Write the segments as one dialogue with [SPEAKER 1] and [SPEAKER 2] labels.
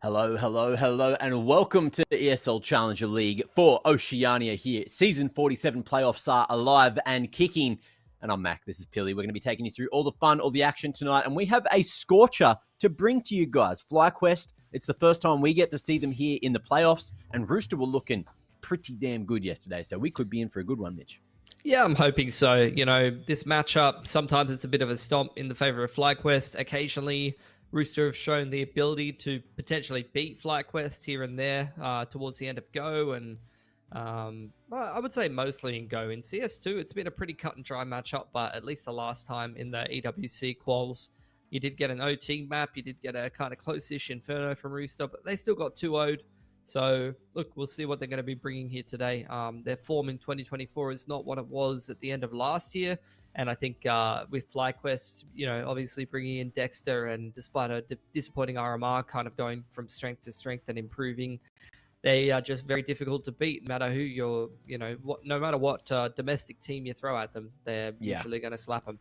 [SPEAKER 1] Hello, hello, hello, and welcome to the ESL Challenger League for Oceania here. Season 47 playoffs are alive and kicking. And I'm Mac, this is Pilly. We're going to be taking you through all the fun, all the action tonight. And we have a scorcher to bring to you guys. FlyQuest, it's the first time we get to see them here in the playoffs. And Rooster were looking pretty damn good yesterday. So we could be in for a good one, Mitch.
[SPEAKER 2] Yeah, I'm hoping so. You know, this matchup, sometimes it's a bit of a stomp in the favor of FlyQuest. Occasionally, Rooster have shown the ability to potentially beat FlyQuest here and there towards the end of Go. And I would say mostly in Go. In CS2, it's been a pretty cut and dry matchup, but at least the last time in the EWC quals, you did get an OT map. You did get a kind of close-ish Inferno from Rooster, but they still got 2-0'd. So, look, we'll see what they're going to be bringing here today. Their form in 2024 is not what it was at the end of last year. And I think with FlyQuest, you know, obviously bringing in Dexter and despite a disappointing RMR kind of going from strength to strength and improving, they are just very difficult to beat no matter who you're, you know, no matter what domestic team you throw at them, they're usually going to slap them.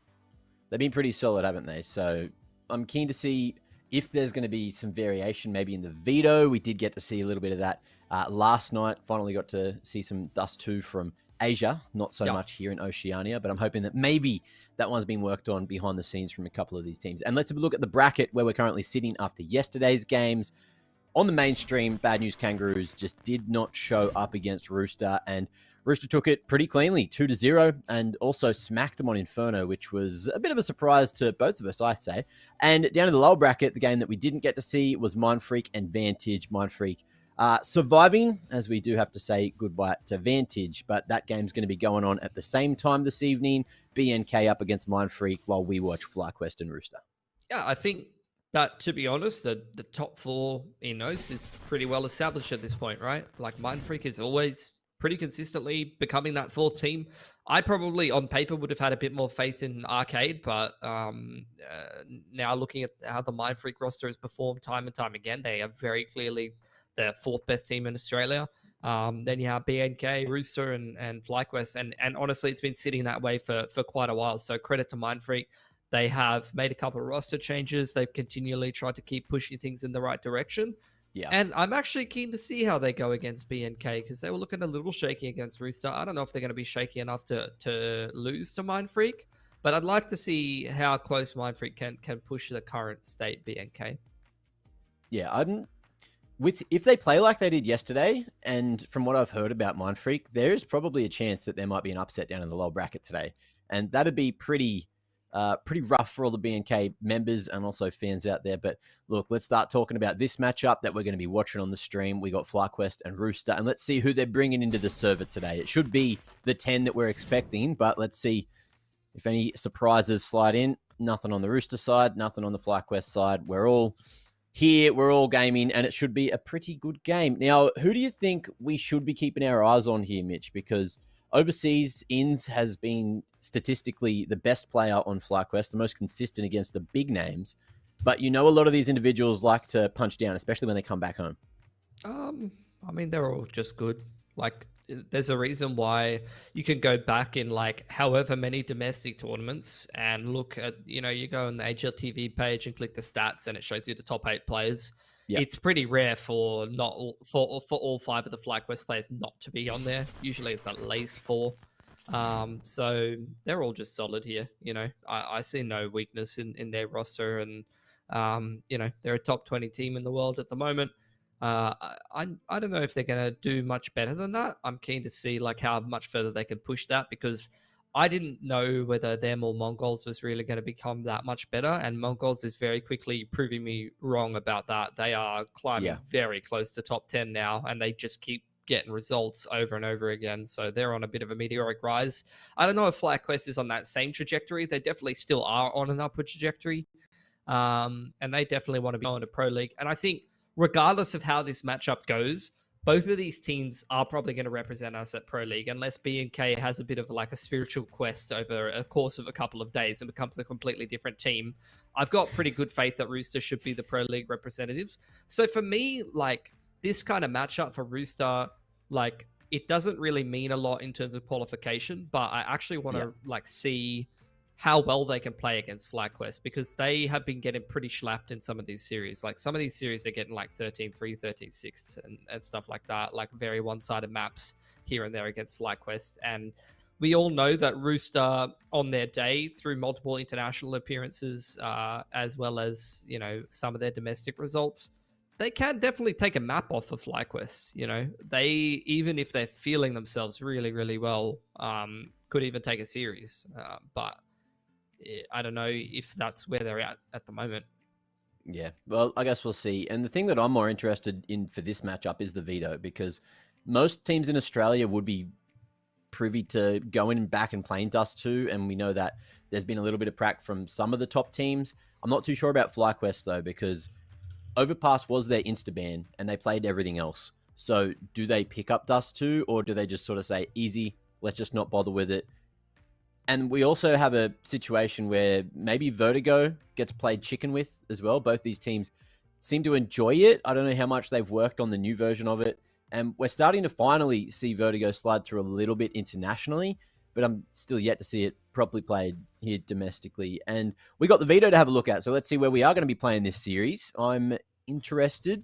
[SPEAKER 1] They've been pretty solid, haven't they? So I'm keen to see if there's going to be some variation maybe in the veto. We did get to see a little bit of that last night. Finally got to see some Dust 2 from Asia, not so much here in Oceania, but I'm hoping that maybe that one's been worked on behind the scenes from a couple of these teams. And let's have a look at the bracket where we're currently sitting after yesterday's games. On the mainstream, Bad News Kangaroos just did not show up against Rooster, and Rooster took it pretty cleanly, 2-0, and also smacked them on Inferno, which was a bit of a surprise to both of us, I say. And down in the lower bracket, the game that we didn't get to see was Mindfreak and Vantage. Mindfreak surviving, as we do have to say goodbye to Vantage, but that game's going to be going on at the same time this evening. BNK up against Mindfreak while we watch FlyQuest and Rooster.
[SPEAKER 2] Yeah, I think that, to be honest, the top four in OCE is pretty well established at this point, right? Like, Mindfreak is always pretty consistently becoming that fourth team. I probably, on paper, would have had a bit more faith in Arcade, but now looking at how the Mindfreak roster has performed time and time again, they are very clearly the fourth best team in Australia. Then you have BNK, Rooster, and FlyQuest, and honestly, it's been sitting that way for quite a while. So credit to Mindfreak. They have made a couple of roster changes. They've continually tried to keep pushing things in the right direction. Yeah. And I'm actually keen to see how they go against BNK because they were looking a little shaky against Rooster. I don't know if they're going to be shaky enough to lose to Mindfreak, but I'd like to see how close Mindfreak can push the current state BNK.
[SPEAKER 1] Yeah, if they play like they did yesterday, and from what I've heard about Mindfreak, there is probably a chance that there might be an upset down in the lower bracket today, and that'd be pretty rough for all the BNK members and also fans out there. But look, let's start talking about this matchup that we're going to be watching on the stream. We got FlyQuest and Rooster, and let's see who they're bringing into the server today. It should be the 10 that we're expecting, but let's see if any surprises slide in. Nothing on the Rooster side, nothing on the FlyQuest side. We're all here, we're all gaming, and it should be a pretty good game. Now, who do you think we should be keeping our eyes on here, Mitch? Because overseas, Inns has been statistically the best player on FlyQuest, the most consistent against the big names. But you know, a lot of these individuals like to punch down, especially when they come back home.
[SPEAKER 2] I mean, they're all just good. Like, there's a reason why you can go back in like however many domestic tournaments and look at, you know, you go on the HLTV page and click the stats and it shows you the top 8 players. Yep. It's pretty rare for all 5 of the FlyQuest players not to be on there. Usually it's at least 4. So they're all just solid here. You know, I see no weakness in their roster, and you know, they're a top 20 team in the world at the moment. I don't know if they're going to do much better than that. I'm keen to see like how much further they can push that, because I didn't know whether them or Mongols was really going to become that much better, and Mongols is very quickly proving me wrong about that. They are climbing very close to top 10 now, and they just keep getting results over and over again. So they're on a bit of a meteoric rise. I don't know if FlyQuest is on that same trajectory. They definitely still are on an upward trajectory, and they definitely want to be going to Pro League. And I think regardless of how this matchup goes, both of these teams are probably going to represent us at Pro League, unless BNK has a bit of like a spiritual quest over a course of a couple of days and becomes a completely different team. I've got pretty good faith that Rooster should be the Pro League representatives. So for me, like, this kind of matchup for Rooster, like, it doesn't really mean a lot in terms of qualification, but I actually want to like see how well they can play against FlyQuest, because they have been getting pretty slapped in some of these series. Like some of these series, they're getting like 13-3, 13-6 and stuff like that, like very one-sided maps here and there against FlyQuest. And we all know that Rooster on their day, through multiple international appearances, as well as, you know, some of their domestic results, they can definitely take a map off of FlyQuest. You know, they, even if they're feeling themselves really, really well, could even take a series. But I don't know if that's where they're at the moment.
[SPEAKER 1] Yeah, well, I guess we'll see. And the thing that I'm more interested in for this matchup is the veto, because most teams in Australia would be privy to going back and playing Dust 2, and we know that there's been a little bit of prac from some of the top teams. I'm not too sure about FlyQuest, though, because Overpass was their insta-ban, and they played everything else. So do they pick up Dust 2, or do they just sort of say, easy, let's just not bother with it? And we also have a situation where maybe Vertigo gets played chicken with as well. Both these teams seem to enjoy it. I don't know how much they've worked on the new version of it. And we're starting to finally see Vertigo slide through a little bit internationally, but I'm still yet to see it properly played here domestically. And we got the veto to have a look at. So let's see where we are going to be playing this series. I'm interested.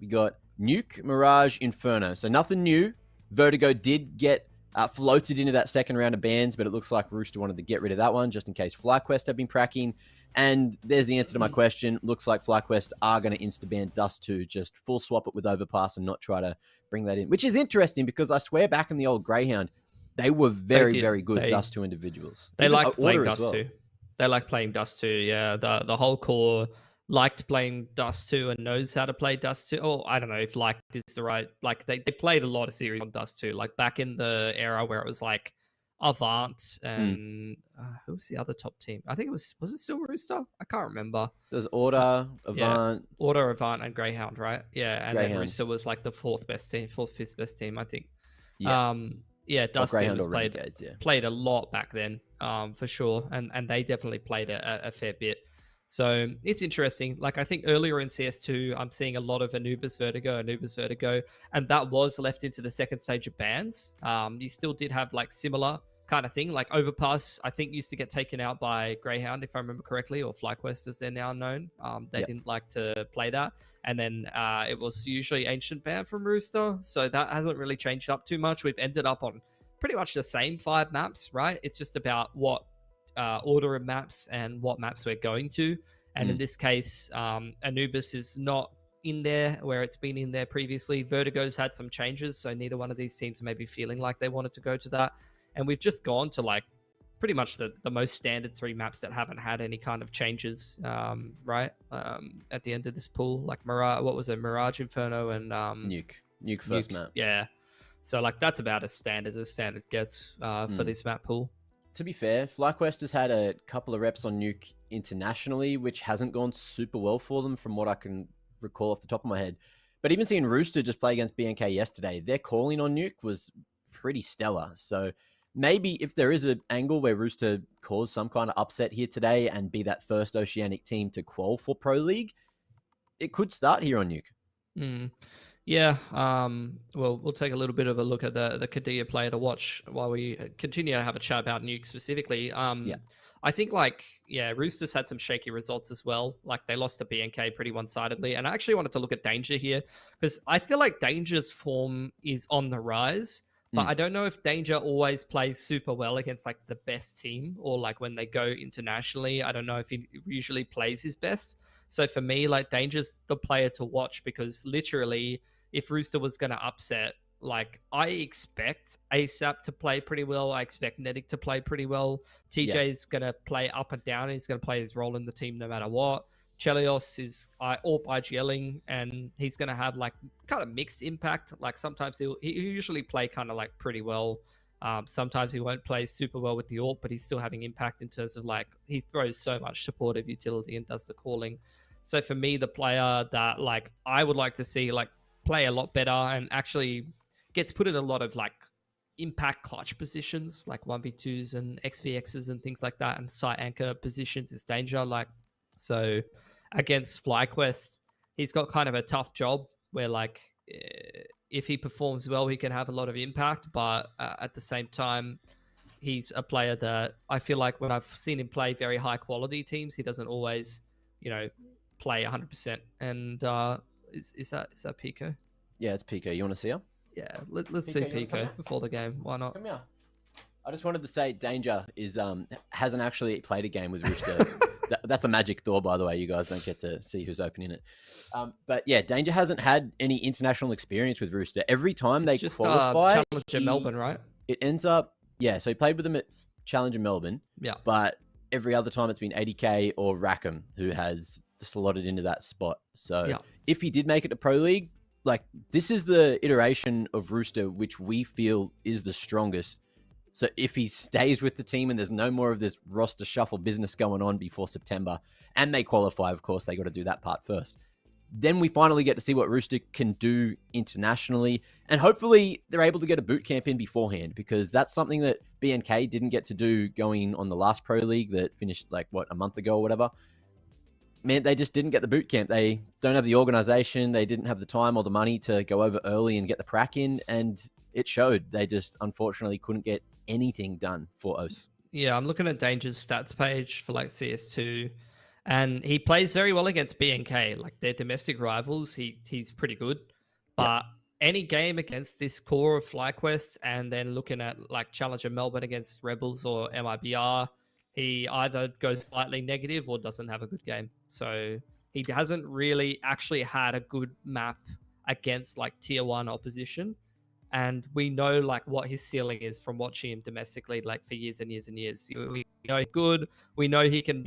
[SPEAKER 1] We got Nuke, Mirage, Inferno. So nothing new. Vertigo did get floated into that second round of bans, but it looks like Rooster wanted to get rid of that one just in case FlyQuest have been pracking. And there's the answer to my question. Looks like FlyQuest are going to insta-ban Dust 2, just full swap it with Overpass and not try to bring that in, which is interesting because I swear back in the old Greyhound, they were very, very good Dust 2 individuals.
[SPEAKER 2] They liked playing Dust 2. They like playing Dust 2, yeah. The whole core liked playing Dust 2 and knows how to play Dust 2. Oh, I don't know if liked is the right... Like, they played a lot of series on Dust 2. Like, back in the era where it was, like, Avant and... who was the other top team? I think it was it still Rooster? I can't remember.
[SPEAKER 1] There's Order, Avant...
[SPEAKER 2] Yeah. Order, Avant, and Greyhound, right? Yeah, and
[SPEAKER 1] Greyhound.
[SPEAKER 2] then Rooster was, like, the fourth, fifth best team, I think.
[SPEAKER 1] Yeah.
[SPEAKER 2] Yeah, Dust 2 was
[SPEAKER 1] played
[SPEAKER 2] played a lot back then, for sure, and they definitely played a fair bit. So it's interesting. Like, I think earlier in CS2, I'm seeing a lot of Anubis Vertigo, and that was left into the second stage of bans. You still did have like similar kind of thing, like Overpass, I think used to get taken out by Greyhound, if I remember correctly, or FlyQuest as they're now known. They didn't like to play that. And then it was usually Ancient ban from Rooster. So that hasn't really changed up too much. We've ended up on pretty much the same 5 maps, right? It's just about what order of maps and what maps we're going to. And in this case, Anubis is not in there where it's been in there previously. Vertigo's had some changes, so neither one of these teams may be feeling like they wanted to go to that. And we've just gone to like pretty much the most standard 3 maps that haven't had any kind of changes, right? At the end of this pool, like Mirage, what was it? Mirage, Inferno, and
[SPEAKER 1] Nuke first map.
[SPEAKER 2] Yeah. So like that's about as standard gets for this map pool.
[SPEAKER 1] To be fair, FlyQuest has had a couple of reps on Nuke internationally, which hasn't gone super well for them from what I can recall off the top of my head. But even seeing Rooster just play against BNK yesterday, their calling on Nuke was pretty stellar. So maybe if there is an angle where Rooster cause some kind of upset here today and be that first Oceanic team to qual for Pro League, it could start here on Nuke.
[SPEAKER 2] Yeah, well, we'll take a little bit of a look at the Kadia player to watch while we continue to have a chat about Nuke specifically. I think, Roosters had some shaky results as well. Like, they lost to BNK pretty one-sidedly. And I actually wanted to look at Danger here because I feel like Danger's form is on the rise. But I don't know if Danger always plays super well against, like, the best team or, like, when they go internationally. I don't know if he usually plays his best. So for me, like, Danger's the player to watch because literally if Rooster was going to upset, like, I expect ASAP to play pretty well. I expect Netic to play pretty well. TJ's going to play up and down. He's going to play his role in the team no matter what. Chelios is AWP IGLing, and he's going to have, like, kind of mixed impact. Like, sometimes he usually play kind of, like, pretty well. Sometimes he won't play super well with the AWP, but he's still having impact in terms of, like, he throws so much supportive utility and does the calling. So for me, the player that, like, I would like to see, like, play a lot better and actually gets put in a lot of, like, impact clutch positions, like 1v2s and XVXs and things like that, and site anchor positions is Danger. Like, so against FlyQuest, he's got kind of a tough job where, like, if he performs well, he can have a lot of impact, but at the same time, he's a player that I feel like when I've seen him play very high quality teams, he doesn't always, play 100%. And is that Pico?
[SPEAKER 1] Yeah, it's Pico. You want to see her?
[SPEAKER 2] Yeah, let's see Pico before the game. Why not?
[SPEAKER 1] Come here. I just wanted to say Danger is hasn't actually played a game with Rooster. That's a magic door, by the way. You guys don't get to see who's opening it. But yeah, Danger hasn't had any international experience with Rooster. Every time they qualify,
[SPEAKER 2] Challenger Melbourne, right?
[SPEAKER 1] It ends up, yeah. So he played with them at Challenger Melbourne.
[SPEAKER 2] Yeah.
[SPEAKER 1] But every other time it's been 80K or Rackham who has slotted into that spot. So if he did make it to Pro League, like this is the iteration of Rooster which we feel is the strongest. So if he stays with the team and there's no more of this roster shuffle business going on before September, and they qualify, of course, they got to do that part first. Then we finally get to see what Rooster can do internationally. And hopefully they're able to get a boot camp in beforehand, because that's something that BNK didn't get to do going on the last Pro League that finished a month ago or whatever. Man, they just didn't get the boot camp. They don't have the organization. They didn't have the time or the money to go over early and get the prac in. And it showed. They just unfortunately couldn't get anything done for OCE.
[SPEAKER 2] Yeah, I'm looking at Danger's stats page for CS2, and he plays very well against BNK. Like their domestic rivals, he's pretty good. But any game against this core of FlyQuest, and then looking at Challenger Melbourne against Rebels or MIBR, he either goes slightly negative or doesn't have a good game. So he hasn't really actually had a good map against tier 1 opposition. And we know what his ceiling is from watching him domestically for years and years and years. We know he's good. We know he can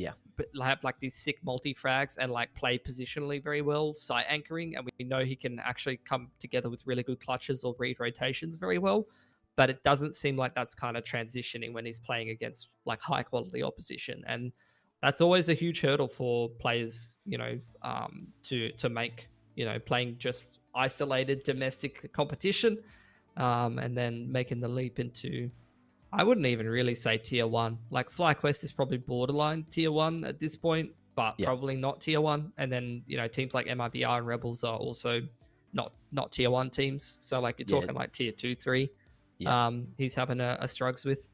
[SPEAKER 2] have these sick multi-frags and play positionally very well, site anchoring. And we know he can actually come together with really good clutches or read rotations very well. But it doesn't seem like that's kind of transitioning when he's playing against high quality opposition. And that's always a huge hurdle for players, to make, playing just isolated domestic competition. And then making the leap into, I wouldn't even really say tier 1. FlyQuest is probably borderline tier 1 at this point, but probably not tier 1. And then, teams like MIBR and Rebels are also not tier 1 teams. So you're talking tier 2, 3. He's having a struggles with.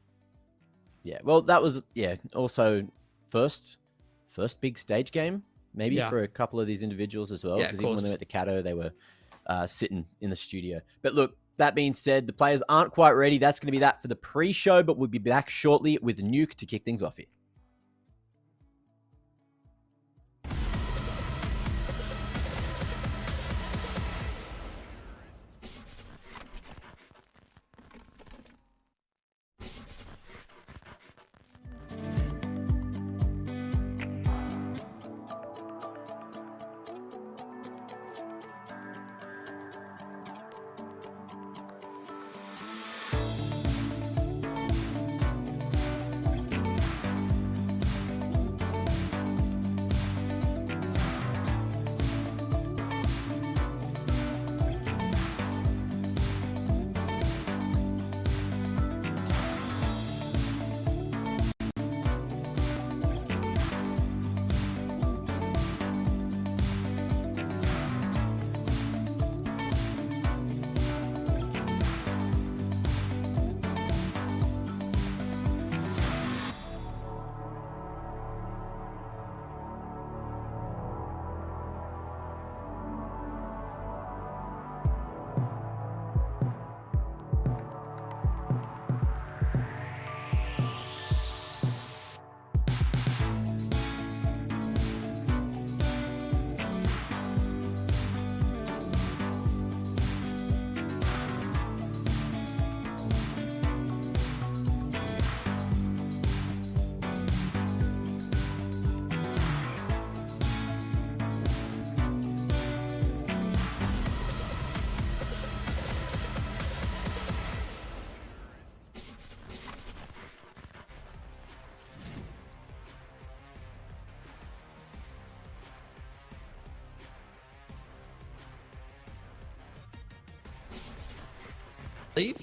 [SPEAKER 1] Yeah, well, that was, also first big stage game, maybe for a couple of these individuals as well. Because even when they went to Cato, they were sitting in the studio. But look, that being said, the players aren't quite ready. That's going to be that for the pre-show, but we'll be back shortly with Nuke to kick things off here.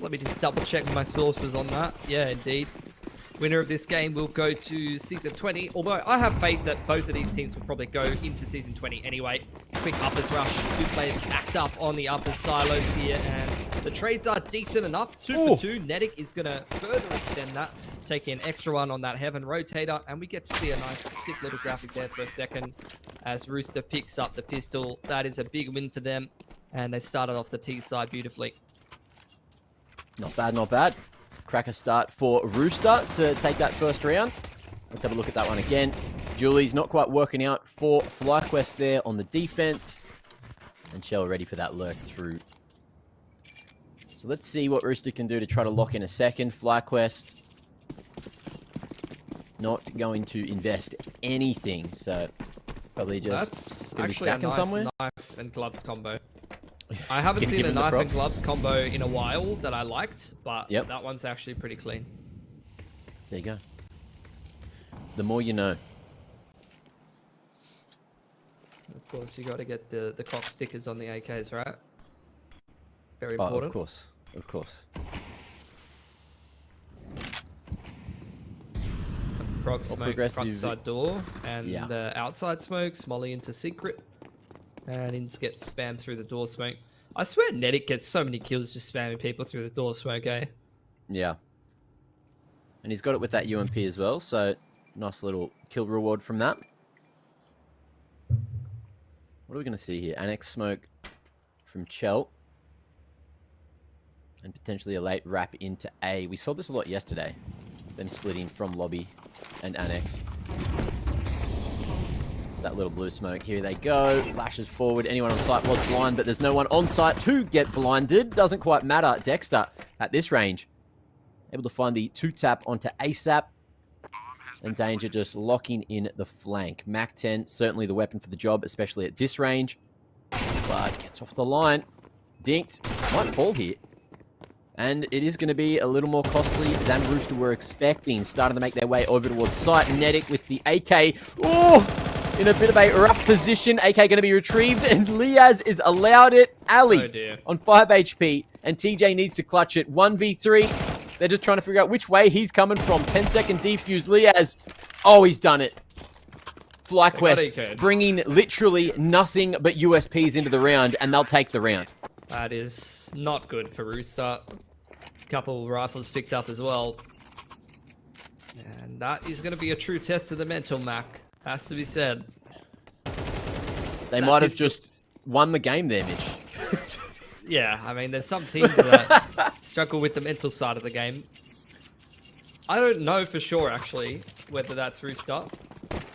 [SPEAKER 2] Let me just double check my sources on that. Yeah, indeed. Winner of this game will go to Season 20, although I have faith that both of these teams will probably go into Season 20 anyway. Quick uppers rush. Two players stacked up on the uppers silos here, and The trades are decent enough. 2 for 2. Nedic is going to further extend that, taking an extra one on that Heaven rotator, and we get to see a nice, sick little graphic there for a second as Rooster picks up the pistol. That is a big win for them, and they've started off the T side beautifully.
[SPEAKER 1] Not bad, not bad. Cracker start for Rooster to take that first round. Let's have a look at that one again. Julie's not quite working out for FlyQuest there on the defense. And Shell ready for that lurk through. So let's see what Rooster can do to try to lock in a second. FlyQuest not going to invest anything, so probably just
[SPEAKER 2] That's
[SPEAKER 1] gonna be
[SPEAKER 2] actually a
[SPEAKER 1] stacking
[SPEAKER 2] nice
[SPEAKER 1] somewhere.
[SPEAKER 2] knife and gloves combo. I haven't
[SPEAKER 1] Give
[SPEAKER 2] seen a
[SPEAKER 1] him the
[SPEAKER 2] knife and
[SPEAKER 1] props.
[SPEAKER 2] gloves combo in a while that I liked, but that one's actually pretty clean.
[SPEAKER 1] There you go. The more you know.
[SPEAKER 2] Of course, you got to get the cock stickers on the AKs, right? Very important.
[SPEAKER 1] Of course. Of course.
[SPEAKER 2] Prog smoke
[SPEAKER 1] progressive-
[SPEAKER 2] front side door, and the outside smoke, Smolly into secret. And Ins gets spammed through the door smoke. I swear Nedic gets so many kills just spamming people through the door smoke, eh?
[SPEAKER 1] Yeah. And he's got it with that UMP as well, so nice little kill reward from that. What are we going to see here? Annex smoke from Chell. And potentially a late wrap into A. We saw this a lot yesterday. Them splitting from lobby and Annex. It's that little blue smoke. Here they go. Flashes forward. Anyone on site was blind, but there's no one on site to get blinded. Doesn't quite matter. Dexter at this range. Able to find the 2-tap onto ASAP. And Danger just locking in the flank. Mac 10, certainly the weapon for the job, especially at this range. But gets off the line. Dinked. Might fall here. And it is going to be a little more costly than Rooster were expecting. Starting to make their way over towards site. Nedic with the AK. Oh! In a bit of a rough position. AK going to be retrieved. And Liaz is allowed it. Ali on 5 HP. And TJ needs to clutch it. 1v3. They're just trying to figure out which way he's coming from. 10-second defuse. Liaz. Oh, he's done it. FlyQuest bringing literally nothing but USPs into the round. And they'll take the round.
[SPEAKER 2] That is not good for Rooster. Couple rifles picked up as well. And that is going to be a true test of the mental, Mac. Has to be said.
[SPEAKER 1] They might have just won the game there, Mitch.
[SPEAKER 2] Yeah, I mean, there's some teams that struggle with the mental side of the game. I don't know for sure, actually, whether that's Rooster.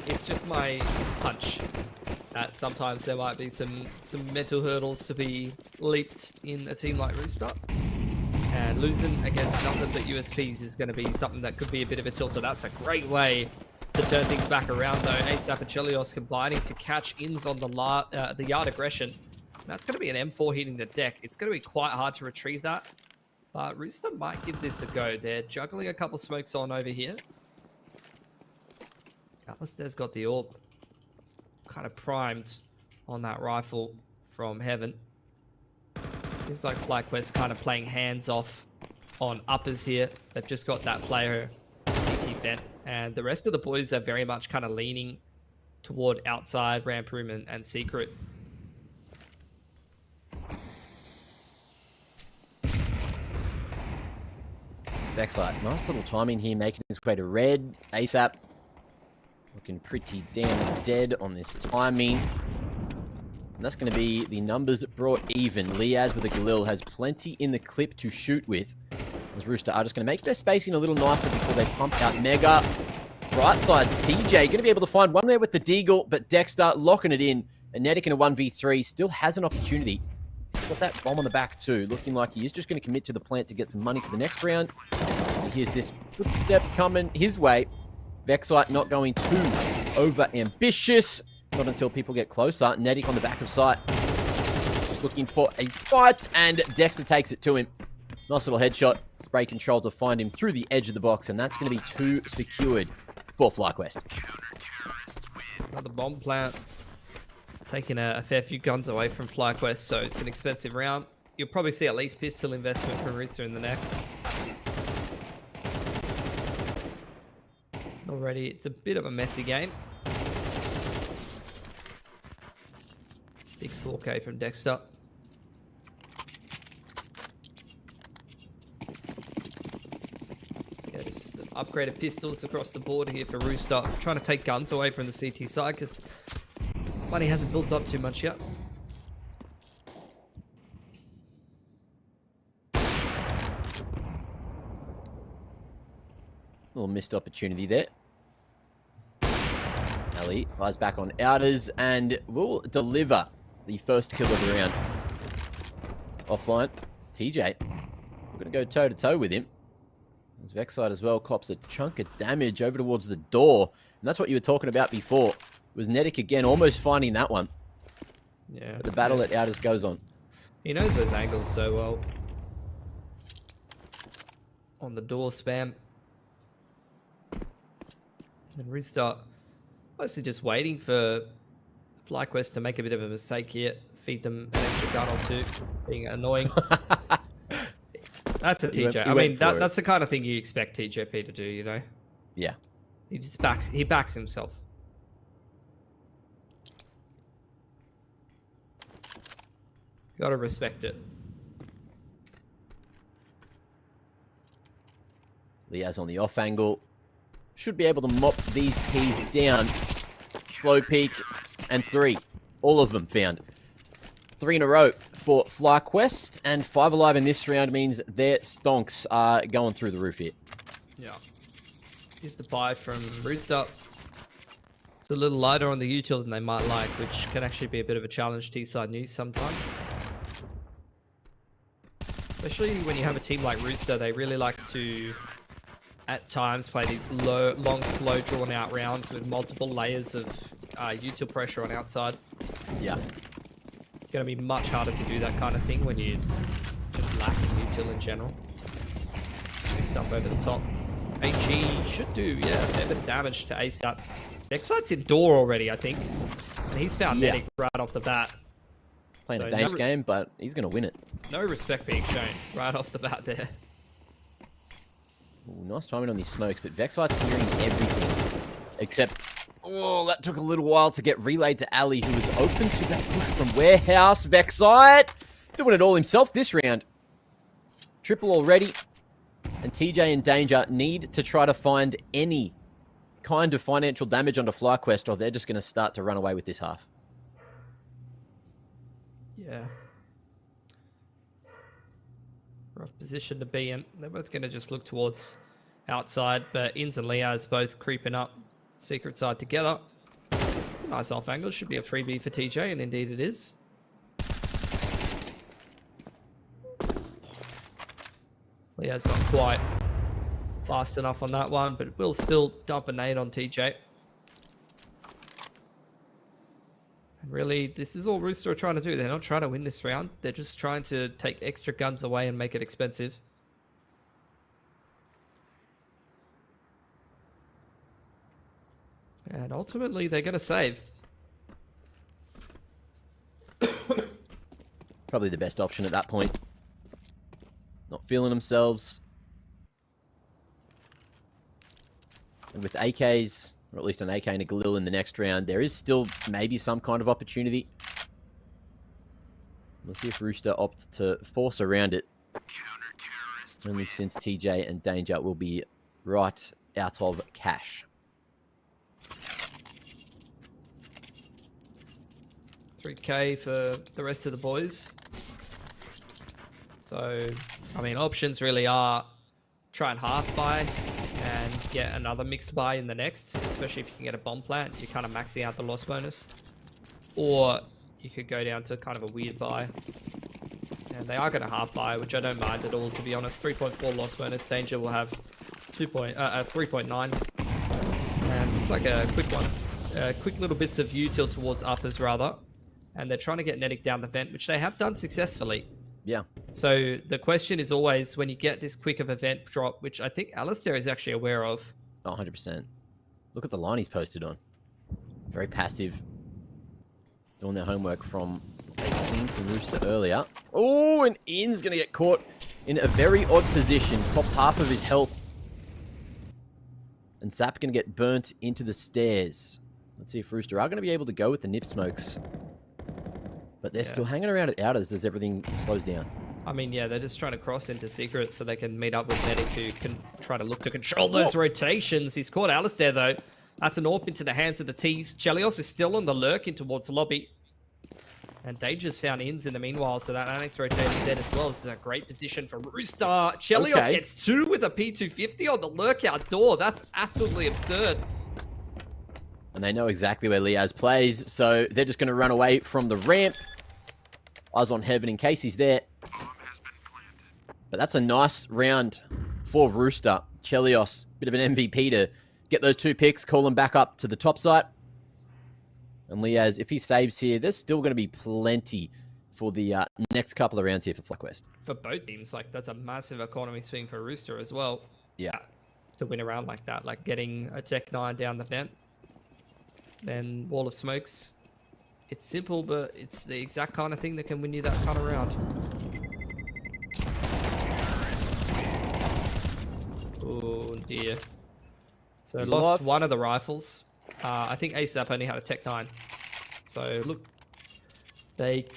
[SPEAKER 2] It's just my hunch that sometimes there might be some mental hurdles to be leaped in a team like Rooster. And losing against nothing but USPs is going to be something that could be a bit of a tilter. That's a great way to turn things back around, though. ASAP and Chelios combining to catch Ins on the yard aggression. And that's going to be an M4 hitting the deck. It's going to be quite hard to retrieve that. But Rooster might give this a go. They're juggling a couple smokes on over here. Alistair's got the orb kind of primed on that rifle from Heaven. Seems like FlyQuest kind of playing hands off on uppers here. They've just got that player CT vent, and the rest of the boys are very much kind of leaning toward outside ramp room and secret.
[SPEAKER 1] Backside, nice little timing here, making his way to red. ASAP looking pretty damn dead on this timing. And that's going to be the numbers brought even. Liaz with a Galil has plenty in the clip to shoot with. As Rooster are just going to make their spacing a little nicer before they pump out Mega. Right side, TJ going to be able to find one there with the Deagle, but Dexter locking it in. And Nedic in a 1v3 still has an opportunity. He's got that bomb on the back too, looking like he is just going to commit to the plant to get some money for the next round. And here's this footstep coming his way. Vexite not going too over-ambitious. Not until people get closer. Nedic on the back of sight. Just looking for a fight, and Dexter takes it to him. Nice little headshot. Spray control to find him through the edge of the box, and that's going to be 2 secured for FlyQuest.
[SPEAKER 2] Another bomb plant. Taking a fair few guns away from FlyQuest, so it's an expensive round. You'll probably see at least pistol investment from Rooster in the next. Already, it's a bit of a messy game. Big 4K from Dexter. upgraded pistols across the board here for Rooster. Trying to take guns away from the CT side because money hasn't built up too much yet.
[SPEAKER 1] Little missed opportunity there. Ali flies back on outers and will deliver the first kill of the round. Offline, TJ. We're going to go toe-to-toe with him. As Vexite as well cops a chunk of damage over towards the door. And that's what you were talking about before. It was Nedic again, almost finding that one.
[SPEAKER 2] Yeah.
[SPEAKER 1] But the battle at outers goes on.
[SPEAKER 2] He knows those angles so well. On the door spam. And Rooster mostly just waiting for FlyQuest to make a bit of a mistake here. Feed them an extra gun or two. Being annoying. That's a TJ. I mean, that's the kind of thing you expect TJP to do, you know?
[SPEAKER 1] Yeah.
[SPEAKER 2] He backs himself. Gotta respect it.
[SPEAKER 1] Liaz on the off angle. Should be able to mop these T's down. Slow peek and 3. All of them found. 3 in a row for FlyQuest, and 5 alive in this round means their stonks are going through the roof here.
[SPEAKER 2] Yeah. Here's the buy from Rooster. It's a little lighter on the util than they might like, which can actually be a bit of a challenge T-side news sometimes. Especially when you have a team like Rooster, they really like to, at times, play these long, slow, drawn-out rounds with multiple layers of util pressure on outside.
[SPEAKER 1] Yeah.
[SPEAKER 2] It's going to be much harder to do that kind of thing when you're just lacking util in general. Mixed up over the top. HE should do, yeah, a fair bit of damage to ASAP. Vexite's in door already, I think. And he's found Nedic right off the bat.
[SPEAKER 1] Playing a dangerous game, but he's going to win it.
[SPEAKER 2] No respect being shown right off the bat there.
[SPEAKER 1] Ooh, nice timing on these smokes, but Vexite's hearing everything. Except, oh, that took a little while to get relayed to Ali, who was open to that push from Warehouse. Vexite doing it all himself this round. Triple already. And TJ in danger. Need to try to find any kind of financial damage onto FlyQuest, or they're just going to start to run away with this half.
[SPEAKER 2] Yeah. Rough position to be in. They're both going to just look towards outside, but Inns and Liaz both creeping up secret side together. It's a nice off angle. Should be a freebie for TJ, and indeed it is. Liaz not quite fast enough on that one, but will still dump a nade on TJ. And really, this is all Rooster are trying to do. They're not trying to win this round. They're just trying to take extra guns away and make it expensive. And ultimately, they're going to save.
[SPEAKER 1] Probably the best option at that point. Not feeling themselves. And with AKs, or at least an AK and a Galil in the next round, there is still maybe some kind of opportunity. We'll see if Rooster opt to force around it. Only since TJ and Danger will be right out of cash.
[SPEAKER 2] $3K for the rest of the boys. So, I mean, options really are try and half buy and get another mixed buy in the next, especially if you can get a bomb plant. You're kind of maxing out the loss bonus. Or you could go down to kind of a weird buy. And they are going to half buy, which I don't mind at all, to be honest. 3.4 loss bonus. Danger will have 3.9. And looks like a quick one. Quick little bits of util towards uppers, rather. And they're trying to get Nedic down the vent, which they have done successfully.
[SPEAKER 1] Yeah.
[SPEAKER 2] So the question is always, when you get this quick of a vent drop, which I think Alistair is actually aware of.
[SPEAKER 1] Oh, 100%. Look at the line he's posted on. Very passive. Doing their homework from a scene from Rooster earlier. Oh, and Ian's going to get caught in a very odd position. Pops half of his health. And Zap going to get burnt into the stairs. Let's see if Rooster are going to be able to go with the nip smokes. But they're still hanging around at outers as everything slows down.
[SPEAKER 2] I mean, yeah, they're just trying to cross into secret so they can meet up with Medic, who can try to look to control those rotations. He's caught Alistair, though. That's an AWP into the hands of the T's. Chelios is still on the lurk in towards lobby. And Danger's found Ins in the meanwhile, so that Annex rotated dead as well. This is a great position for Rooster. Chelios gets 2 with a P250 on the lurkout door. That's absolutely absurd.
[SPEAKER 1] And they know exactly where Liaz plays, so they're just going to run away from the ramp. Eyes on Heaven in case he's there. But that's a nice round for Rooster. Chelios, bit of an MVP to get those 2 picks, call them back up to the top site. And Liaz, if he saves here, there's still going to be plenty for the next couple of rounds here for FlyQuest.
[SPEAKER 2] For both teams, like, that's a massive economy swing for Rooster as well.
[SPEAKER 1] Yeah.
[SPEAKER 2] To win a round like that, like getting a Tech 9 down the vent. Then Wall of Smokes. It's simple, but it's the exact kind of thing that can win you that kind of round. Oh dear. So lost one of the rifles. I think ASAP only had a Tech 9. So look, they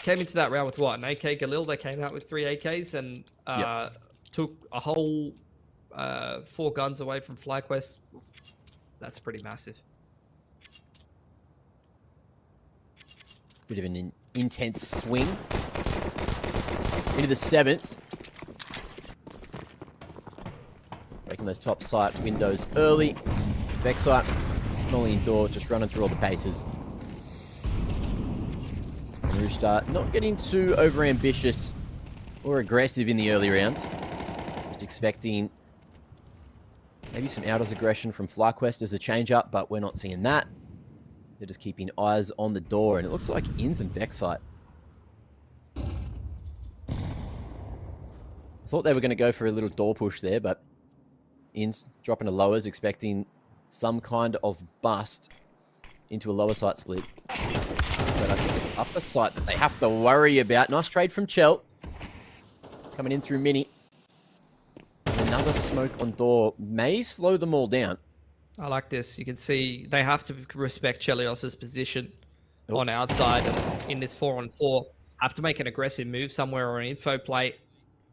[SPEAKER 2] came into that round with what? An AK Galil. They came out with 3 AKs and took a whole 4 guns away from FlyQuest. That's pretty massive.
[SPEAKER 1] Bit of an intense swing. Into the 7th. Breaking those top site windows early. Backside, Molly door, just running through all the paces. Rooster not getting too over-ambitious or aggressive in the early round. Just expecting maybe some outdoors aggression from FlyQuest as a change-up, but we're not seeing that. They're just keeping eyes on the door, and it looks like Ins and Vexite. I thought they were going to go for a little door push there, but Ins dropping to lowers, expecting some kind of bust into a lower site split. But I think it's upper site that they have to worry about. Nice trade from Chell. Coming in through Mini. Another smoke on door may slow them all down.
[SPEAKER 2] I like this. You can see they have to respect Chelios's position on outside, and in this 4-on-4, have to make an aggressive move somewhere or an info plate.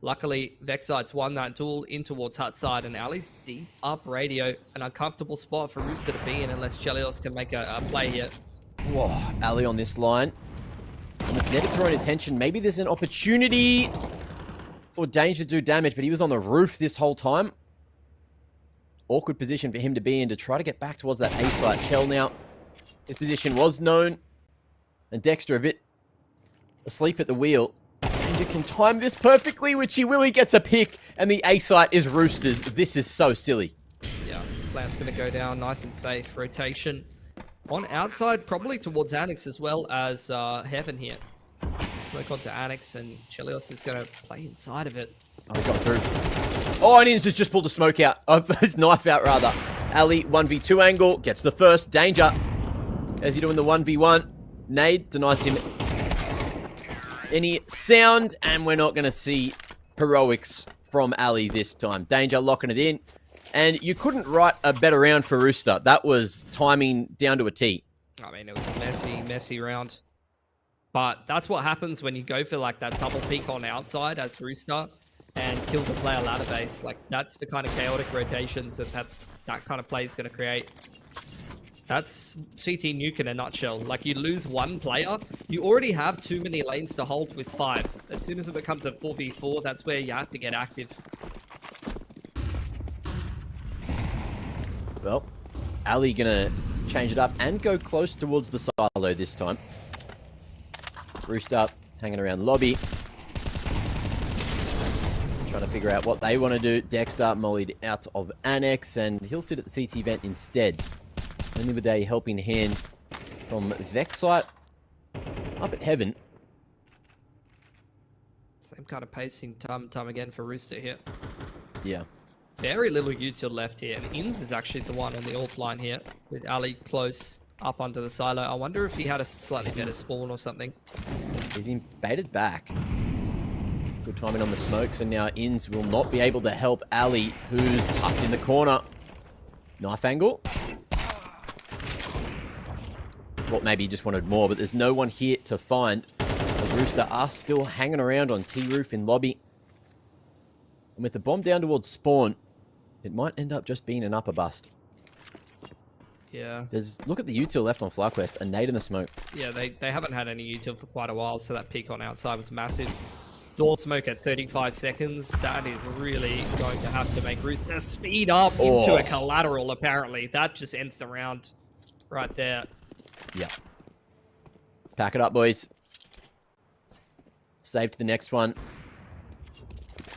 [SPEAKER 2] Luckily, Vexite's won that duel in towards hut side, and Ali's deep up radio. An uncomfortable spot for Rooster to be in unless Chelios can make a play here.
[SPEAKER 1] Whoa, Ali on this line. And with Medic drawing attention, maybe there's an opportunity for Danger to do damage, but he was on the roof this whole time. Awkward position for him to be in to try to get back towards that A site. Chell now, his position was known. And Dexter a bit asleep at the wheel. And you can time this perfectly, which he will. He gets a pick, and the A site is Roosters. This is so silly.
[SPEAKER 2] Yeah, Plant's going to go down nice and safe. Rotation on outside, probably towards Annex as well as Heaven here. Smoke onto Annex, and Chelios is going to play inside of it.
[SPEAKER 1] Oh, he got through. Oh, and Ins just pulled the smoke out. His knife out, rather. Ali, 1v2 angle, gets the first. Danger. As he doing the 1v1. Nade denies him any sound, and we're not going to see heroics from Ali this time. Danger locking it in. And you couldn't write a better round for Rooster. That was timing down to a T.
[SPEAKER 2] I mean, it was a messy round. But that's what happens when you go for like that double peek on outside as Rooster and kill the player ladder base. Like, that's the kind of chaotic rotations that kind of play is going to create. That's CT Nuke in a nutshell. Like, you lose one player, you already have too many lanes to hold with 5. As soon as it becomes a 4v4, that's where you have to get active.
[SPEAKER 1] Well, Ali gonna change it up and go close towards the silo this time. Rooster hanging around lobby. Trying to figure out what they want to do. Dexter mollied out of Annex, and he'll sit at the CT vent instead. Only with a helping hand from Vexite up at Heaven.
[SPEAKER 2] Same kind of pacing time and time again for Rooster here.
[SPEAKER 1] Yeah.
[SPEAKER 2] Very little util left here, and Ins is actually the one on the AWP line here, with Ali close up under the silo. I wonder if he had a slightly better spawn or something.
[SPEAKER 1] He's been baited back. Good timing on the smokes, and now Ins will not be able to help Ali, who's tucked in the corner. Knife angle. Thought maybe he just wanted more, but there's no one here to find. The Rooster are still hanging around on T-Roof in lobby. And with the bomb down towards spawn, it might end up just being an upper bust.
[SPEAKER 2] Yeah.
[SPEAKER 1] Look at the util left on FlyQuest, a nade in the smoke.
[SPEAKER 2] Yeah, they haven't had any util for quite a while, so that peak on outside was massive. Door smoke at 35 seconds. That is really going to have to make Rooster speed up into a collateral, apparently. That just ends the round right there.
[SPEAKER 1] Yeah. Pack it up, boys. Save to the next one.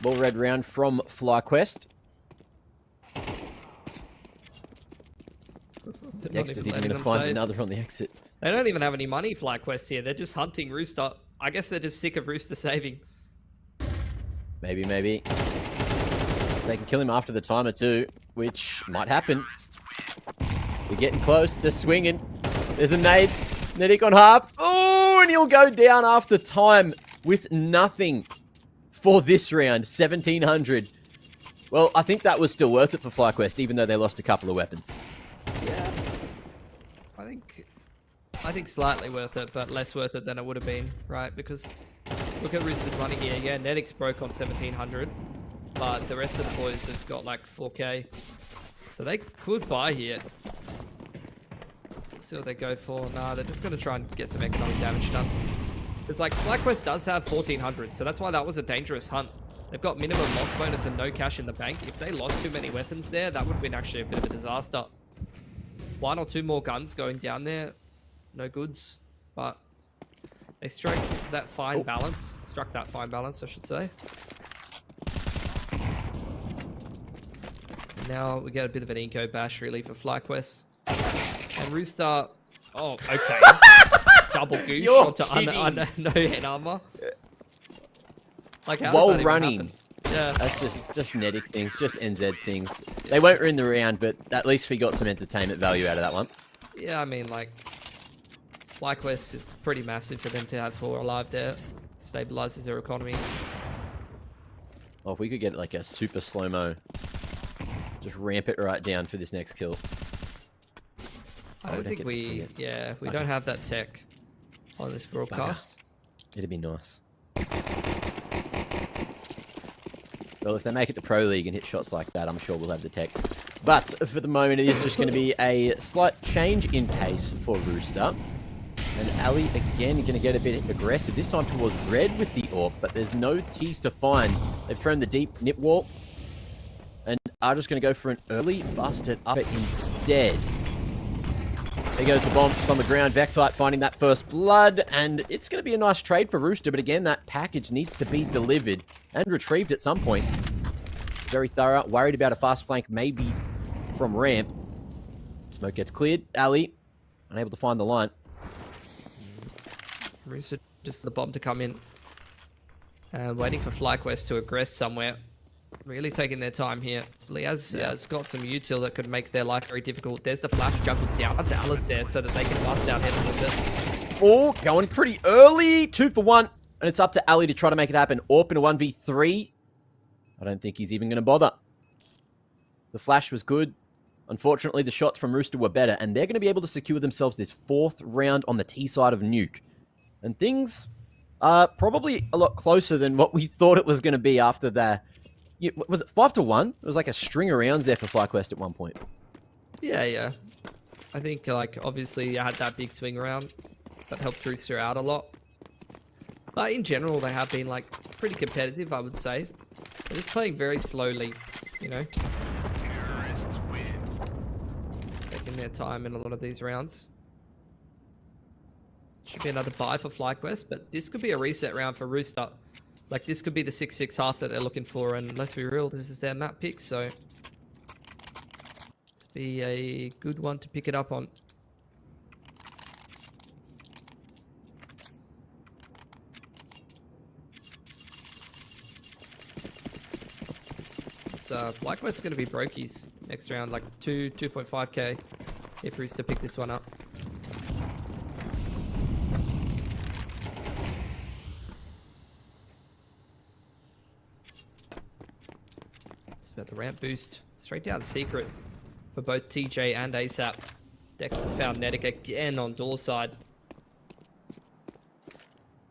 [SPEAKER 1] Ball red round from FlyQuest. Dexter's even going to find another on the exit.
[SPEAKER 2] They don't even have any money, FlyQuest here. They're just hunting Rooster. I guess they're just sick of Rooster saving.
[SPEAKER 1] Maybe. They can kill him after the timer too, which might happen. We're getting close. They're swinging. There's a nade. Nedic on half. Oh, and he'll go down after time with nothing for this round. 1,700. Well, I think that was still worth it for FlyQuest, even though they lost a couple of weapons.
[SPEAKER 2] Yeah. I think slightly worth it, but less worth it than it would have been, right? Because look at Rooster's money here. Yeah, Nedic's broke on 1,700, but the rest of the boys have got like 4K. So they could buy here. See what they go for. Nah, they're just going to try and get some economic damage done. Because like FlyQuest does have 1,400, so that's why that was a dangerous hunt. They've got minimum loss bonus and no cash in the bank. If they lost too many weapons there, that would have been actually a bit of a disaster. 1 or 2 more guns going down there. No goods, but they struck that fine balance. Struck that fine balance, I should say. And now we get a bit of an eco bash, really, for FlyQuest. And Rooster... Oh, okay. Double goose shot to no head armor. Like, how
[SPEAKER 1] while
[SPEAKER 2] does that even
[SPEAKER 1] running.
[SPEAKER 2] happen? Yeah.
[SPEAKER 1] That's just Nedic things, just NZ things. They won't ruin the round, but at least we got some entertainment value out of that one.
[SPEAKER 2] Yeah, I mean, like... FlyQuest, it's pretty massive for them to have 4 alive there. Stabilizes their economy.
[SPEAKER 1] Oh, if we could get like a super slow-mo. Just ramp it right down for this next kill.
[SPEAKER 2] I don't think we... Yeah, we don't have that tech on this broadcast.
[SPEAKER 1] It'd be nice. Well, if they make it to Pro League and hit shots like that, I'm sure we'll have the tech. But for the moment, it is just going to be a slight change in pace for Rooster. And Ali, again, going to get a bit aggressive, this time towards red with the AWP, but there's no T's to find. They've thrown the deep nip wall, and are just going to go for an early busted up instead. There goes the bomb. It's on the ground. Vexite finding that first blood, and it's going to be a nice trade for Rooster, but again, that package needs to be delivered and retrieved at some point. Very thorough. Worried about a fast flank, maybe from ramp. Smoke gets cleared. Ali, unable to find the line.
[SPEAKER 2] Rooster just the bomb to come in. And waiting for FlyQuest to aggress somewhere. Really taking their time here. Liaz has got some util that could make their life very difficult. There's the flash juggled down to Alice there so that they can bust out heaven with it.
[SPEAKER 1] Oh, going pretty early. 2 for 1. And it's up to Ali to try to make it happen. AWP in a 1v3. I don't think he's even going to bother. The flash was good. Unfortunately, the shots from Rooster were better. And they're going to be able to secure themselves this 4th round on the T side of Nuke. And things are probably a lot closer than what we thought it was going to be after that. Was it 5 to 1? It was like a string of rounds there for FlyQuest at one point.
[SPEAKER 2] Yeah. I think, like, obviously you had that big swing round that helped Rooster out a lot. But in general, they have been, like, pretty competitive, I would say. They're just playing very slowly, you know. Terrorists win. Taking their time in a lot of these rounds. Should be another buy for FlyQuest, but this could be a reset round for Rooster. Like, this could be the 6-6 half that they're looking for, and let's be real, this is their map pick, so... This be a good one to pick it up on. So, FlyQuest's going to be brokies next round, like 2.5k if Rooster pick this one up. About the ramp boost. Straight down secret for both TJ and ASAP. Dexter's found Nedic again on door side.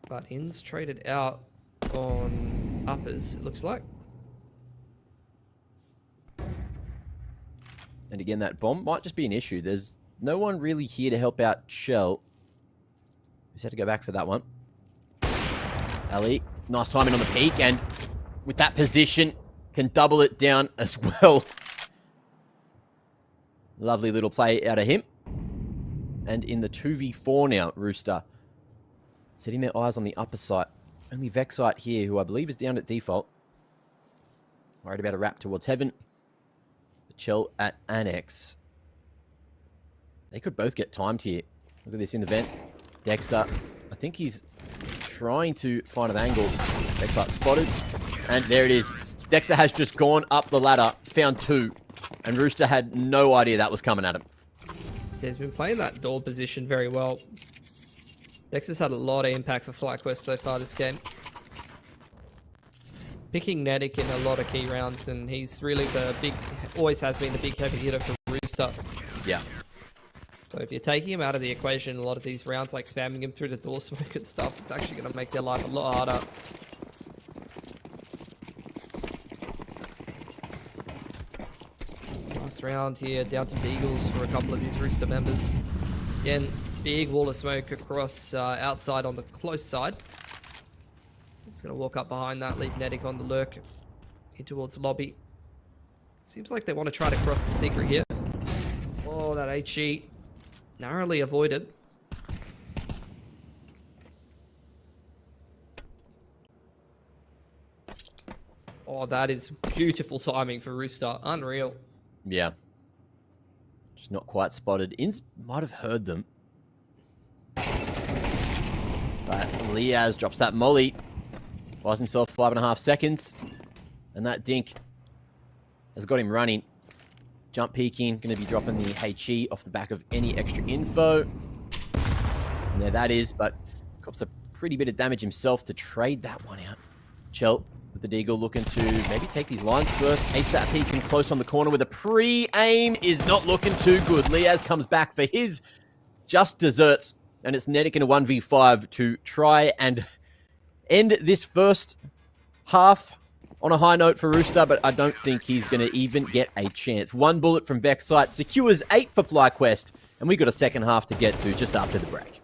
[SPEAKER 2] But But In's traded out on uppers, it looks like.
[SPEAKER 1] And again, that bomb might just be an issue. There's no one really here to help out Shell. Who's had to go back for that one. Ali, nice timing on the peak, and with that position, can double it down as well. Lovely little play out of him. And in the 2v4 now, Rooster setting their eyes on the upper site. Only Vexite here, who I believe is down at default. Worried about a wrap towards heaven. Chell at Annex. They could both get timed here. Look at this in the vent. Dexter, I think he's trying to find an angle. Vexite spotted. And there it is. Dexter has just gone up the ladder, found two. And Rooster had no idea that was coming at him.
[SPEAKER 2] He's been playing that door position very well. Dexter's had a lot of impact for FlyQuest so far this game. Picking Nedic in a lot of key rounds, and he's really always has been the big heavy hitter for Rooster.
[SPEAKER 1] Yeah.
[SPEAKER 2] So if you're taking him out of the equation, a lot of these rounds, like spamming him through the door smoke and stuff, it's actually going to make their life a lot harder. Last round here, down to Deagles for a couple of these Rooster members. Again, big wall of smoke across outside on the close side. It's going to walk up behind that, leave Nedic on the lurk in towards the lobby. Seems like they want to try to cross the secret here. Oh, that HE narrowly avoided. Oh, that is beautiful timing for Rooster. Unreal.
[SPEAKER 1] Yeah. Just not quite spotted. Inns might have heard them. But Liaz drops that molly. Buys himself 5.5 seconds. And that dink has got him running. Jump peeking. Going to be dropping the HE off the back of any extra info. And there that is. But cops a pretty bit of damage himself to trade that one out. Chell with the Deagle looking to maybe take these lines first. ASAP peeking close on the corner with a pre-aim is not looking too good. Liaz comes back for his just desserts. And it's Nedic in a 1v5 to try and end this first half on a high note for Rooster, but I don't think he's going to even get a chance. One bullet from Vexite secures 8 for FlyQuest, and we got a second half to get to just after the break.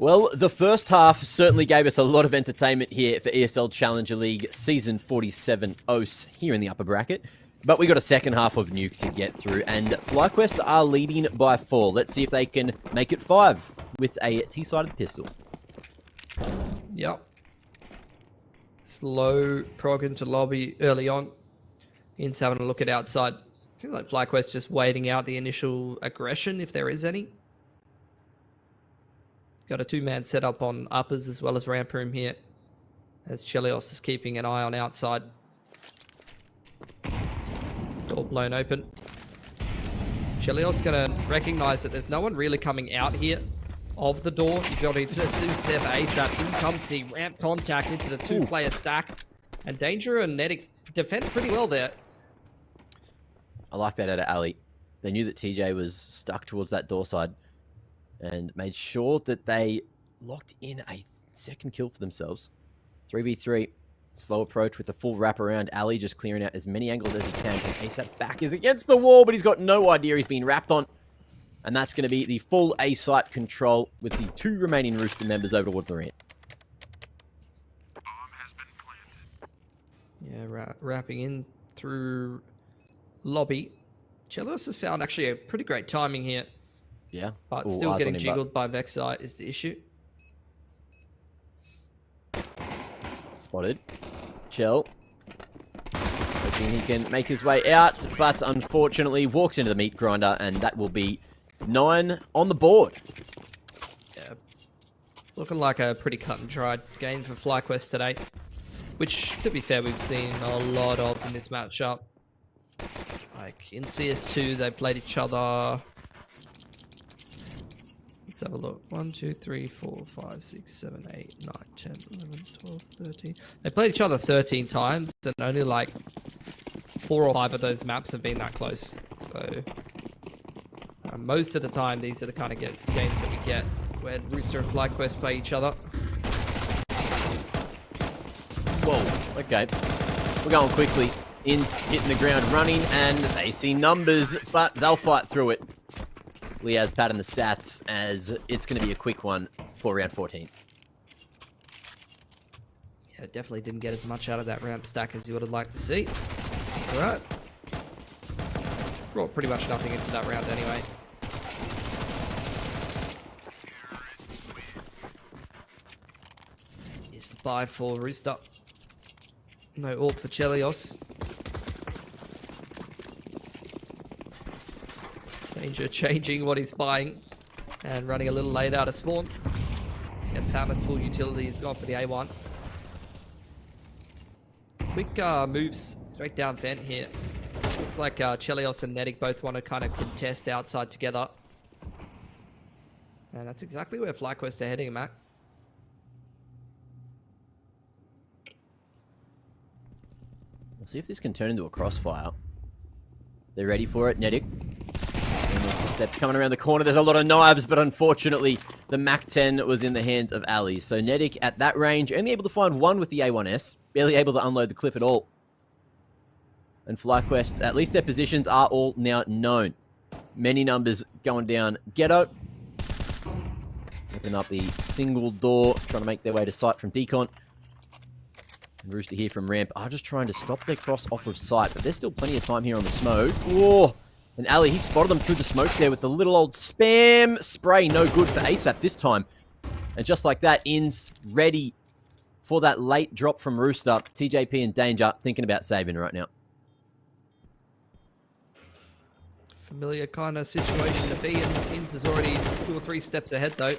[SPEAKER 1] Well, the first half certainly gave us a lot of entertainment here for ESL Challenger League Season 47 OCE here in the upper bracket. But we got a second half of Nuke to get through, and FlyQuest are leading by 4. Let's see if they can make it 5 with a T-sided pistol.
[SPEAKER 2] Yep. Slow prog into lobby early on. In's having a look at outside. Seems like FlyQuest just waiting out the initial aggression, if there is any. Got a 2-man setup on uppers as well as ramp room here, as Chelios is keeping an eye on outside. Door blown open. Chelios going to recognize that there's no one really coming out here of the door. You've got even a Zeus there for ASAP. In comes the ramp contact into the 2-player stack. And Danger and Nedic defend pretty well there.
[SPEAKER 1] I like that out of Ali. They knew that TJ was stuck towards that door side and made sure that they locked in a second kill for themselves. 3v3. Slow approach with a full wrap around. Ali just clearing out as many angles as he can. And ASAP's back is against the wall, but he's got no idea he's being wrapped on. And that's going to be the full A-site control with the 2 remaining Rooster members over towards the ramp.
[SPEAKER 2] Yeah, wrapping in through lobby. Chelios has found actually a pretty great timing here.
[SPEAKER 1] Yeah.
[SPEAKER 2] But
[SPEAKER 1] Ooh,
[SPEAKER 2] still
[SPEAKER 1] eyes
[SPEAKER 2] getting
[SPEAKER 1] on him,
[SPEAKER 2] jiggled by Vexite is the issue.
[SPEAKER 1] Spotted. Chell. Hoping he can make his way out, but unfortunately walks into the meat grinder, and that will be 9 on the board.
[SPEAKER 2] Yeah. Looking like a pretty cut and dried game for FlyQuest today, which, to be fair, we've seen a lot of in this matchup. Like in CS2, they played each other. Let's have a look. 1, 2, 3, 4, 5, 6, 7, 8, 9, 10, 11, 12, 13. They played each other 13 times, and only like 4 or 5 of those maps have been that close. So most of the time, these are the kind of games that we get where Rooster and FlyQuest play each other.
[SPEAKER 1] Whoa, okay. We're going quickly. In's hitting the ground running, and they see numbers, but they'll fight through it. Liaz patting the stats as it's going to be a quick one for round 14.
[SPEAKER 2] Yeah, definitely didn't get as much out of that ramp stack as you would have liked to see. That's alright. Brought pretty much nothing into that round anyway. Is the buy for Rooster. No AWP for Chelios. Danger changing what he's buying and running a little late out of spawn. Yeah, Famas full utility has gone for the A1. Quick moves straight down vent here. Looks like Chelios and Nedic both want to kind of contest outside together. And that's exactly where FlyQuest are heading, Mac.
[SPEAKER 1] We'll see if this can turn into a crossfire. They're ready for it, Nedic. Steps coming around the corner. There's a lot of knives, but unfortunately, the MAC-10 was in the hands of Ali. So Nedic at that range, only able to find 1 with the A1S. Barely able to unload the clip at all. And FlyQuest, at least their positions are all now known. Many numbers going down Ghetto. Open up the single door, trying to make their way to sight from Decon. And Rooster here from ramp are just trying to stop their cross off of sight, but there's still plenty of time here on the smoke. Whoa! And Ali, he spotted them through the smoke there with the little old spam spray. No good for ASAP this time. And just like that, In's ready for that late drop from Rooster. TJP and Danger thinking about saving right now.
[SPEAKER 2] Familiar kind of situation to be in. Inns is already 2 or 3 steps ahead, though.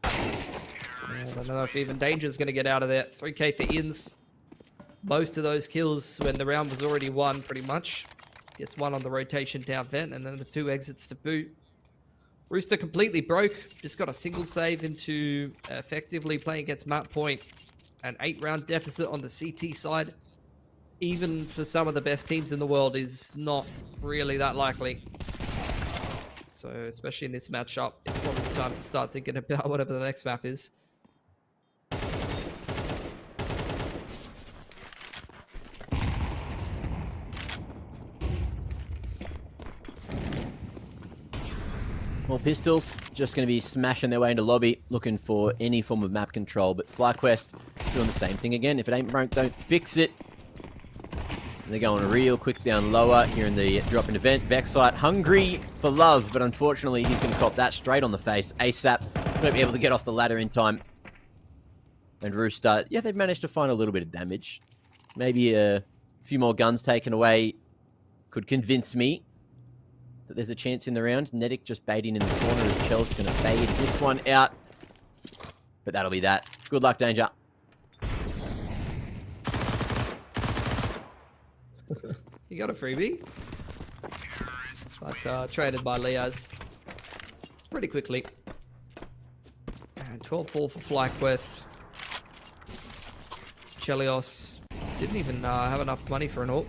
[SPEAKER 2] I don't know if even Danger's going to get out of there. 3k for Inns. Most of those kills when the round was already won, pretty much. Gets 1 on the rotation down vent, and then the 2 exits to boot. Rooster completely broke. Just got a single save into effectively playing against map point. An 8-round deficit on the CT side. Even for some of the best teams in the world is not really that likely. So, especially in this matchup, it's probably time to start thinking about whatever the next map is.
[SPEAKER 1] Well, Pistols just going to be smashing their way into lobby, looking for any form of map control. But FlyQuest doing the same thing again. If it ain't broke, don't fix it. They're going real quick down lower here in the drop-in event. Vexite hungry for love, but unfortunately he's going to cop that straight on the face. ASAP won't be able to get off the ladder in time. And Rooster, yeah, they've managed to find a little bit of damage. Maybe a few more guns taken away could convince me that there's a chance in the round. Nedic just baiting in the corner as Chell's going to fade this one out. But that'll be that. Good luck, Danger.
[SPEAKER 2] You got a freebie. But traded by Leaz pretty quickly. And 12-4 for FlyQuest. Chelios didn't even have enough money for an AWP.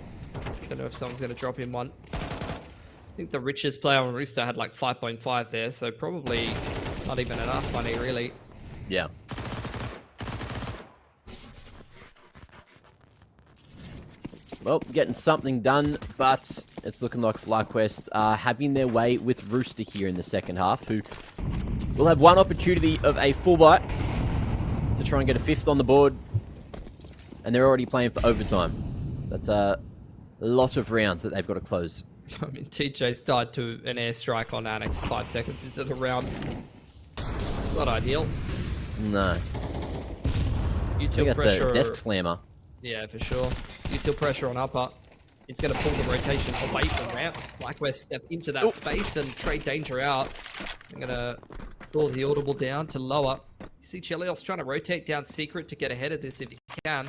[SPEAKER 2] Don't know if someone's going to drop him one. I think the richest player on Rooster had like 5.5 there, so probably not even enough money, really.
[SPEAKER 1] Yeah. Well, getting something done, but it's looking like FlyQuest are having their way with Rooster here in the second half, who will have one opportunity of a full bite to try and get a fifth on the board. And they're already playing for overtime. That's a lot of rounds that they've got to close.
[SPEAKER 2] I mean, TJ's died to an airstrike on Annex 5 seconds into the round. Not ideal.
[SPEAKER 1] No.
[SPEAKER 2] Util
[SPEAKER 1] I think that's
[SPEAKER 2] pressure.
[SPEAKER 1] a desk slammer.
[SPEAKER 2] Yeah, for sure. Util pressure on upper. It's going to pull the rotation away from ramp. FlyQuest step into that space and trade Danger out. I'm going to pull the audible down to lower. You see Chelios trying to rotate down secret to get ahead of this if he can.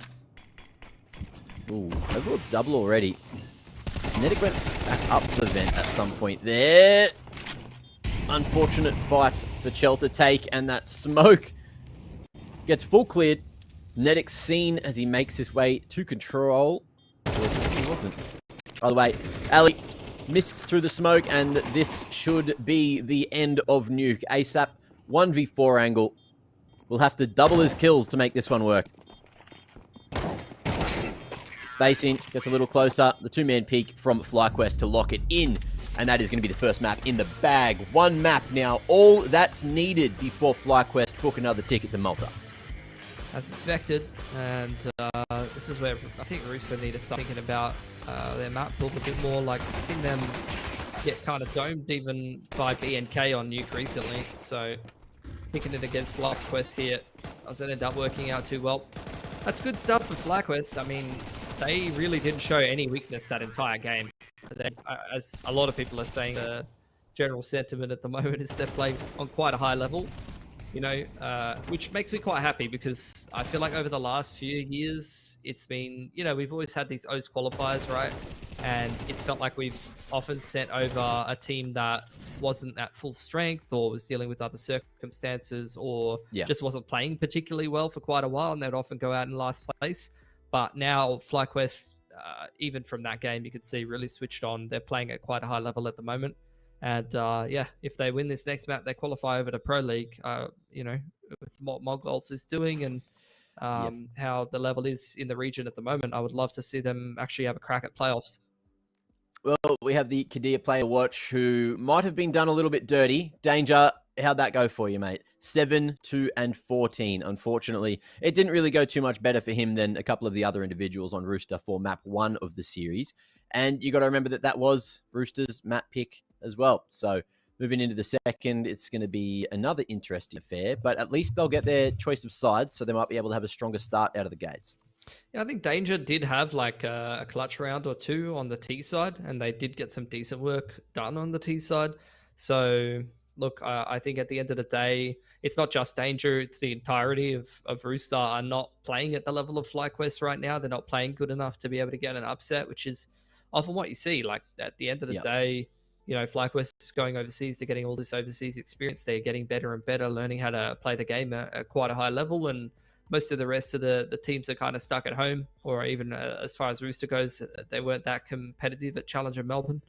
[SPEAKER 1] Ooh, overall double already. Nedic went back up to the vent at some point there. Unfortunate fight for Chell to take, and that smoke gets full cleared. Nedic's seen as he makes his way to control. He wasn't. By the way, Ali missed through the smoke, and this should be the end of Nuke. ASAP 1v4 angle. We'll have to double his kills to make this one work. Spacing gets a little closer. The two-man peek from FlyQuest to lock it in. And that is going to be the first map in the bag. One map now. All that's needed before FlyQuest book another ticket to Malta.
[SPEAKER 2] As expected. And this is where I think Rooster need to start thinking about their map build a bit more. Like, I've seen them get kind of domed even by BNK on Nuke recently. So, picking it against FlyQuest here doesn't end up working out too well. That's good stuff for FlyQuest. I mean, they really didn't show any weakness that entire game. They, as a lot of people are saying, the general sentiment at the moment is they're playing on quite a high level, you know, which makes me quite happy because I feel like over the last few years, it's been, you know, we've always had these OCE qualifiers, right? And it's felt like we've often sent over a team that wasn't at full strength or was dealing with other circumstances or just wasn't playing particularly well for quite a while, and they'd often go out in last place. But now FlyQuest, even from that game, you could see really switched on. They're playing at quite a high level at the moment. And yeah, if they win this next map, they qualify over to Pro League, you know, with what Mogults is doing and how the level is in the region at the moment. I would love to see them actually have a crack at playoffs.
[SPEAKER 1] Well, we have the Kadir player watch who might have been done a little bit dirty. Danger, how'd that go for you, mate? 7, 2, and 14. Unfortunately, it didn't really go too much better for him than a couple of the other individuals on Rooster for map 1 of the series. And you got to remember that that was Rooster's map pick as well. So moving into the second, it's going to be another interesting affair, but at least they'll get their choice of sides, so they might be able to have a stronger start out of the gates.
[SPEAKER 2] Yeah, I think Danger did have like a clutch round or two on the T side, and they did get some decent work done on the T side. So look, I think at the end of the day, it's not just Danger, it's the entirety of Rooster are not playing at the level of FlyQuest right now. They're not playing good enough to be able to get an upset, which is often what you see. Like at the end of the day, you know, FlyQuest is going overseas, they're getting all this overseas experience, they're getting better and better, learning how to play the game at quite a high level, and most of the rest of the teams are kind of stuck at home, or even as far as Rooster goes, they weren't that competitive at Challenger Melbourne.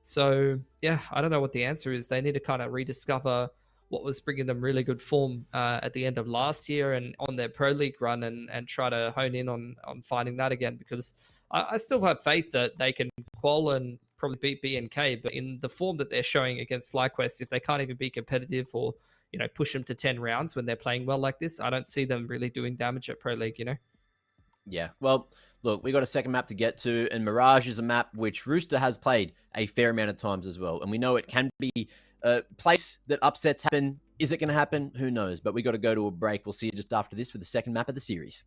[SPEAKER 2] So, yeah, I don't know what the answer is. They need to kind of rediscover what was bringing them really good form at the end of last year and on their Pro League run and try to hone in on finding that again, because I still have faith that they can qual and probably beat BNK, but in the form that they're showing against FlyQuest, if they can't even be competitive or, push them to 10 rounds when they're playing well like this, I don't see them really doing damage at Pro League,
[SPEAKER 1] Yeah, well, look, we got a second map to get to, and Mirage is a map which Rooster has played a fair amount of times as well. And we know it can be a place that upsets happen. Is it going to happen? Who knows? But we got to go to a break. We'll see you just after this for the second map of the series.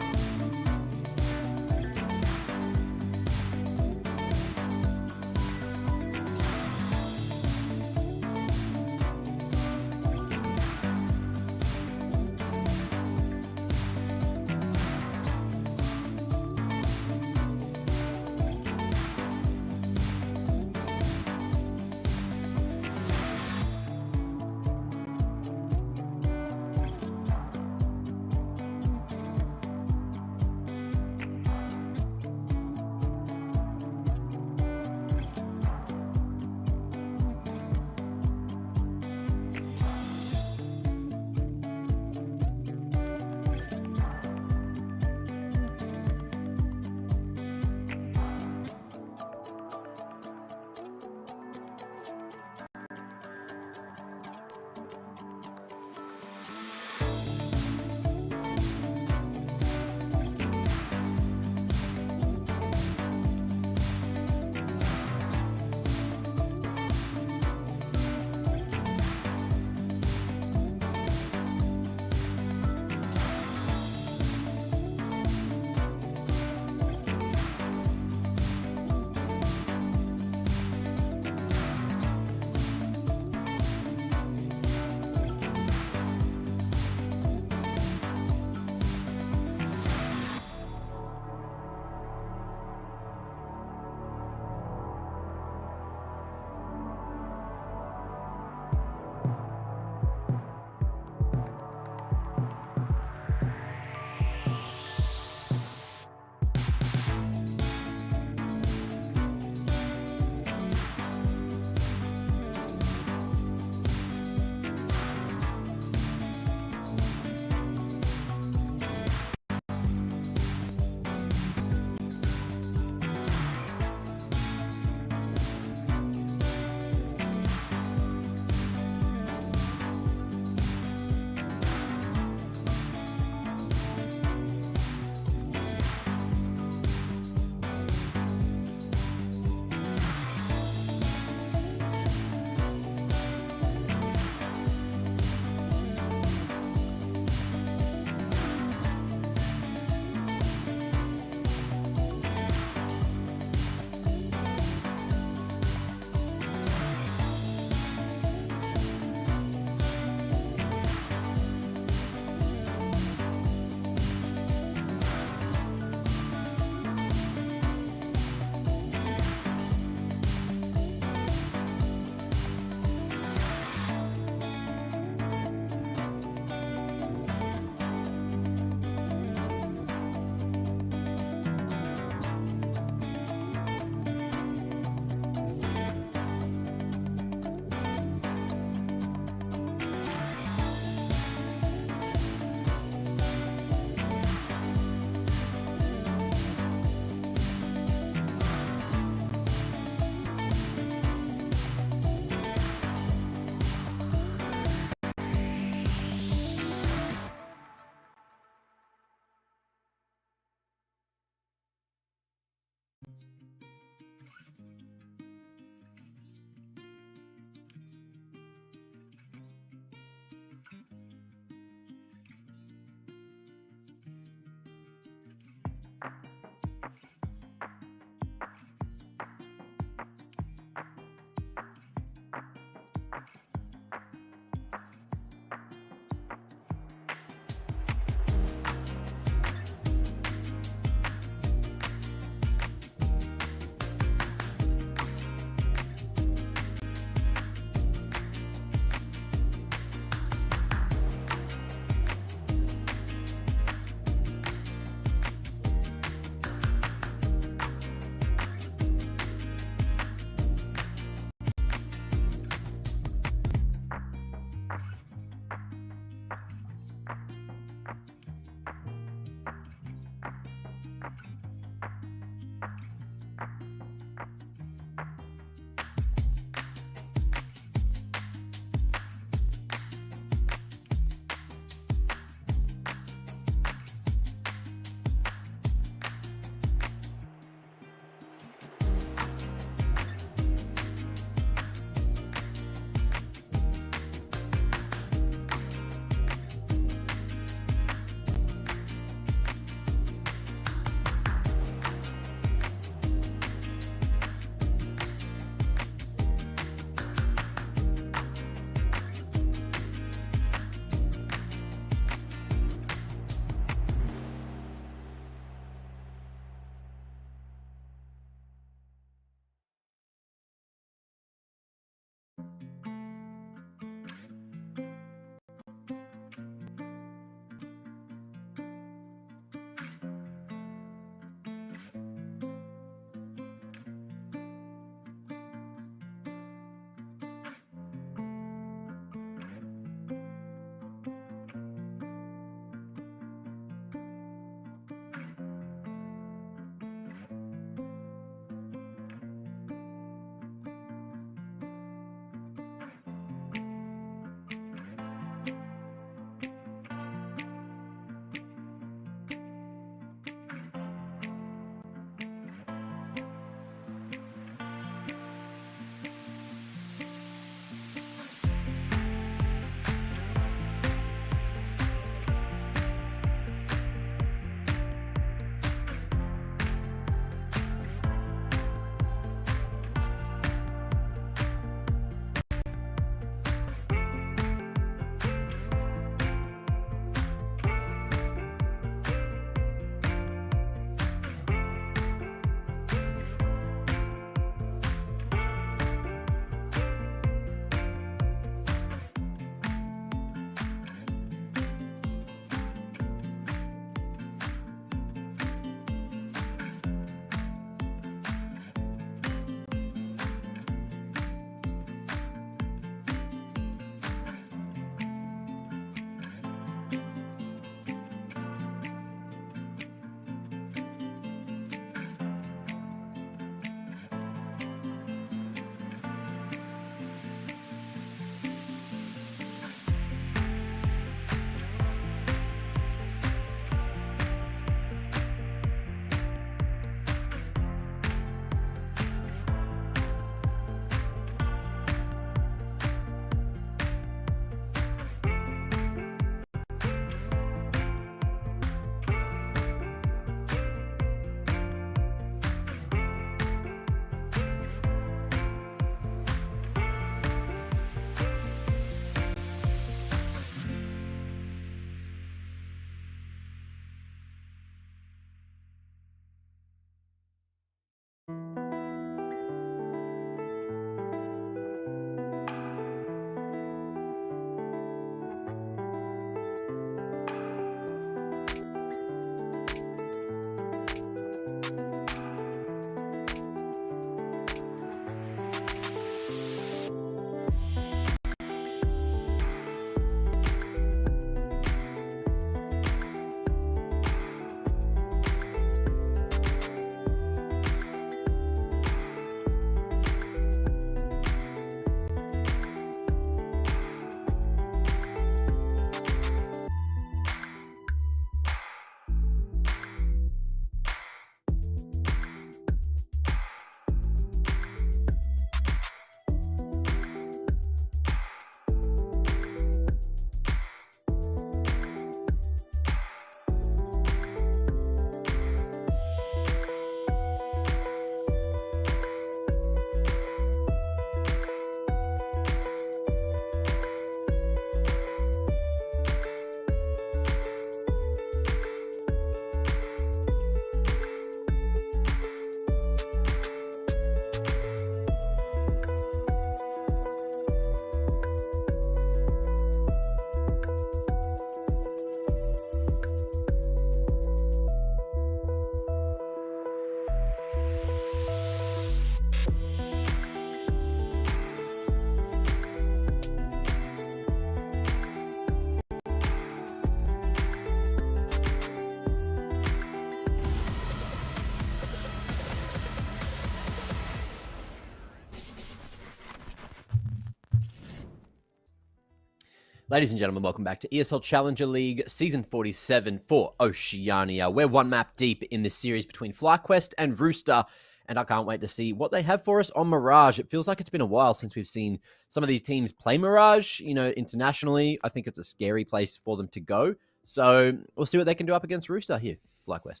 [SPEAKER 1] Ladies and gentlemen, welcome back to ESL Challenger League Season 47 for Oceania. We're one map deep in this series between FlyQuest and Rooster, and I can't wait to see what they have for us on Mirage. It feels like it's been a while since we've seen some of these teams play Mirage, internationally. I think it's a scary place for them to go. So we'll see what they can do up against Rooster here, FlyQuest.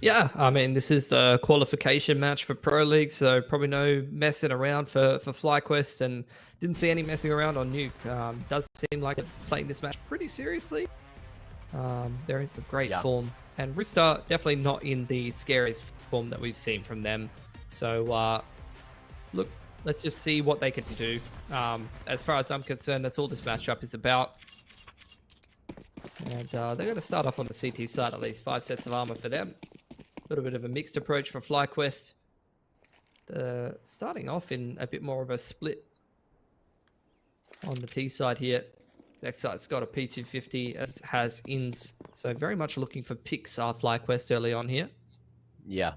[SPEAKER 2] Yeah, I mean, this is the qualification match for Pro League, so probably no messing around for FlyQuest, and didn't see any messing around on Nuke. Does seem like they're playing this match pretty seriously. They're in some great form, and Rooster definitely not in the scariest form that we've seen from them. So, look, let's just see what they can do. As far as I'm concerned, that's all this matchup is about. And they're going to start off on the CT side, at least 5 sets of armor for them. A little bit of a mixed approach for FlyQuest. Starting off in a bit more of a split on the T side here. Next side's got a P250, as has Ins. So very much looking for picks FlyQuest early on here.
[SPEAKER 1] Yeah.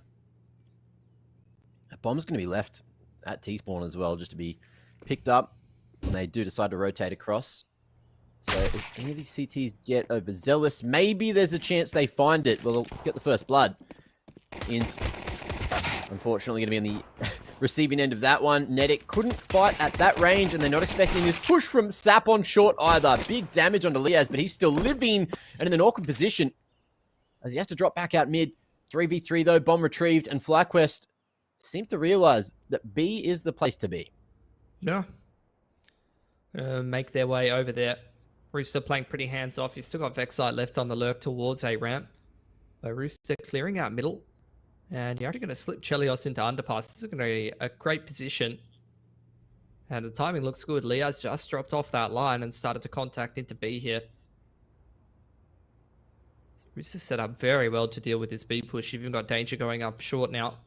[SPEAKER 1] That bomb's going to be left at T-spawn as well, just to be picked up when they do decide to rotate across. So if any of these CTs get overzealous, maybe there's a chance they find it. Well, they'll get the first blood. Ins, unfortunately, going to be on the receiving end of that one. Nedic couldn't fight at that range, and they're not expecting this push from Sap on short either. Big damage onto Liaz, but he's still living and in an awkward position as he has to drop back out mid. 3v3 though, bomb retrieved, and FlyQuest seem to realize that B is the place to be.
[SPEAKER 2] Yeah. Make their way over there. Rooster playing pretty hands-off. You've still got Vexite left on the lurk towards A ramp. But Rooster clearing out middle. And you're actually going to slip Chelios into underpass. This is going to be a great position. And the timing looks good. Liaz just dropped off that line and started to contact into B here. So Rooster set up very well to deal with this B push. You've even got danger going up short now.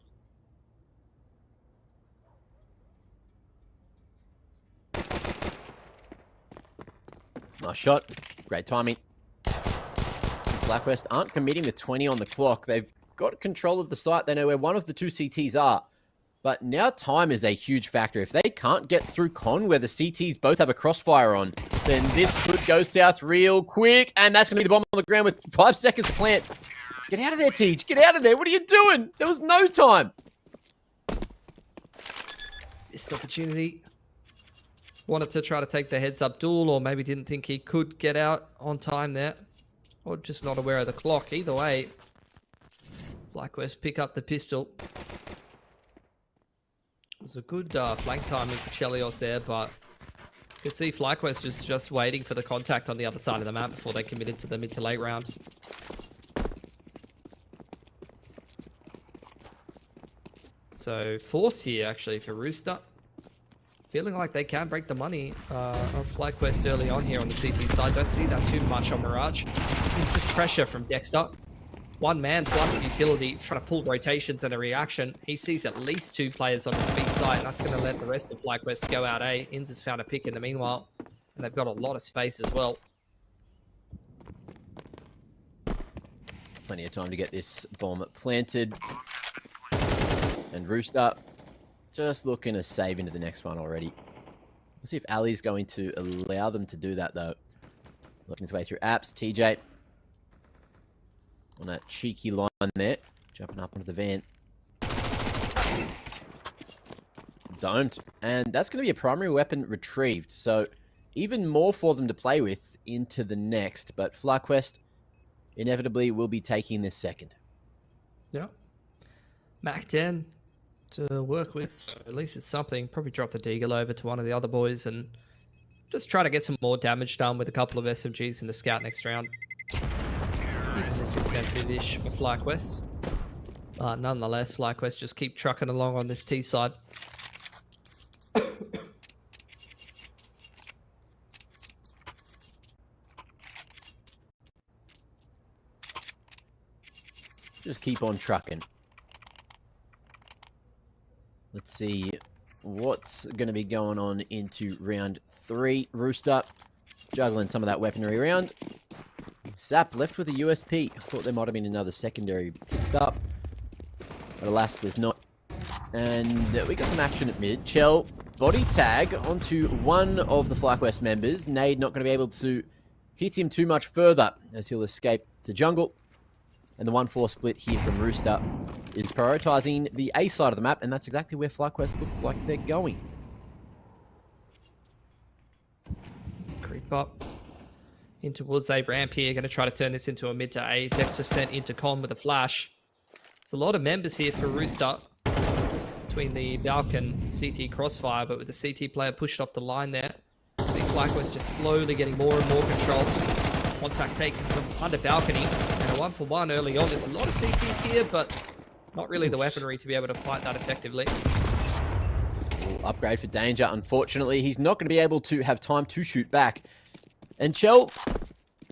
[SPEAKER 1] Nice shot. Great timing. FlyQuest aren't committing with 20 on the clock. They've got control of the site. They know where one of the two CTs are. But now time is a huge factor. If they can't get through Con, where the CTs both have a crossfire on, then this could go south real quick. And that's going to be the bomb on the ground with 5 seconds to plant. Get out of there, Tej. Get out of there. What are you doing? There was no time.
[SPEAKER 2] Missed opportunity. Wanted to try to take the heads-up duel, or maybe didn't think he could get out on time there. Or just not aware of the clock. Either way, FlyQuest pick up the pistol. It was a good flank timing for Chelios there, but you can see FlyQuest just waiting for the contact on the other side of the map before they committed to the mid to late round. So force here actually for Rooster. Feeling like they can break the money of FlyQuest early on here on the CT side. Don't see that too much on Mirage. This is just pressure from Dexter. One man plus utility trying to pull rotations and a reaction. He sees at least 2 players on his B side, and that's going to let the rest of FlyQuest go out A. Inns has found a pick in the meanwhile, and they've got a lot of space as well.
[SPEAKER 1] Plenty of time to get this bomb planted. And Rooster just looking to save into the next one already. Let's see if Ali's going to allow them to do that, though. Looking his way through apps. TJ on that cheeky line there. Jumping up onto the van. Don't. And that's going to be a primary weapon retrieved. So even more for them to play with into the next. But FlyQuest inevitably will be taking this second.
[SPEAKER 2] Yeah. Mac 10. To work with, so at least it's something. Probably drop the Deagle over to one of the other boys and just try to get some more damage done with a couple of SMGs in the scout next round. Keeping this expensive-ish for FlyQuest. But nonetheless, FlyQuest just keep trucking along on this T side.
[SPEAKER 1] Just keep on trucking. Let's see what's going to be going on into round 3. Rooster juggling some of that weaponry around. Sap left with a USP. I thought there might have been another secondary picked up. But alas, there's not. And we got some action at mid. Chell, body tag onto one of the FlyQuest members. Nade not going to be able to hit him too much further as he'll escape to jungle. And the 1-4 split here from Rooster is prioritizing the A side of the map, and that's exactly where FlyQuest look like they're going.
[SPEAKER 2] Creep up in towards A ramp here. Going to try to turn this into a mid to A. Dexter sent into con with a flash. It's a lot of members here for Rooster between the Valk and CT crossfire, but with the CT player pushed off the line there, see FlyQuest just slowly getting more and more control. Contact taken from under balcony, and a 1-for-1 early on. There's a lot of CTs here, but not really the weaponry to be able to fight that effectively.
[SPEAKER 1] Upgrade for Danger. Unfortunately, he's not going to be able to have time to shoot back. And Chell,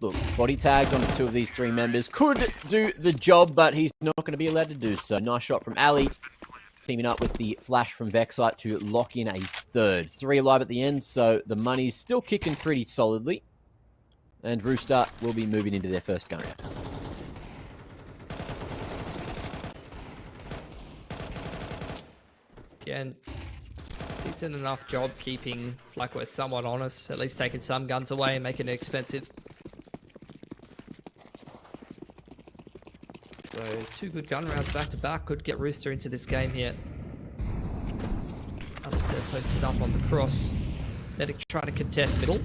[SPEAKER 1] look, body tags on 2 of these 3 members could do the job, but he's not going to be allowed to do so. Nice shot from Ali, teaming up with the flash from Vexite to lock in a 3rd. 3 alive at the end, so the money's still kicking pretty solidly. And Rooster will be moving into their first gun round.
[SPEAKER 2] Again, decent enough job keeping FlyQuest somewhat honest, at least taking some guns away and making it expensive. So 2 good gun rounds back to back could get Rooster into this game here. Alistair posted up on the cross. Medic trying to contest middle.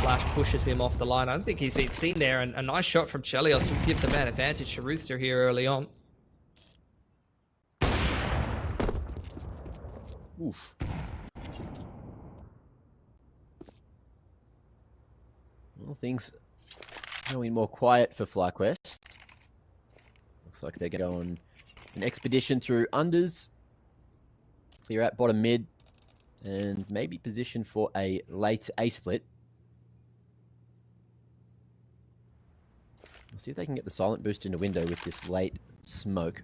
[SPEAKER 2] Flash pushes him off the line. I don't think he's been seen there, and a nice shot from Chelios will give the man advantage to Rooster here early on.
[SPEAKER 1] Oof. Well, things going more quiet for FlyQuest. Looks like they're going on an expedition through unders. Clear out bottom mid. And maybe position for a late A split. Let's see if they can get the silent boost into window with this late smoke.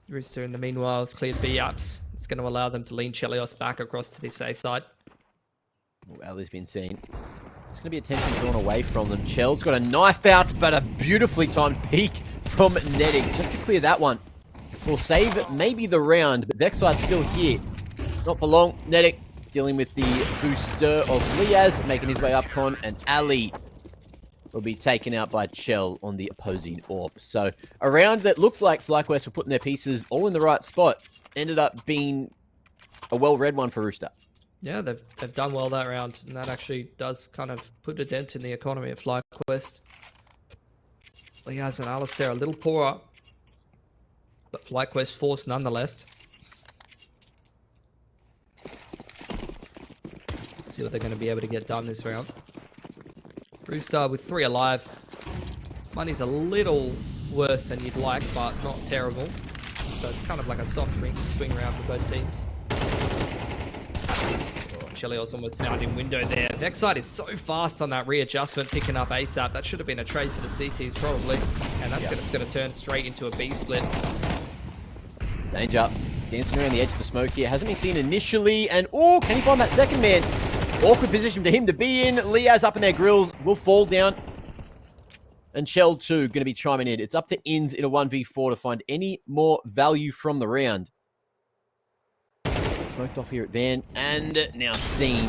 [SPEAKER 2] Rooster, in the meanwhile, has cleared B ups. It's going to allow them to lean Chelios back across to this A side.
[SPEAKER 1] Ali's been seen. There's going to be attention drawn away from them. Chell's got a knife out, but a beautifully timed peek from Nedic just to clear that one. Will save maybe the round, but Vexite's still here. Not for long. Nedic dealing with the booster of Liaz, making his way up con, and Ali will be taken out by Chell on the opposing AWP. So a round that looked like FlyQuest were putting their pieces all in the right spot ended up being a well-read one for Rooster.
[SPEAKER 2] Yeah, they've done well that round, and that actually does kind of put a dent in the economy of FlyQuest. Liaz and Alistair a little poorer, but FlyQuest forced nonetheless. See what they're going to be able to get done this round. Rooster with 3 alive. Money's a little worse than you'd like, but not terrible. So it's kind of like a soft swing round for both teams. Chelios almost found in window there. Vexite is so fast on that readjustment, picking up ASAP. That should have been a trade for the CTs probably. And that's just going to turn straight into a B split.
[SPEAKER 1] Danger. Dancing around the edge of the smoke here. Hasn't been seen initially. And, oh, can he find that second man? Awkward position for him to be in. Liaz up in their grills. Will fall down. And Shell 2 going to be chiming in. It's up to Inns in a 1v4 to find any more value from the round. Smoked off here at Van. And now seen.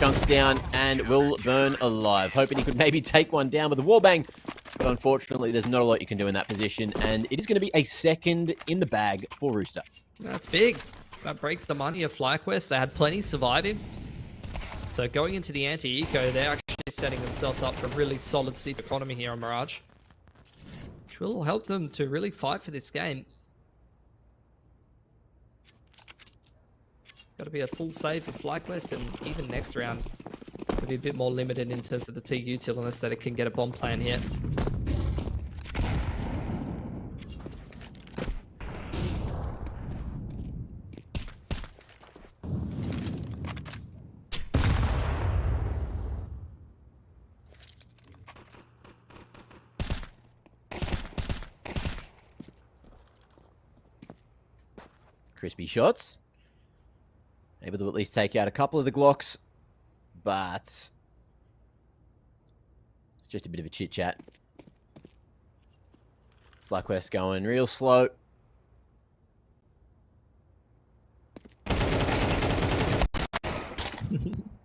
[SPEAKER 1] Chunked down and will burn alive. Hoping he could maybe take one down with a wallbang. But unfortunately, there's not a lot you can do in that position. And it is going to be a second in the bag for Rooster.
[SPEAKER 2] That's big. That breaks the money of FlyQuest. They had plenty surviving. So going into the anti-eco, they're actually setting themselves up for a really solid seat economy here on Mirage, which will help them to really fight for this game. Got to be a full save for FlyQuest, and even next round will be a bit more limited in terms of the TU util unless that it can get a bomb plan here.
[SPEAKER 1] Crispy shots. Able to at least take out a couple of the Glocks, but it's just a bit of a chit-chat. FlyQuest going real slow.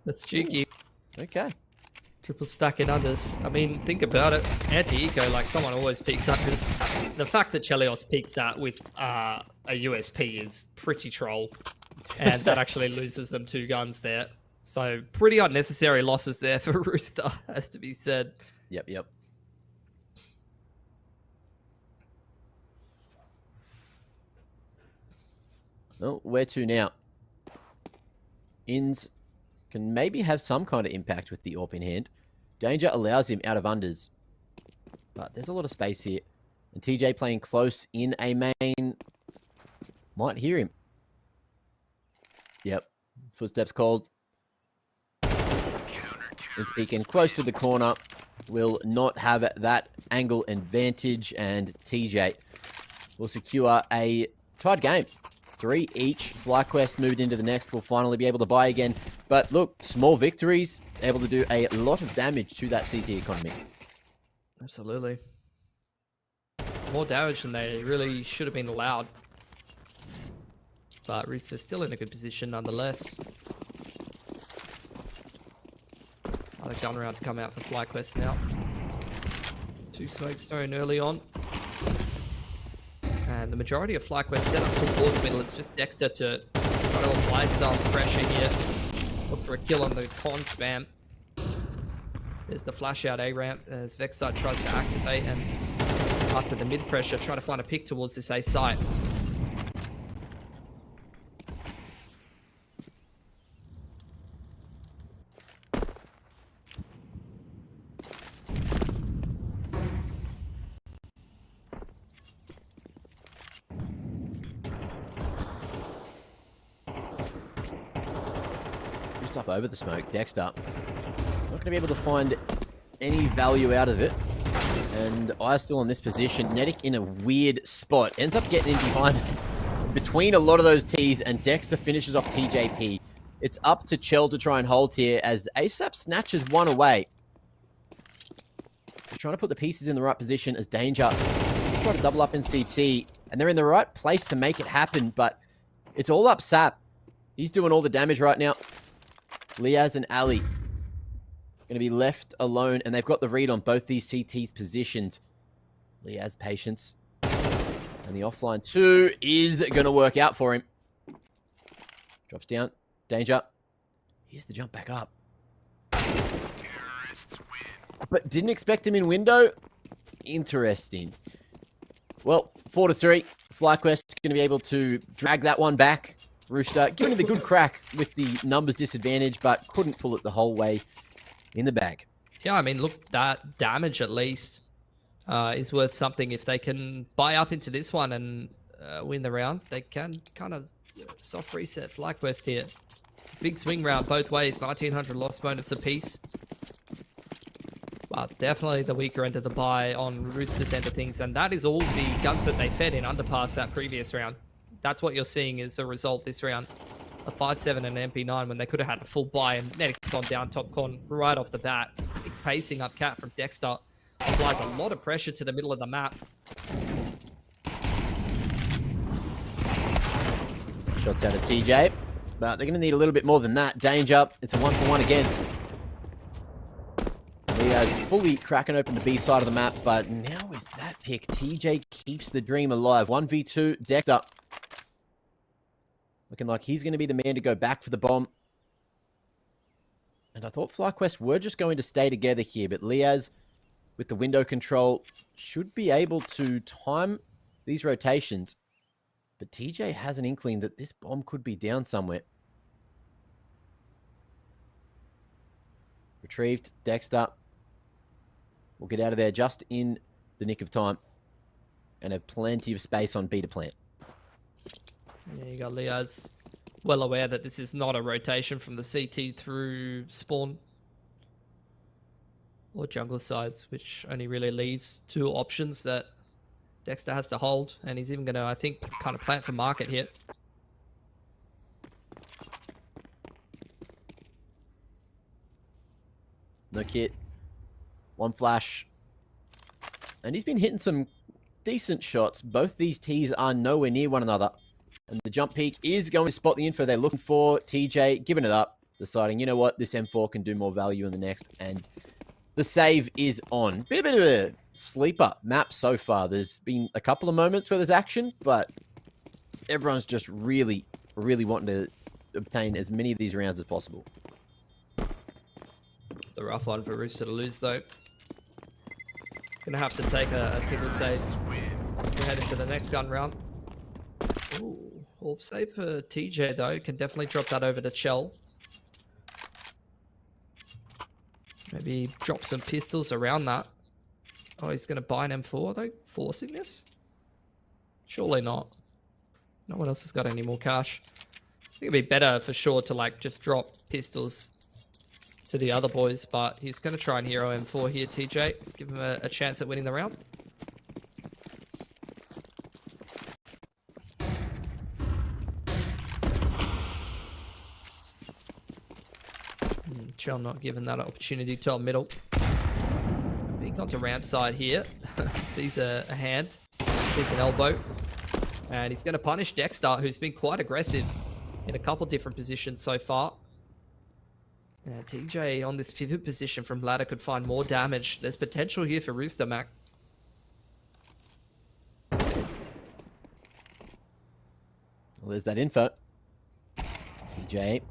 [SPEAKER 2] That's cheeky.
[SPEAKER 1] Okay.
[SPEAKER 2] Triple stacking unders. I mean, think about it. Anti-eco, like someone always peaks unders. The fact that Chelios peaks that with a USP is pretty troll. And that actually loses them 2 guns there. So pretty unnecessary losses there for Rooster, has to be said.
[SPEAKER 1] Yep. Well, where to now? Ins can maybe have some kind of impact with the AWP in hand. Danger allows him out of unders. But there's a lot of space here. And TJ playing close in a main. Might hear him. Yep. Footsteps called. It's peeking close to the corner. Will not have that angle advantage. And TJ will secure a tied game. 3 each. FlyQuest moved into the next. Will finally be able to buy again. But look, small victories. Able to do a lot of damage to that CT economy.
[SPEAKER 2] Absolutely. More damage than they really should have been allowed. But Rooster's still in a good position nonetheless. Another gun round to come out for FlyQuest now. 2 smoke stone early on. And the majority of FlyQuest set up towards middle. It's just Dexter to try to apply some pressure here. Look for a kill on the con spam. There's the flash out A ramp as Vexar tries to activate, and after the mid pressure, try to find a pick towards this A site.
[SPEAKER 1] Just up over the smoke. Dexter not going to be able to find any value out of it. And I still in this position. Netic in a weird spot. Ends up getting in behind between a lot of those Ts, and Dexter finishes off TJP. It's up to Chell to try and hold here as ASAP snatches one away. Just trying to put the pieces in the right position as Danger try to double up in CT. And they're in the right place to make it happen, but it's all up Sap. He's doing all the damage right now. Liaz and Ali going to be left alone, and they've got the read on both these CT's positions. Liaz patience. And the offline 2 is going to work out for him. Drops down. Danger. Here's the jump back up. But didn't expect him in window. Interesting. Well, 4-3. FlyQuest going to be able to drag that one back. Rooster giving it the good crack with the numbers disadvantage, but couldn't pull it the whole way in the bag.
[SPEAKER 2] Yeah, I mean, look, that damage at least is worth something. If they can buy up into this one and win the round, they can kind of soft reset FlyQuest here. It's a big swing round both ways, 1900 lost bonus apiece. But definitely the weaker end of the buy on Rooster's end of things, and that is all the guns that they fed in underpass that previous round. That's what you're seeing is a result this round. A 5-7 and an MP9 when they could have had a full buy, and Netic's gone down top con right off the bat. Big pacing up cat from Dexter. Applies a lot of pressure to the middle of the map.
[SPEAKER 1] Shots out of TJ, but they're going to need a little bit more than that. Danger, it's a 1-for-1 again. Leo's fully cracking open the B side of the map, but now with that pick, TJ keeps the dream alive. 1v2, Dexter. Looking like he's going to be the man to go back for the bomb. And I thought FlyQuest were just going to stay together here, but Liaz, with the window control, should be able to time these rotations. But TJ has an inkling that this bomb could be down somewhere. Retrieved. Dexter will get out of there just in the nick of time and have plenty of space on B to plant.
[SPEAKER 2] Yeah, you got Liaz well aware that this is not a rotation from the CT through spawn or jungle sides, which only really leaves 2 options that Dexter has to hold, and he's even going to, I think, kind of plant for market here.
[SPEAKER 1] No kit. One flash. And he's been hitting some decent shots. Both these Ts are nowhere near one another. And the jump peak is going to spot the info they're looking for. TJ giving it up, deciding, you know what, this M4 can do more value in the next. And the save is on. Bit of a sleeper map so far. There's been a couple of moments where there's action, but everyone's just really, really wanting to obtain as many of these rounds as possible.
[SPEAKER 2] It's a rough one for Rooster to lose, though. Gonna have to take a single save to head into the next gun round. Ooh, all save for TJ, though. Can definitely drop that over to Chell. Maybe drop some pistols around that. Oh, he's going to buy an M4. Are they forcing this? Surely not. No one else has got any more cash. I think it'd be better for sure to like just drop pistols to the other boys, but he's going to try and hero M4 here, TJ. Give him a chance at winning the round. Chell not given that opportunity. Top middle. Being onto ramp side here. Sees a hand. Sees an elbow. And he's going to punish Dexter, who's been quite aggressive in a couple different positions so far. Yeah, TJ on this pivot position from ladder could find more damage. There's potential here for Rooster, Mac.
[SPEAKER 1] Well, there's that info. TJ.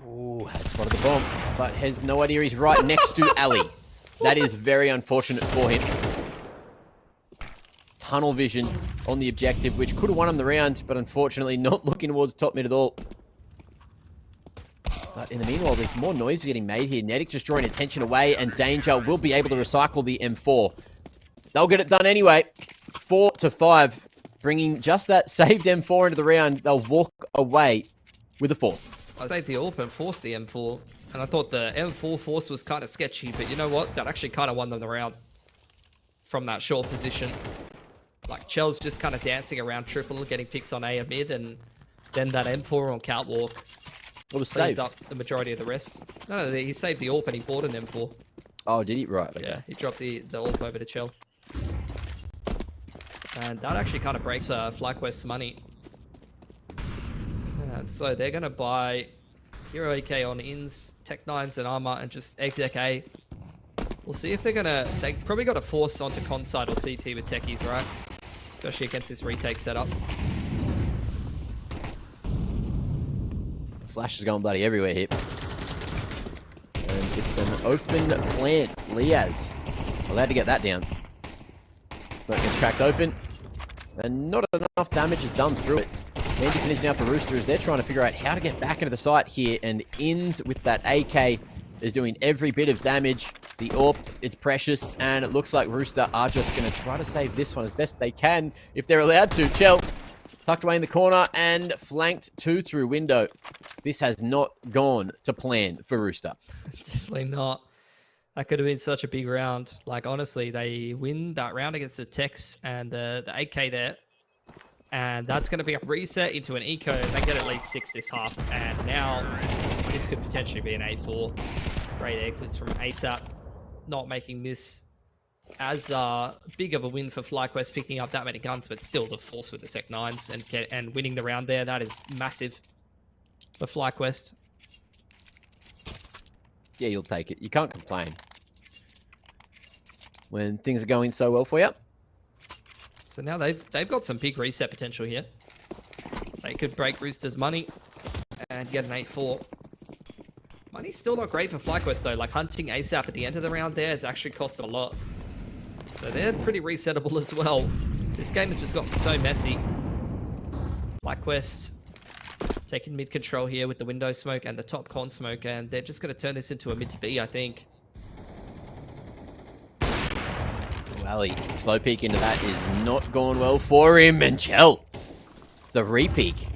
[SPEAKER 1] Ooh, has spotted the bomb, but has no idea he's right next to Ali. That is very unfortunate for him. Tunnel vision on the objective, which could have won him the round, but unfortunately not looking towards top mid at all. But in the meanwhile, there's more noise getting made here. Nedic just drawing attention away, and Danger will be able to recycle the M4. They'll get it done anyway. 4-5, bringing just that saved M4 into the round. They'll walk away with a fourth.
[SPEAKER 2] I think the AWP and forced the M4, and I thought the M4 force was kind of sketchy, but you know what? That actually kind of won them the round from that short position. Like, Chell's just kind of dancing around triple, getting picks on A and mid, and then that M4 on catwalk cleans up the majority of the rest. No, he saved the AWP and he bought an M4.
[SPEAKER 1] Oh, did he? Right. Okay.
[SPEAKER 2] Yeah, he dropped the AWP over to Chell. And that actually kind of breaks FlyQuest's money. And so they're going to buy Hero AK on ins, Tech 9s and armor, and just exec A. We'll see if they're going to... They probably got to force onto conside or CT with techies, right? Especially against this retake setup.
[SPEAKER 1] Flash is going bloody everywhere here. And it's an open plant. Liaz allowed to get that down. Smoke gets cracked open. And not enough damage is done through it. Anderson is now for Rooster as they're trying to figure out how to get back into the site here. And Ins with that AK is doing every bit of damage. The AWP, it's precious. And it looks like Rooster are just going to try to save this one as best they can if they're allowed to. Chell tucked away in the corner and flanked 2 through window. This has not gone to plan for Rooster.
[SPEAKER 2] Definitely not. That could have been such a big round. Like, honestly, they win that round against the Techs and the AK there. And that's going to be a reset into an eco. They get at least 6 this half. And now this could potentially be an 8-4. Great exits from ASAP. Not making this as big of a win for FlyQuest picking up that many guns, but still the force with the Tech 9s and winning the round there. That is massive for FlyQuest.
[SPEAKER 1] Yeah, you'll take it. You can't complain when things are going so well for you.
[SPEAKER 2] So now they've got some big reset potential here. They could break Rooster's money and get an 8-4. Money's still not great for FlyQuest though. Like, hunting ASAP at the end of the round there has actually cost a lot. So they're pretty resettable as well. This game has just gotten so messy. FlyQuest taking mid control here with the window smoke and the top con smoke, and they're just going to turn this into a mid to B, I think.
[SPEAKER 1] Wally, slow peek into that is not going well for him. And Chell, the re-peek,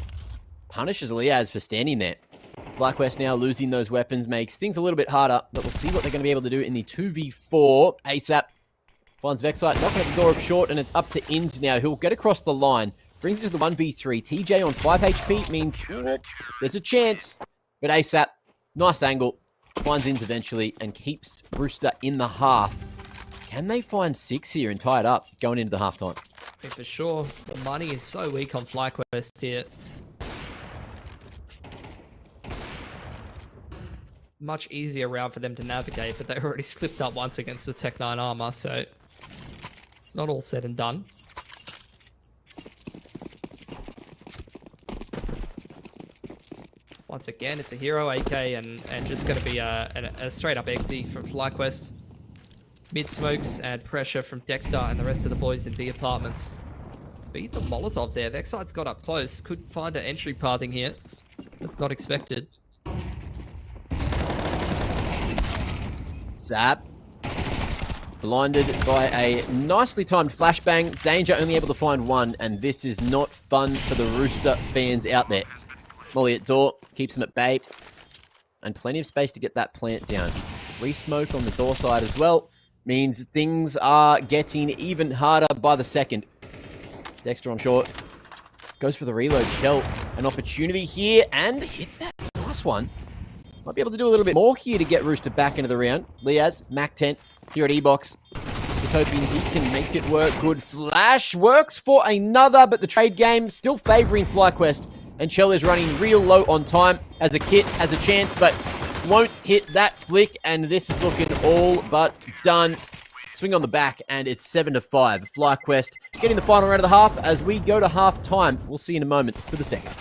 [SPEAKER 1] punishes Liaz for standing there. FlyQuest now losing those weapons makes things a little bit harder, but we'll see what they're going to be able to do in the 2v4. ASAP finds Vexite, knocking at the door up short, and it's up to Ins now, who'll get across the line. Brings it to the 1v3. TJ on 5 HP means there's a chance, but ASAP, nice angle, finds Ins eventually, and keeps Rooster in the half. Can they find 6 here and tie it up going into the halftime?
[SPEAKER 2] Yeah, for sure. The money is so weak on FlyQuest here. Much easier route for them to navigate, but they already slipped up once against the Tech 9 armor, so it's not all said and done. Once again, it's a hero AK and just going to be a straight up XD from FlyQuest. Mid smokes and pressure from Dexter and the rest of the boys in the apartments. Beat the Molotov there. Vexite's got up close. Could find an entry pathing here. That's not expected.
[SPEAKER 1] Zap. Blinded by a nicely timed flashbang. Danger only able to find one, and this is not fun for the Rooster fans out there. Molly at door, keeps him at bay. And plenty of space to get that plant down. Re-smoke on the door side as well. Means things are getting even harder by the second. Dexter on short. Goes for the reload. Shell, an opportunity here, and hits that nice one. Might be able to do a little bit more here to get Rooster back into the round. Liaz, Mac 10, here at E-Box. Is hoping he can make it work. Good flash. Works for another, but the trade game still favoring FlyQuest. And Chell is running real low on time as a kit, has a chance, but won't hit that flick. And this is looking all but done. Swing on the back, and it's 7-5. FlyQuest getting the final round of the half as we go to half time. We'll see in a moment for the second.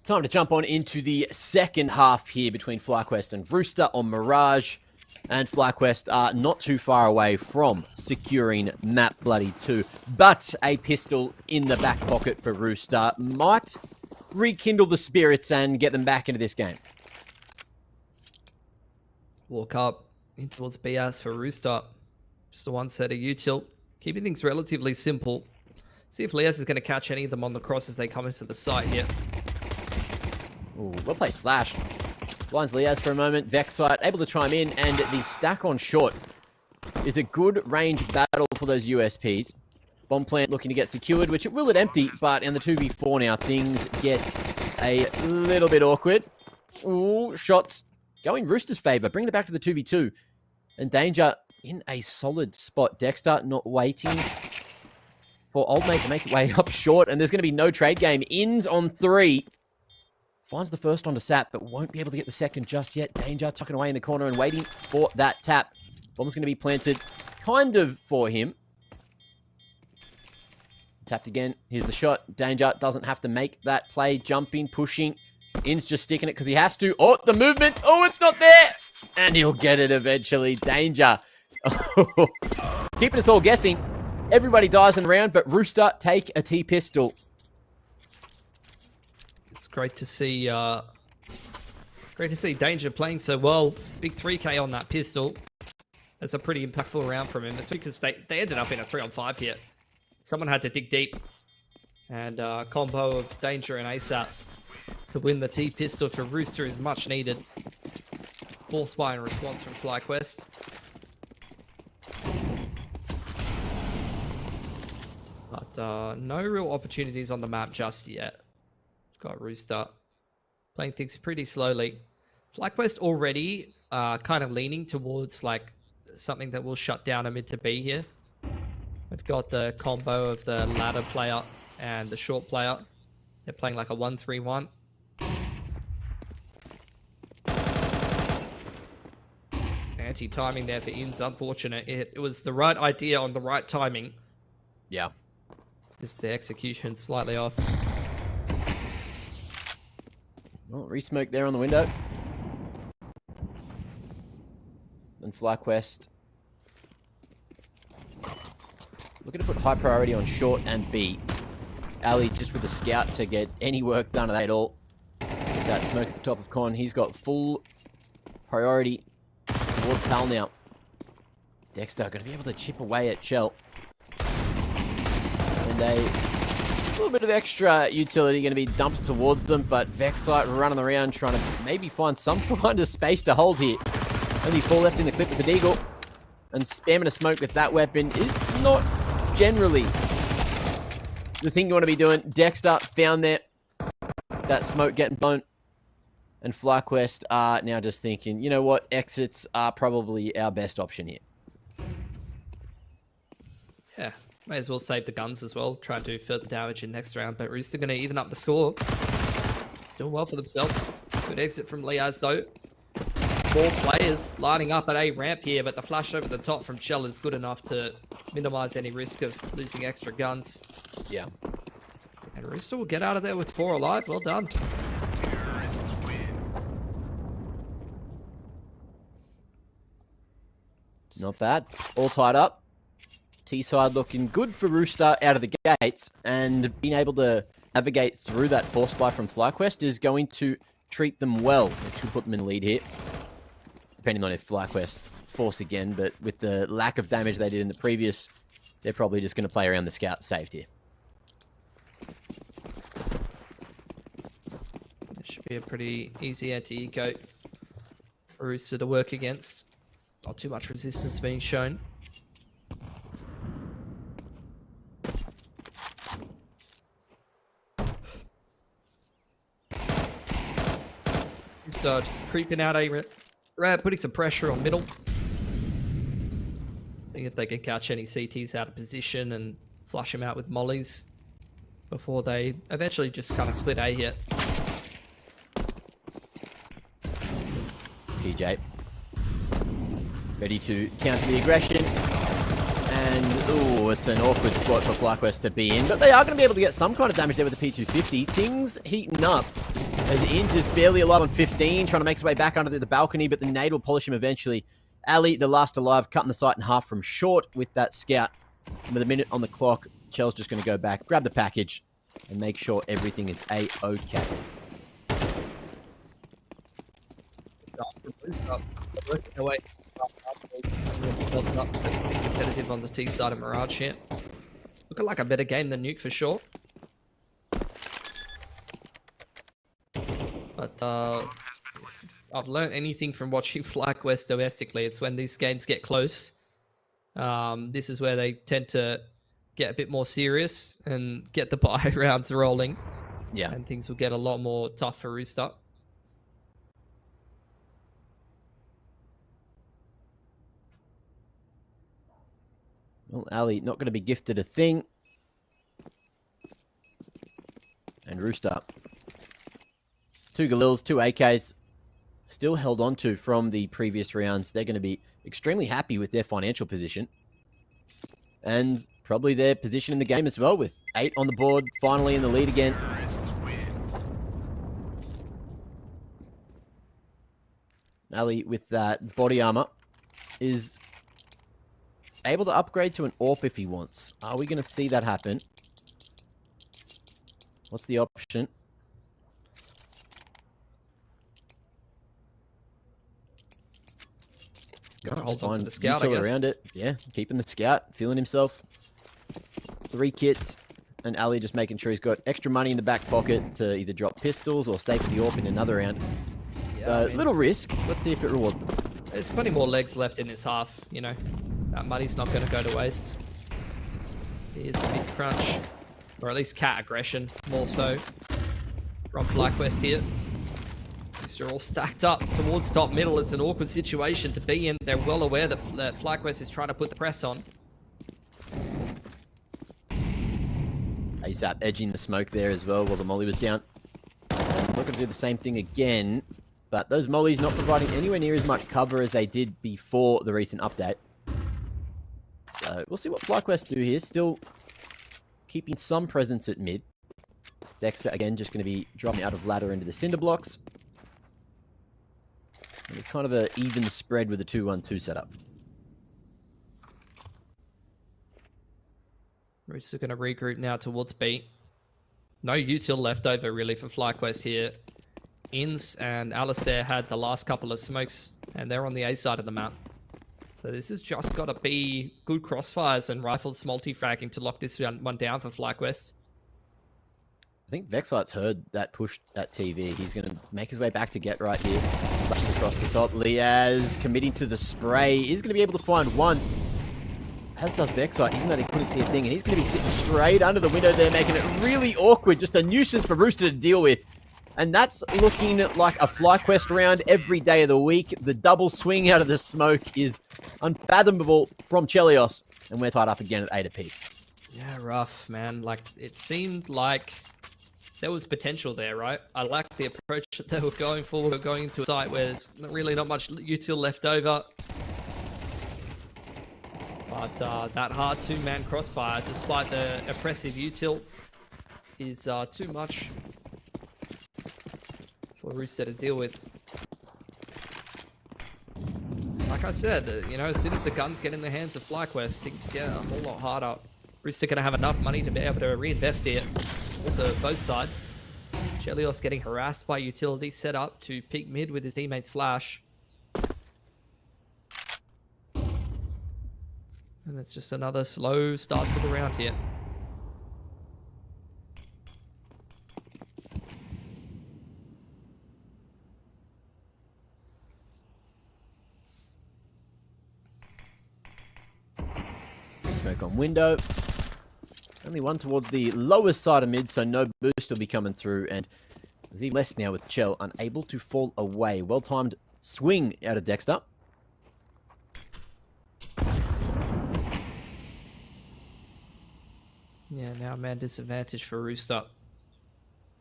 [SPEAKER 1] Time to jump on into the second half here between FlyQuest and Rooster on Mirage. And FlyQuest are not too far away from securing map bloody 2. But a pistol in the back pocket for Rooster might rekindle the spirits and get them back into this game.
[SPEAKER 2] Walk up in towards BS for Rooster. Just a one set of util. Keeping things relatively simple. See if Leas is going to catch any of them on the cross as they come into the site here.
[SPEAKER 1] Ooh, well placed flash. Blinds Leas for a moment. Vexite able to chime in, and the stack on short is a good range battle for those USPs. Bomb plant looking to get secured, which it will at empty, but in the 2v4 now, things get a little bit awkward. Ooh, shots going Rooster's favor, bringing it back to the 2v2. And Danger in a solid spot. Dexter not waiting for Old Mate to make it way up short, and there's going to be no trade game. Ins on 3. Finds the first onto Sap, but won't be able to get the second just yet. Danger tucking away in the corner and waiting for that tap. Bomb's going to be planted kind of for him. Tapped again. Here's the shot. Danger doesn't have to make that play. Jumping, pushing. In's just sticking it because he has to. Oh, the movement. Oh, it's not there. And he'll get it eventually. Danger. Keeping us all guessing. Everybody dies in the round, but Rooster take a T-pistol.
[SPEAKER 2] It's great to see Danger playing so well. Big 3k on that pistol. That's a pretty impactful round from him. It's because they ended up in a 3-on-5 here. Someone had to dig deep. And combo of Danger and ASAP to win the T-pistol for Rooster is much needed. Force buy in response from FlyQuest. But no real opportunities on the map just yet. Got Rooster playing things pretty slowly. FlyQuest already kind of leaning towards like something that will shut down a mid to B here. We've got the combo of the ladder player and the short player. They're playing like a 1-3-1. Anti-timing there for In's unfortunate. It was the right idea on the right timing.
[SPEAKER 1] Yeah.
[SPEAKER 2] Just the execution slightly off.
[SPEAKER 1] Well, re-smoke there on the window. And FlyQuest looking to put high priority on short and B. Ali just with the scout to get any work done at all. With that smoke at the top of Con, he's got full priority towards Pal now. Dexter going to be able to chip away at Shell. And a little bit of extra utility going to be dumped towards them, but Vexite running around trying to maybe find some kind of space to hold here. Only 4 left in the clip with the Deagle. And spamming a smoke with that weapon is not generally the thing you want to be doing. Dexter found that smoke getting blown. And FlyQuest are now just thinking, you know what, exits are probably our best option here.
[SPEAKER 2] Yeah, may as well save the guns as well. Try and do further damage in next round. But Rooster going to even up the score. Doing well for themselves. Good exit from Leaz though. 4 players lining up at A ramp here, but the flash over the top from Shell is good enough to minimize any risk of losing extra guns.
[SPEAKER 1] Yeah.
[SPEAKER 2] And Rooster will get out of there with 4 alive. Well done.
[SPEAKER 1] Not bad. All tied up. T-side looking good for Rooster out of the gates, and being able to navigate through that force buy from FlyQuest is going to treat them well. It should put them in the lead here. Depending on if FlyQuest force again, but with the lack of damage they did in the previous, they're probably just going to play around the scout saved here.
[SPEAKER 2] It should be a pretty easy anti-eco for Rooster to work against. Not too much resistance being shown. Rooster just creeping out A ramp, putting some pressure on middle. Seeing if they can catch any CTs out of position and flush them out with mollies before they eventually just kind of split A here.
[SPEAKER 1] PJ. Ready to counter the aggression. And, ooh, it's an awkward spot for FlyQuest to be in. But they are going to be able to get some kind of damage there with the P250. Things heating up. As Int is barely alive on 15, trying to make his way back under the balcony, but the nade will polish him eventually. Ali, the last alive, cutting the site in half from short with that scout. With a minute on the clock, Chell's just going to go back, grab the package, and make sure everything is A-OK.
[SPEAKER 2] Working their way competitive on the T side of Mirage here. Looking like a better game than Nuke for sure. But if I've learned anything from watching FlyQuest domestically, it's when these games get close. This is where they tend to get a bit more serious and get the buy rounds rolling.
[SPEAKER 1] Yeah.
[SPEAKER 2] And things will get a lot more tough for Rooster.
[SPEAKER 1] Well, Ali not going to be gifted a thing. And Rooster. 2 Galils, 2 AKs. Still held on to from the previous rounds. They're going to be extremely happy with their financial position. And probably their position in the game as well, with 8 on the board, finally in the lead again. Ali with that body armor is able to upgrade to an AWP if he wants. Are we going to see that happen? What's the option?
[SPEAKER 2] Hold on to the scout, I guess.
[SPEAKER 1] Around it. Yeah, keeping the scout, feeling himself. 3 kits, and Ali just making sure he's got extra money in the back pocket to either drop pistols or save the AWP in another round. Yeah, so, I mean, little risk. Let's see if it rewards them.
[SPEAKER 2] There's plenty more legs left in this half, you know. That money's not going to go to waste. Here's the big crunch. Or at least cat aggression, more so. From FlyQuest here. They're all stacked up towards top middle. It's an awkward situation to be in. They're well aware that FlyQuest is trying to put the press on.
[SPEAKER 1] ASAP edging the smoke there as well while the molly was down. Looking to do the same thing again, but those mollies not providing anywhere near as much cover as they did before the recent update. So we'll see what FlyQuest do here. Still keeping some presence at mid. Dexter again just going to be dropping out of ladder into the cinder blocks. And it's kind of an even spread with a 2-1-2 setup.
[SPEAKER 2] Rooster going to regroup now towards B. No util left over really for FlyQuest here. Inns and Alistair had the last couple of smokes, and they're on the A side of the map. So this has just got to be good crossfires and rifles multi-fragging to lock this one down for FlyQuest.
[SPEAKER 1] I think Vexlight's heard that push at TV. He's going to make his way back to get right here. Flashes across the top. Liaz committing to the spray. Is going to be able to find one. As does Vexlight, even though they couldn't see a thing. And he's going to be sitting straight under the window there, making it really awkward. Just a nuisance for Rooster to deal with. And that's looking like a FlyQuest round every day of the week. The double swing out of the smoke is unfathomable from Chelios. And we're tied up again at 8 apiece.
[SPEAKER 2] Yeah, rough, man. Like, it seemed like there was potential there, right? I like the approach that they were going for. We're going into a site where there's really not much util left over. But that hard 2-man crossfire, despite the oppressive util, is too much for Rooster to deal with. Like I said, you know, as soon as the guns get in the hands of FlyQuest, things get a whole lot harder. Rooster going to have enough money to be able to reinvest here. Both sides. Chelios getting harassed by utility, set up to peek mid with his teammate's flash. And it's just another slow start to the round here.
[SPEAKER 1] Smoke on window. Only one towards the lowest side of mid, so no boost will be coming through. And there's even less now with Chell, unable to fall away. Well-timed swing out of Dexter.
[SPEAKER 2] Yeah, now man disadvantage for Rooster.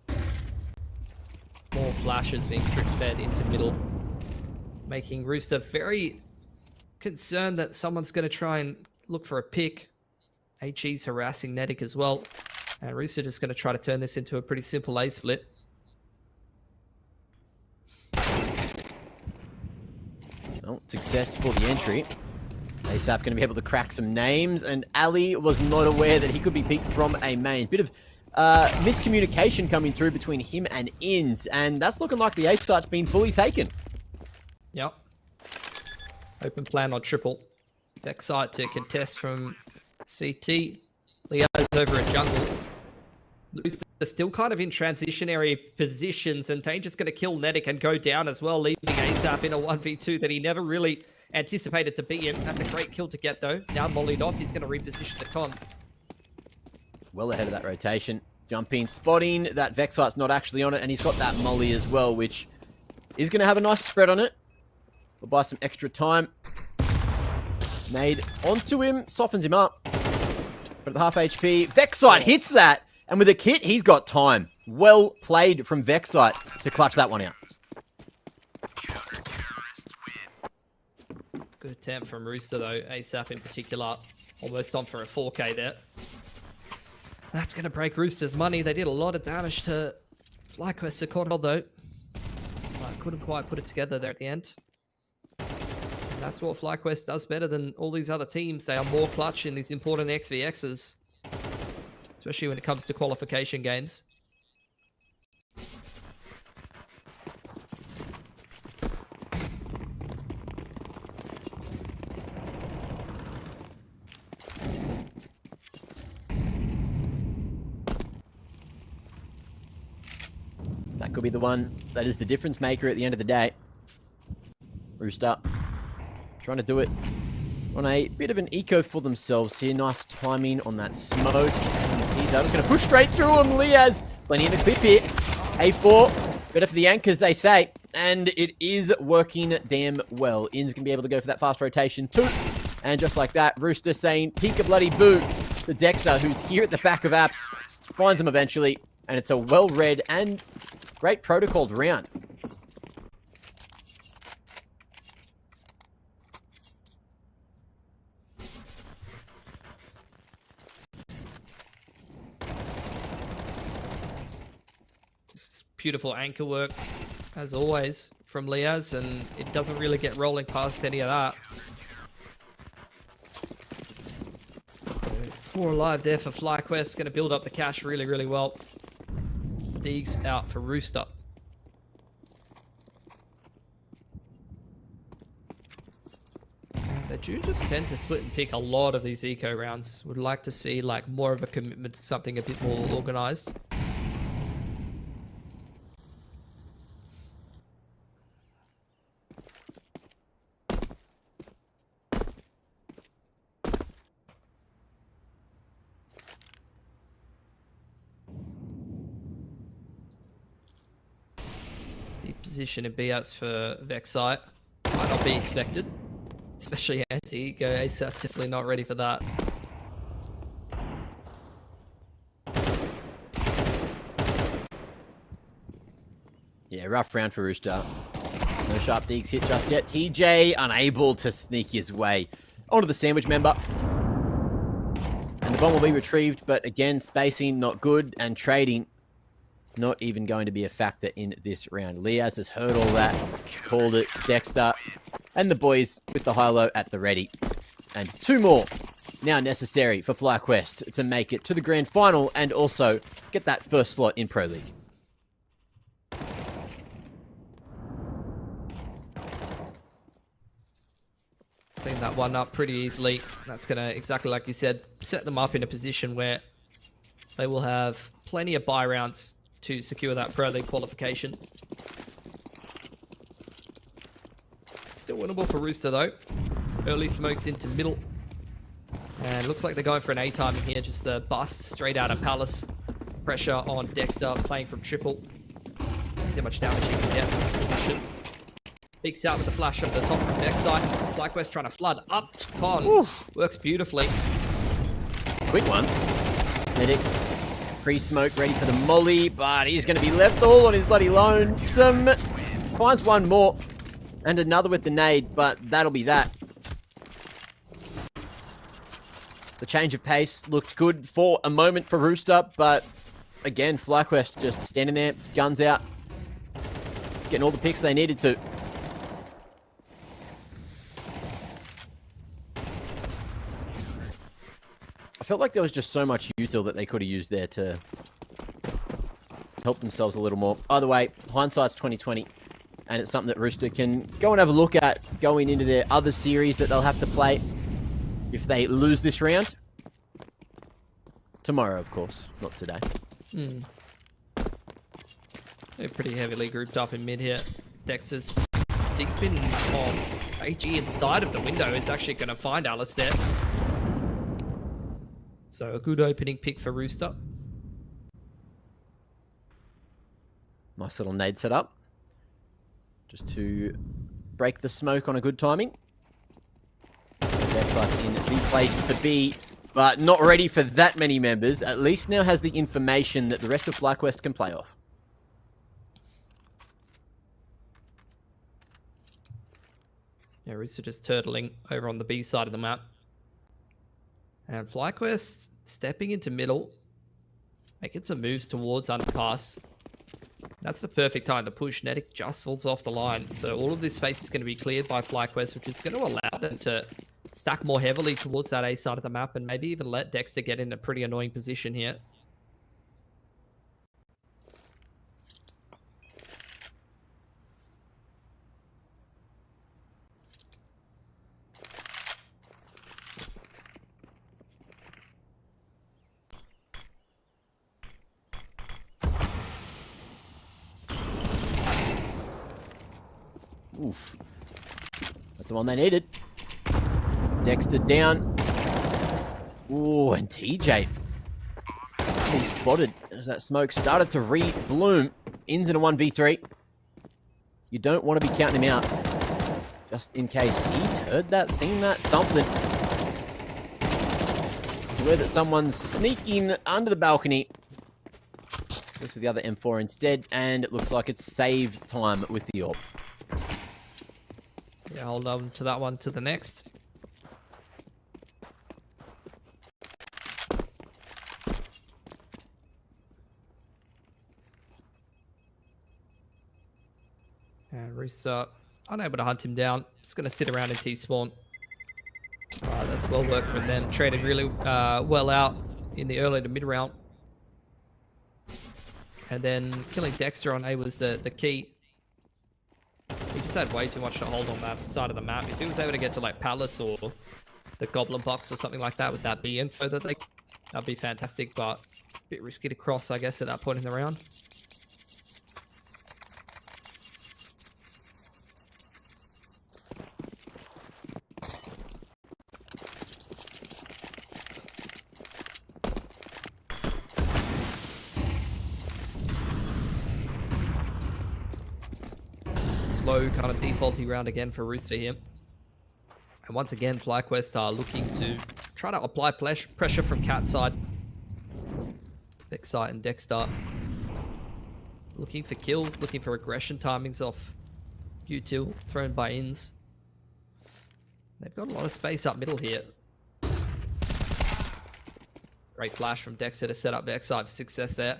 [SPEAKER 2] More flashes being drip-fed into middle. Making Rooster very concerned that someone's going to try and look for a pick. HE's harassing Nedic as well. And Rooster just going to try to turn this into a pretty simple A split.
[SPEAKER 1] Well, success for the entry. ASAP going to be able to crack some names, and Ali was not aware that he could be picked from a main. Bit of miscommunication coming through between him and Inns, and that's looking like the A start's been fully taken.
[SPEAKER 2] Yep. Open plan on triple. Vexite to contest from CT. Leo's over at jungle. Rooster still kind of in transitionary positions, and Danger's going to kill Nedic and go down as well, leaving ASAP in a 1v2 that he never really anticipated to be in. That's a great kill to get, though. Now mollied off, he's going to reposition the con.
[SPEAKER 1] Well ahead of that rotation. Jumping, spotting that Vexite's not actually on it, and he's got that molly as well, which is going to have a nice spread on it. We'll buy some extra time. Nade onto him, softens him up. But at the half HP, Vexite hits that, and with a kit, he's got time. Well played from Vexite to clutch that one out.
[SPEAKER 2] Good attempt from Rooster, though. ASAP in particular, almost on for a 4K there. That's going to break Rooster's money. They did a lot of damage to FlyQuest to control, though. Couldn't quite put it together there at the end. And that's what FlyQuest does better than all these other teams. They are more clutch in these important XVXs, especially when it comes to qualification games.
[SPEAKER 1] That could be the one that is the difference maker at the end of the day. Rooster trying to do it on a bit of an eco for themselves here. Nice timing on that smoke. And the teaser just going to push straight through him. Liaz, plenty in the clip here. A4, better for the anchors, they say. And it is working damn well. In's going to be able to go for that fast rotation too. And just like that, Rooster saying, peek-a-bloody-boo. The Dexter, who's here at the back of apps, finds him eventually. And it's a well-read and great protocoled round.
[SPEAKER 2] Just beautiful anchor work, as always, from Liaz, and it doesn't really get rolling past any of that. So 4 alive there for FlyQuest, going to build up the cash really, really well. Deegs out for Rooster. They do just tend to split and pick a lot of these eco rounds. Would like to see like more of a commitment to something a bit more organized. Deep position in B-outs for Vexite. Might not be expected. Especially anti-eco. ASAP definitely not ready for that.
[SPEAKER 1] Yeah, rough round for Rooster. No sharp digs hit just yet. TJ unable to sneak his way onto the sandwich member. And the bomb will be retrieved, but again, spacing not good, and trading not even going to be a factor in this round. Liaz has heard all that, called it. Dexter and the boys with the high-low at the ready. And 2 more now necessary for FlyQuest to make it to the grand final and also get that first slot in Pro League.
[SPEAKER 2] Clean that one up pretty easily. That's going to, exactly like you said, set them up in a position where they will have plenty of buy rounds to secure that Pro League qualification. Still winnable for Rooster though. Early smokes into middle. And looks like they're going for an A timing here. Just the bust straight out of Palace. Pressure on Dexter playing from triple. See how much damage he can get from this position. Peeks out with the flash up the top from Vexite. FlyQuest trying to flood up to Con.
[SPEAKER 1] Oof.
[SPEAKER 2] Works beautifully.
[SPEAKER 1] Quick one. Medic. Pre-smoke ready for the molly, but he's going to be left all on his bloody lonesome. Finds one more. And another with the nade, but that'll be that. The change of pace looked good for a moment for Rooster, but again, FlyQuest just standing there, guns out, getting all the picks they needed to. felt like there was just so much util that they could have used there to help themselves a little more. Either way, hindsight's 2020, and it's something that Rooster can go and have a look at going into their other series that they'll have to play if they lose this round. Tomorrow, of course, not today.
[SPEAKER 2] They're pretty heavily grouped up in mid here. Dexter's deep in on AG inside of the window is actually going to find Alistair. So a good opening pick for Rooster.
[SPEAKER 1] Nice little nade set up. Just to break the smoke on a good timing. That's like in the place to be, but not ready for that many members. At least now has the information that the rest of FlyQuest can play off.
[SPEAKER 2] Yeah, Rooster just turtling over on the B side of the map. And FlyQuest stepping into middle, making some moves towards underpass. That's the perfect time to push. Netic just falls off the line. So all of this space is going to be cleared by FlyQuest, which is going to allow them to stack more heavily towards that A side of the map and maybe even let Dexter get in a pretty annoying position here.
[SPEAKER 1] Oof. That's the one they needed. Dexter down. Ooh, and TJ. He's spotted as that smoke started to re-bloom. Ins in a 1v3. You don't want to be counting him out. Just in case he's heard that, seen that, something. He's aware that someone's sneaking under the balcony. Goes with the other M4 instead, and it looks like it's save time with the AWP.
[SPEAKER 2] Yeah, hold on to that one to the next. And Rooster unable to hunt him down. Just going to sit around in T-spawn. That's well worked from them. Traded really well out in the early to mid round. And then killing Dexter on A was the key. He just had way too much to hold on that side of the map. If he was able to get to like Palace or the Goblin Box or something like that with that B info that that'd be fantastic, but a bit risky to cross, I guess, at that point in the round. Slow kind of defaulty round again for Rooster here. And once again, FlyQuest are looking to try to apply pressure from Cat side. Vexite and Dexter looking for kills, looking for aggression timings off util thrown by ins. They've got a lot of space up middle here. Great flash from Dexter to set up Vexite for success there.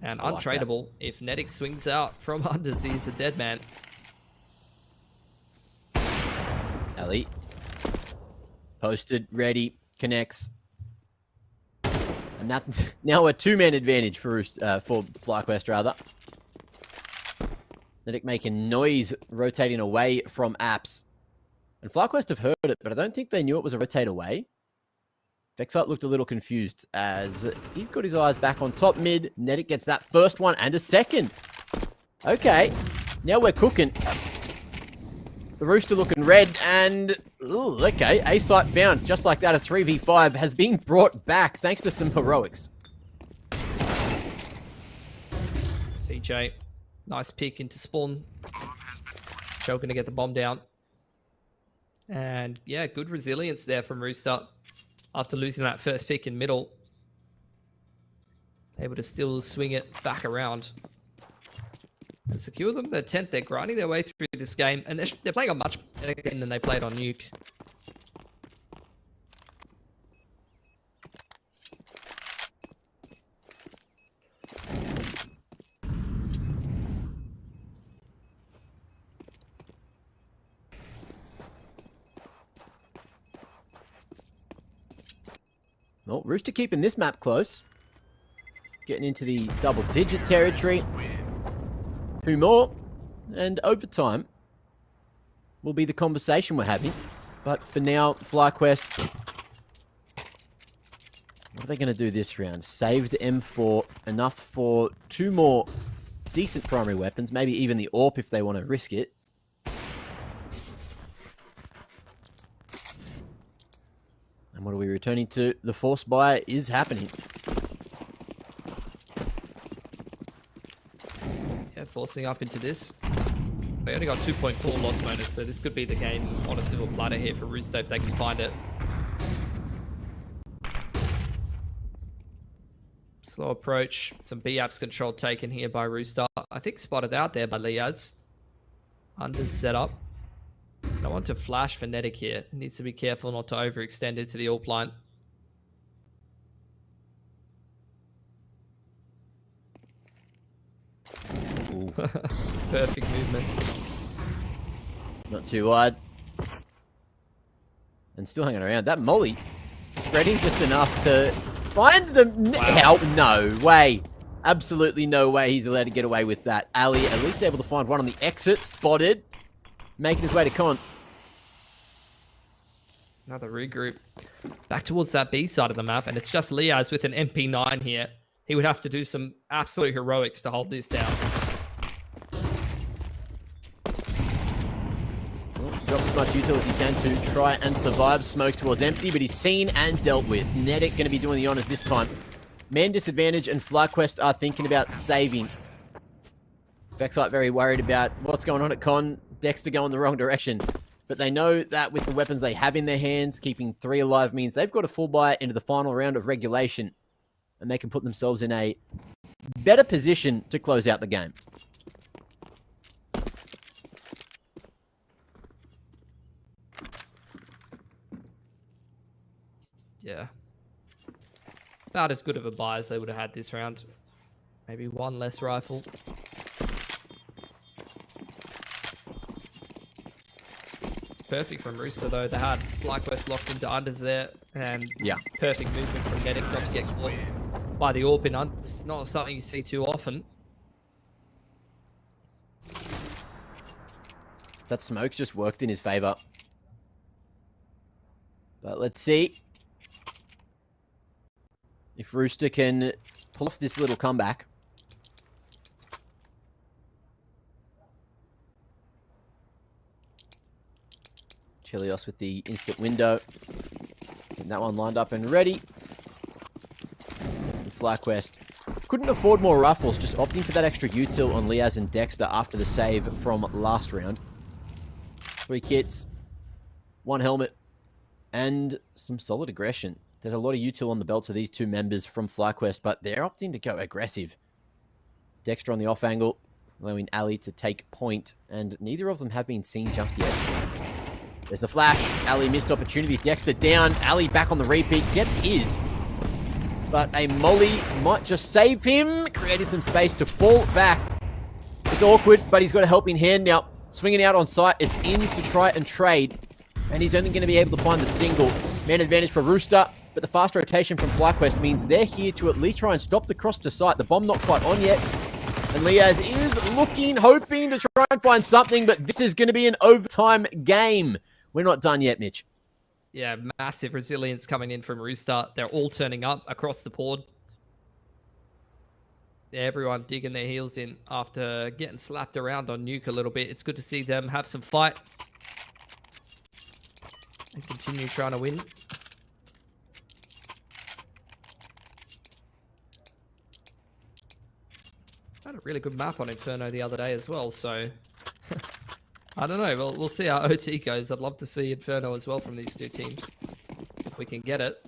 [SPEAKER 2] And untradeable if Netic swings out from under Z, he's a dead man.
[SPEAKER 1] Ellie. Posted, ready, connects. And that's now a two-man advantage for FlyQuest, rather. Netic making noise, rotating away from apps. And FlyQuest have heard it, but I don't think they knew it was a rotate away. Vexite looked a little confused as he's got his eyes back on top mid. Netic gets that first one and a second. Okay, now we're cooking. The Rooster looking red, and ooh, okay, A site found. Just like that, a 3v5 has been brought back thanks to some heroics.
[SPEAKER 2] TJ, nice pick into spawn. Joe gonna get the bomb down. And yeah, good resilience there from Rooster after losing that first pick in middle. Able to still swing it back around and secure them their 10th. They're grinding their way through this game, and they're playing a much better game than they played on Nuke.
[SPEAKER 1] Well, Rooster keeping this map close. Getting into the double-digit territory. 2 more. And overtime will be the conversation we're having. But for now, FlyQuest, what are they going to do this round? Save the M4, enough for 2 more decent primary weapons, maybe even the AWP if they want to risk it. And what are we returning to? The force buy is happening.
[SPEAKER 2] Yeah, forcing up into this. They only got 2.4 loss bonus, so this could be the game on a silver platter here for Rooster if they can find it. Slow approach. Some B-apps control taken here by Rooster. I think spotted out there by Liaz. Under setup. Don't want to flash Phonetic here. Needs to be careful not to overextend into the AWP line. Perfect movement.
[SPEAKER 1] Not too wide. And still hanging around. That molly spreading just enough to find them. Wow. No way. Absolutely no way he's allowed to get away with that. Ali at least able to find one on the exit. Spotted. Making his way to Con.
[SPEAKER 2] Another regroup. Back towards that B side of the map, and it's just Liaz with an MP9 here. He would have to do some absolute heroics to hold this down.
[SPEAKER 1] Drops as much util as he can to try and survive. Smoke towards empty, but he's seen and dealt with. Nedic going to be doing the honors this time. Man disadvantage and FlyQuest are thinking about saving. Vexite very worried about what's going on at Con. Dexter going the wrong direction. But they know that with the weapons they have in their hands, keeping 3 alive means they've got a full buy into the final round of regulation. And they can put themselves in a better position to close out the game.
[SPEAKER 2] Yeah. About as good of a buy as they would have had this round. Maybe 1 less rifle. Perfect from Rooster though. They had FlyQuest locked into unders there. And
[SPEAKER 1] yeah,
[SPEAKER 2] perfect movement from Medic not to get caught by the AWP in under. It's not something you see too often.
[SPEAKER 1] That smoke just worked in his favor. But let's see if Rooster can pull off this little comeback. Chilios with the instant window. Getting that one lined up and ready. And FlyQuest couldn't afford more rifles, just opting for that extra util on Liaz and Dexter after the save from last round. 3 kits, 1 helmet, and some solid aggression. There's a lot of util on the belts of these 2 members from FlyQuest, but they're opting to go aggressive. Dexter on the off angle, allowing Ali to take point, and neither of them have been seen just yet. There's the flash. Ali missed opportunity. Dexter down. Ali back on the repeat. Gets his. But a molly might just save him. Creating some space to fall back. It's awkward, but he's got a helping hand now. Swinging out on sight. It's ins to try and trade. And he's only going to be able to find the single. Man advantage for Rooster. But the fast rotation from FlyQuest means they're here to at least try and stop the cross to sight. The bomb not quite on yet. And Liaz is looking, hoping to try and find something. But this is going to be an overtime game. We're not done yet, Mitch.
[SPEAKER 2] Yeah, massive resilience coming in from Rooster. They're all turning up across the board. Yeah, everyone digging their heels in after getting slapped around on Nuke a little bit. It's good to see them have some fight and continue trying to win. Had a really good map on Inferno the other day as well, so I don't know. Well, we'll see how OT goes. I'd love to see Inferno as well from these 2 teams, if we can get it.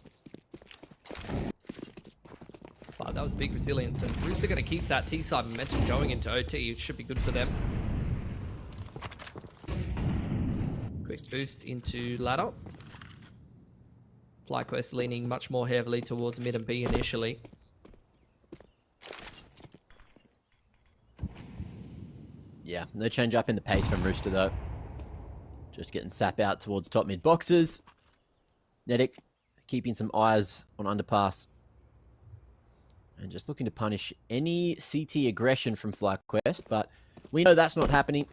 [SPEAKER 2] But that was big resilience, and Rooster going to keep that T-side momentum going into OT. It should be good for them. Quick boost into ladder. FlyQuest leaning much more heavily towards mid and B initially.
[SPEAKER 1] Yeah, no change up in the pace from Rooster, though. Just getting sap out towards top mid boxes. Nedic keeping some eyes on underpass. And just looking to punish any CT aggression from FlyQuest, but we know that's not happening.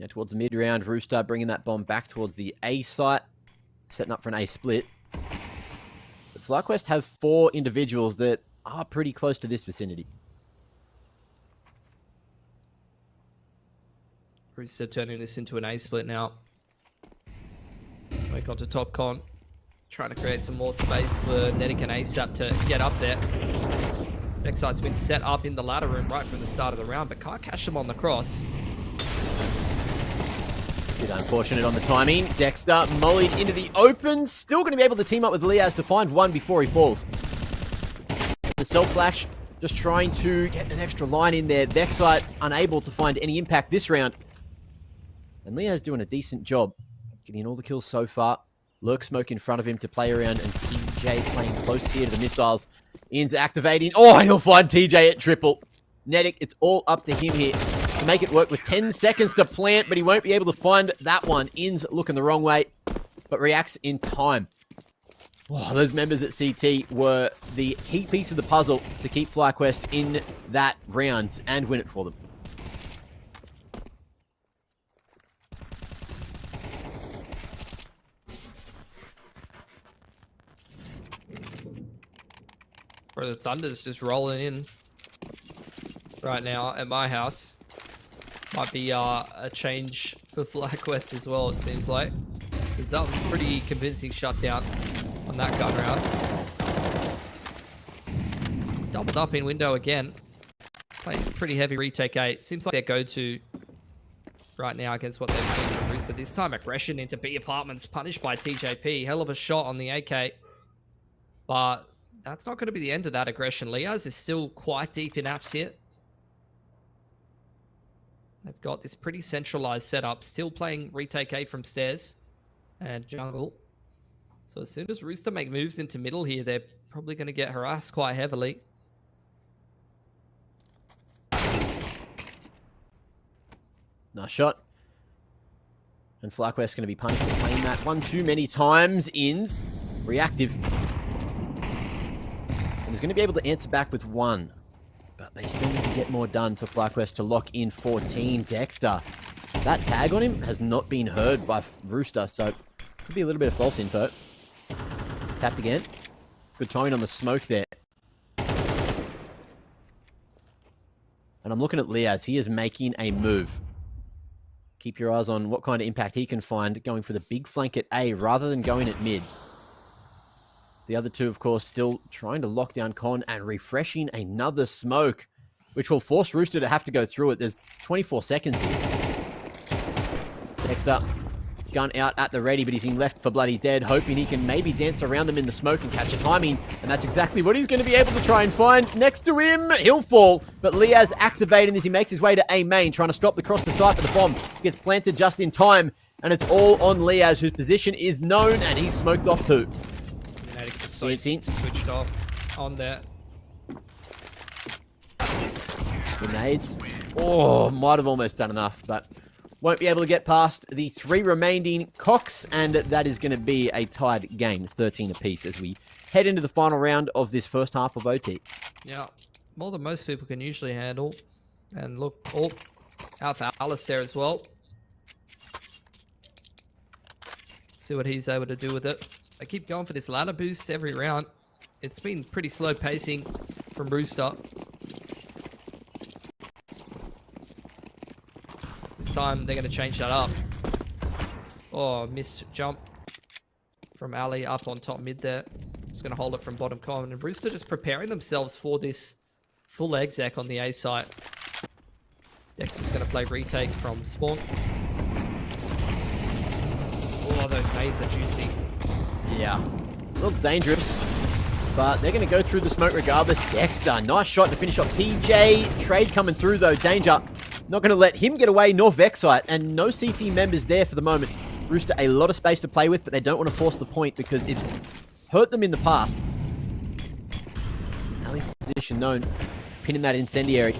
[SPEAKER 1] Now towards the mid-round, Rooster bringing that bomb back towards the A site, setting up for an A split. But FlyQuest have 4 individuals that are pretty close to this vicinity.
[SPEAKER 2] Rooster turning this into an A split now. Smoke onto top con. Trying to create some more space for Netic and ASAP to get up there. Backside's been set up in the ladder room right from the start of the round, but can't catch them on the cross.
[SPEAKER 1] Bit unfortunate on the timing. Dexter mollied into the open. Still going to be able to team up with Liaz to find one before he falls. The self-flash just trying to get an extra line in there. Dexter unable to find any impact this round. And Liaz doing a decent job getting all the kills so far. Lurk smoke in front of him to play around, and TJ playing close here to the missiles. Ian's activating. Oh, and he'll find TJ at triple. Netic, it's all up to him here to make it work with 10 seconds to plant, but he won't be able to find that one. In's looking the wrong way, but reacts in time. Oh, those members at CT were the key piece of the puzzle to keep FlyQuest in that round and win it for them.
[SPEAKER 2] Bro, the Thunder's just rolling in right now at my house. Might be a change for FlyQuest as well, it seems like. Because that was a pretty convincing shutdown on that gun round. Doubled up in window again. Playing pretty heavy retake 8. Seems like their go-to right now against what they've seen from Rooster. This time aggression into B apartments, punished by TJP. Hell of a shot on the AK. But that's not going to be the end of that aggression. Liaz is still quite deep in apps here. They've got this pretty centralized setup. Still playing retake A from stairs and jungle. So as soon as Rooster make moves into middle here, they're probably going to get harassed quite heavily.
[SPEAKER 1] Nice shot. And FlyQuest going to be punished for playing that one too many times. Ins reactive. And he's going to be able to answer back with 1. But they still need to get more done for FlyQuest to lock in 14. Dexter. That tag on him has not been heard by Rooster, so could be a little bit of false info. Tapped again. Good timing on the smoke there. And I'm looking at Liaz. He is making a move. Keep your eyes on what kind of impact he can find going for the big flank at A rather than going at mid. The other two, of course, still trying to lock down Con and refreshing another smoke, which will force Rooster to have to go through it. There's 24 seconds here. Next up, gun out at the ready, but he's been left for bloody dead, hoping he can maybe dance around them in the smoke and catch a timing. And that's exactly what he's going to be able to try and find. Next to him, he'll fall. But Liaz activating as he makes his way to A main, trying to stop the cross to site, but the bomb gets planted just in time. And it's all on Liaz, whose position is known, and he's smoked off too.
[SPEAKER 2] Switched off on that.
[SPEAKER 1] Grenades. Oh, might have almost done enough, but won't be able to get past the 3 remaining Cox, and that is going to be a tied game, 13 apiece, as we head into the final round of this first half of OT.
[SPEAKER 2] Yeah, more than most people can usually handle. And look, oh, out for Alice there as well. See what he's able to do with it. I keep going for this ladder boost every round. It's been pretty slow pacing from Rooster. This time they're going to change that up. Oh, missed jump from Ali up on top mid there. Just going to hold it from bottom common. And Rooster just preparing themselves for this full exec on the A site. Dexter's going to play retake from spawn. Oh, those nades are juicy.
[SPEAKER 1] Yeah, a little dangerous, but they're going to go through the smoke regardless. Dexter, nice shot to finish off TJ. Trade coming through though, danger. Not going to let him get away, nor Vexite, and no CT members there for the moment. Rooster, a lot of space to play with, but they don't want to force the point because it's hurt them in the past. Ali's position known, pinning that incendiary.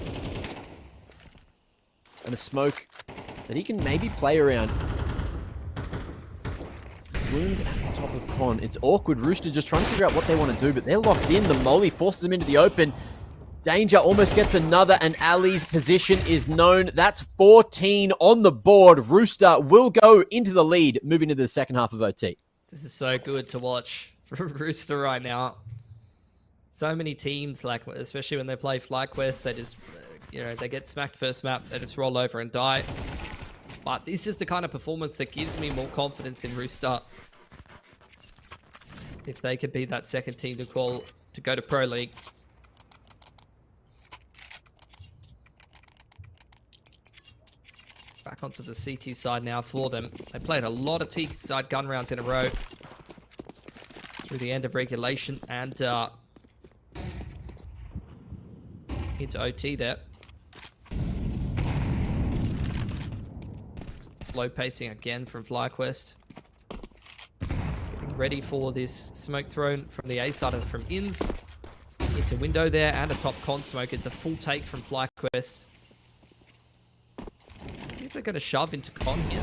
[SPEAKER 1] And a smoke that he can maybe play around. Wound at the top of Con. It's awkward. Rooster just trying to figure out what they want to do, but they're locked in. The molly forces them into the open. Danger almost gets another, and Ali's position is known. That's 14 on the board. Rooster will go into the lead, moving into the second half of OT.
[SPEAKER 2] This is so good to watch for Rooster right now. So many teams, like especially when they play FlyQuest, they just, they get smacked first map, they just roll over and die. But this is the kind of performance that gives me more confidence in Rooster. If they could be that second team to go to Pro League. Back onto the CT side now for them. They played a lot of T side gun rounds in a row through the end of regulation and into OT there. Slow pacing again from FlyQuest. Getting ready for this smoke thrown from the A side and from Ins. Into window there and a top con smoke. It's a full take from FlyQuest. See if they're going to shove into con here.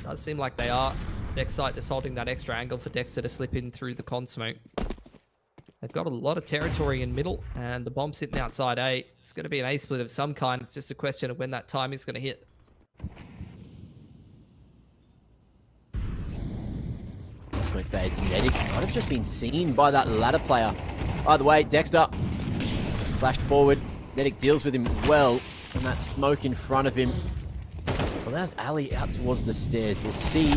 [SPEAKER 2] Does seem like they are. Dexite just holding that extra angle for Dexter to slip in through the con smoke. They've got a lot of territory in middle, and the bomb sitting outside A. It's going to be an A split of some kind. It's just a question of when that time is going to hit.
[SPEAKER 1] Smoke fades. Medic might have just been seen by that ladder player. Either way, Dexter flashed forward. Medic deals with him well, and that smoke in front of him allows Ali out towards the stairs. We'll see.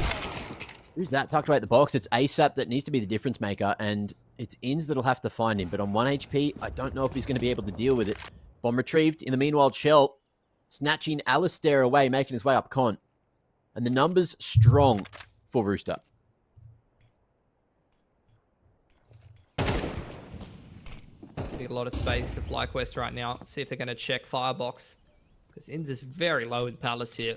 [SPEAKER 1] Who's that tucked away at the box? It's ASAP that needs to be the difference maker, and it's Ins that'll have to find him. But on 1 HP, I don't know if he's going to be able to deal with it. Bomb retrieved. In the meanwhile, Shell snatching Alistair away, making his way up con. And the numbers strong for Rooster.
[SPEAKER 2] Need a lot of space to FlyQuest right now. See if they're going to check Firebox. Because Ins is very low in Palace here.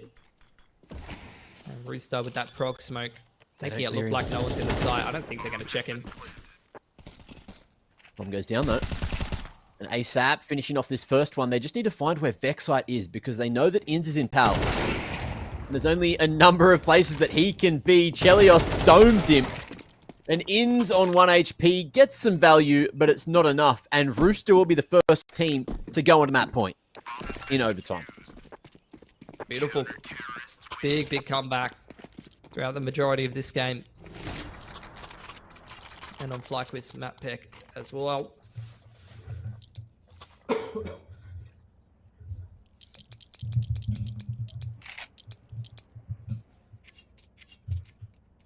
[SPEAKER 2] And Rooster with that prog smoke. Making it look like no one's in the site. I don't think they're going to check him.
[SPEAKER 1] Bomb goes down though. And ASAP finishing off this first one. They just need to find where Vexite is because they know that Ins is in Pal. And there's only a number of places that he can be. Chelios domes him. And Ins on 1 HP gets some value, but it's not enough. And Rooster will be the first team to go onto map point in overtime.
[SPEAKER 2] Beautiful. Big, big comeback throughout the majority of this game. And on FlyQuest map pick as well.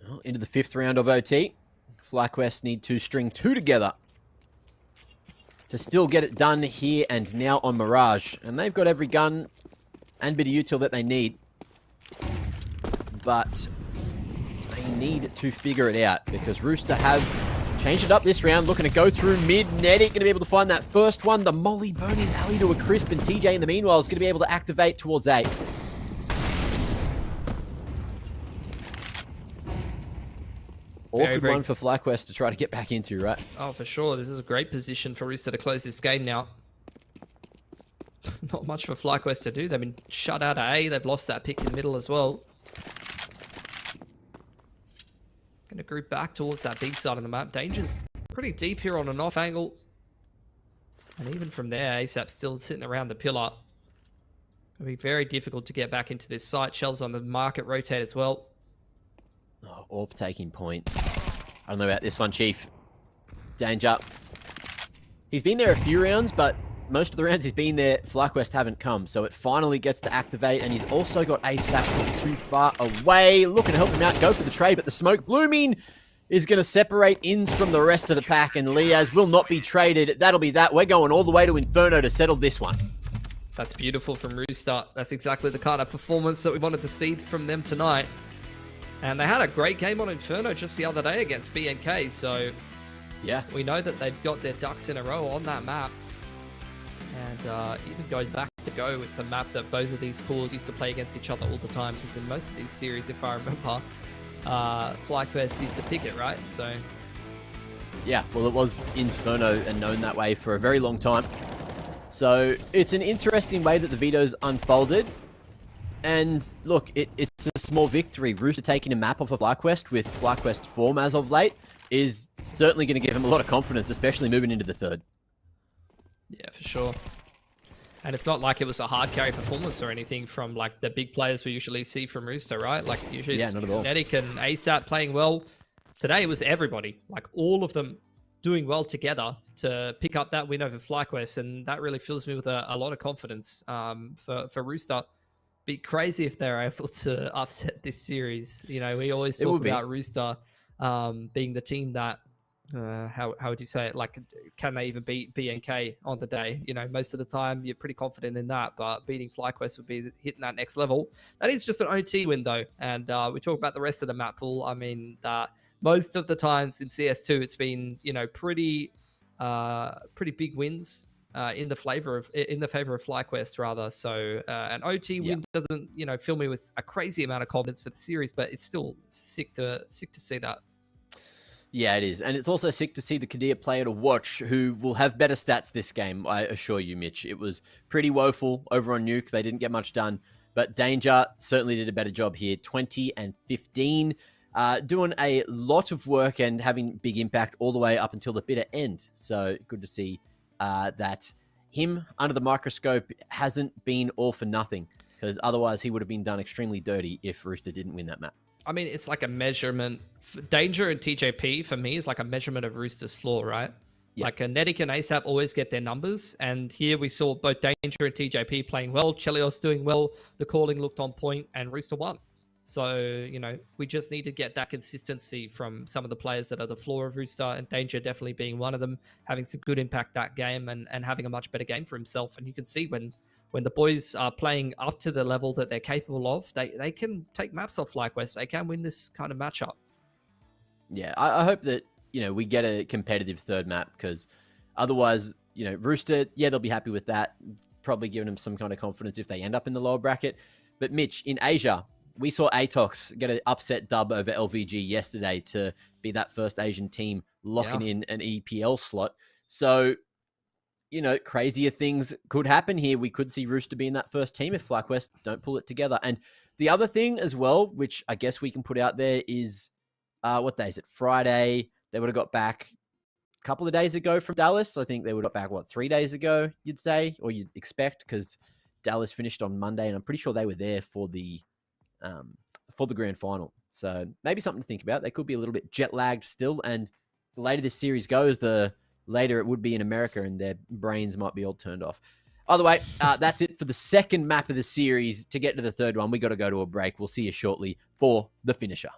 [SPEAKER 1] Well, into the 5th round of OT. FlyQuest need to string 2 together to still get it done here and now on Mirage. And they've got every gun and bit of util that they need. But they need to figure it out because Rooster have changed it up this round, looking to go through mid. Nedic going to be able to find that first one. The molly burning alley to a crisp, and TJ in the meanwhile is going to be able to activate towards A. Awkward one for FlyQuest to try to get back into, right?
[SPEAKER 2] Oh, for sure. This is a great position for Rooster to close this game now. Not much for FlyQuest to do. They've been shut out of A. They've lost that pick in the middle as well. Going to group back towards that B side of the map. Danger's pretty deep here on an off angle. And even from there, ASAP's still sitting around the pillar. It'll be very difficult to get back into this site. Shell's on the market rotate as well.
[SPEAKER 1] Oh, Orb taking point. I don't know about this one, Chief. Danger. He's been there a few rounds, but most of the rounds he's been there, FlyQuest haven't come. So it finally gets to activate, and he's also got ASAP not too far away. Looking to help him out, go for the trade, but the smoke blooming is going to separate Ins from the rest of the pack, and Liaz will not be traded. That'll be that. We're going all the way to Inferno to settle this one.
[SPEAKER 2] That's beautiful from Rooster. That's exactly the kind of performance that we wanted to see from them tonight. And they had a great game on Inferno just the other day against BNK, so
[SPEAKER 1] yeah,
[SPEAKER 2] we know that they've got their ducks in a row on that map. And even going back to Go, it's a map that both of these cores used to play against each other all the time, because in most of these series, if I remember, FlyQuest used to pick it, right? So
[SPEAKER 1] yeah, well, it was Inferno and known that way for a very long time. So it's an interesting way that the veto's unfolded. And look, it's it's a small victory. Rooster taking a map off of FlyQuest with FlyQuest form as of late is certainly going to give him a lot of confidence, especially moving into the third.
[SPEAKER 2] Yeah, for sure. And it's not like it was a hard carry performance or anything from like the big players we usually see from Rooster, right? Like usually it's
[SPEAKER 1] not at all.
[SPEAKER 2] Kinetic and ASAP playing well. Today it was everybody, like all of them doing well together to pick up that win over FlyQuest, and that really fills me with a lot of confidence for Rooster. Be crazy if they're able to upset this series. You know, we always talk about Rooster being the team that how would you say it? Like, can they even beat BNK on the day? You know, most of the time you're pretty confident in that, but beating FlyQuest would be hitting that next level. That is just an OT win though, and we talk about the rest of the map pool. I mean, that most of the times in CS2 it's been, you know, pretty big wins in the favor of FlyQuest rather. So an OT win doesn't, you know, fill me with a crazy amount of confidence for the series, but it's still sick to see that.
[SPEAKER 1] Yeah, it is. And it's also sick to see the Kadir player to watch who will have better stats this game, I assure you, Mitch. It was pretty woeful over on Nuke. They didn't get much done. But Danger certainly did a better job here. 20 and 15. Doing a lot of work and having big impact all the way up until the bitter end. So good to see that him under the microscope hasn't been all for nothing, because otherwise he would have been done extremely dirty if Rooster didn't win that map.
[SPEAKER 2] I mean, it's like a measurement. Danger and TJP for me is like a measurement of Rooster's floor, right? Yep. Like Kinetic and ASAP always get their numbers. And here we saw both Danger and TJP playing well. Chelios doing well. The calling looked on point and Rooster won. So, you know, we just need to get that consistency from some of the players that are the floor of Rooster, and Danger definitely being one of them, having some good impact that game and having a much better game for himself. And you can see when the boys are playing up to the level that they're capable of, they can take maps off FlyQuest. They can win this kind of matchup.
[SPEAKER 1] Yeah, I hope that, you know, we get a competitive third map, because otherwise, you know, Rooster, yeah, they'll be happy with that. Probably giving them some kind of confidence if they end up in the lower bracket. But Mitch, in Asia, we saw Atox get an upset dub over LVG yesterday to be that first Asian team locking in an EPL slot. So, you know, crazier things could happen here. We could see Rooster be in that first team if FlyQuest don't pull it together. And the other thing as well, which I guess we can put out there, is what day is it? Friday. They would have got back a couple of days ago from Dallas. I think they would have got back, 3 days ago, you'd say, or you'd expect, because Dallas finished on Monday, and I'm pretty sure they were there for the grand final. So maybe something to think about. They could be a little bit jet lagged still, and the later this series goes, the later it would be in America, and their brains might be all turned off. Either way, that's it for the second map of the series. To get to the third one, we got to go to a break. We'll see you shortly for the finisher.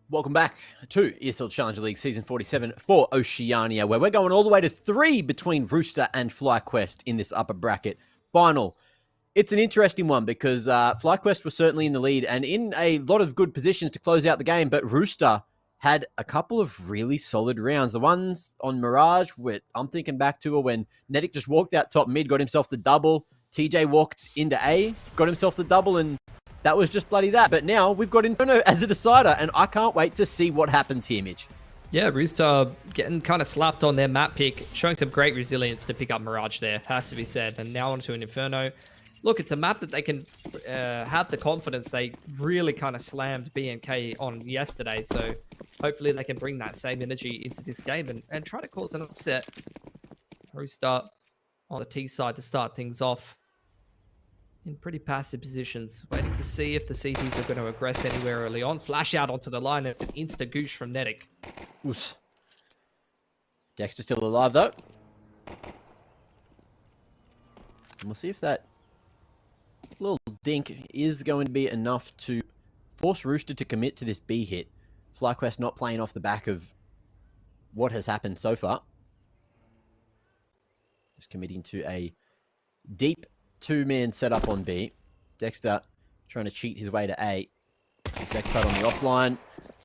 [SPEAKER 1] Welcome back to ESL Challenger League Season 47 for Oceania, where we're going all the way to 3 between Rooster and FlyQuest in this upper bracket final. It's an interesting one because FlyQuest was certainly in the lead and in a lot of good positions to close out the game, but Rooster had a couple of really solid rounds. The ones on Mirage, I'm thinking back to when Nedic just walked out top mid, got himself the double. TJ walked into A, got himself the double, and that was just bloody that. But now we've got Inferno as a decider, and I can't wait to see what happens here, Mitch.
[SPEAKER 2] Yeah, Rooster getting kind of slapped on their map pick, showing some great resilience to pick up Mirage there, has to be said. And now onto an Inferno. Look, it's a map that they can have the confidence they really kind of slammed BNK on yesterday. So hopefully they can bring that same energy into this game and try to cause an upset. Rooster on the T side to start things off in pretty passive positions, waiting to see if the CTs are going to aggress anywhere early on. Flash out onto the line. It's an insta-goosh from Nedic.
[SPEAKER 1] Oos. Dexter still alive, though. And we'll see if that little dink is going to be enough to force Rooster to commit to this B hit. FlyQuest not playing off the back of what has happened so far. Just committing to a deep two-man setup on B. Dexter trying to cheat his way to A. His backside on the offline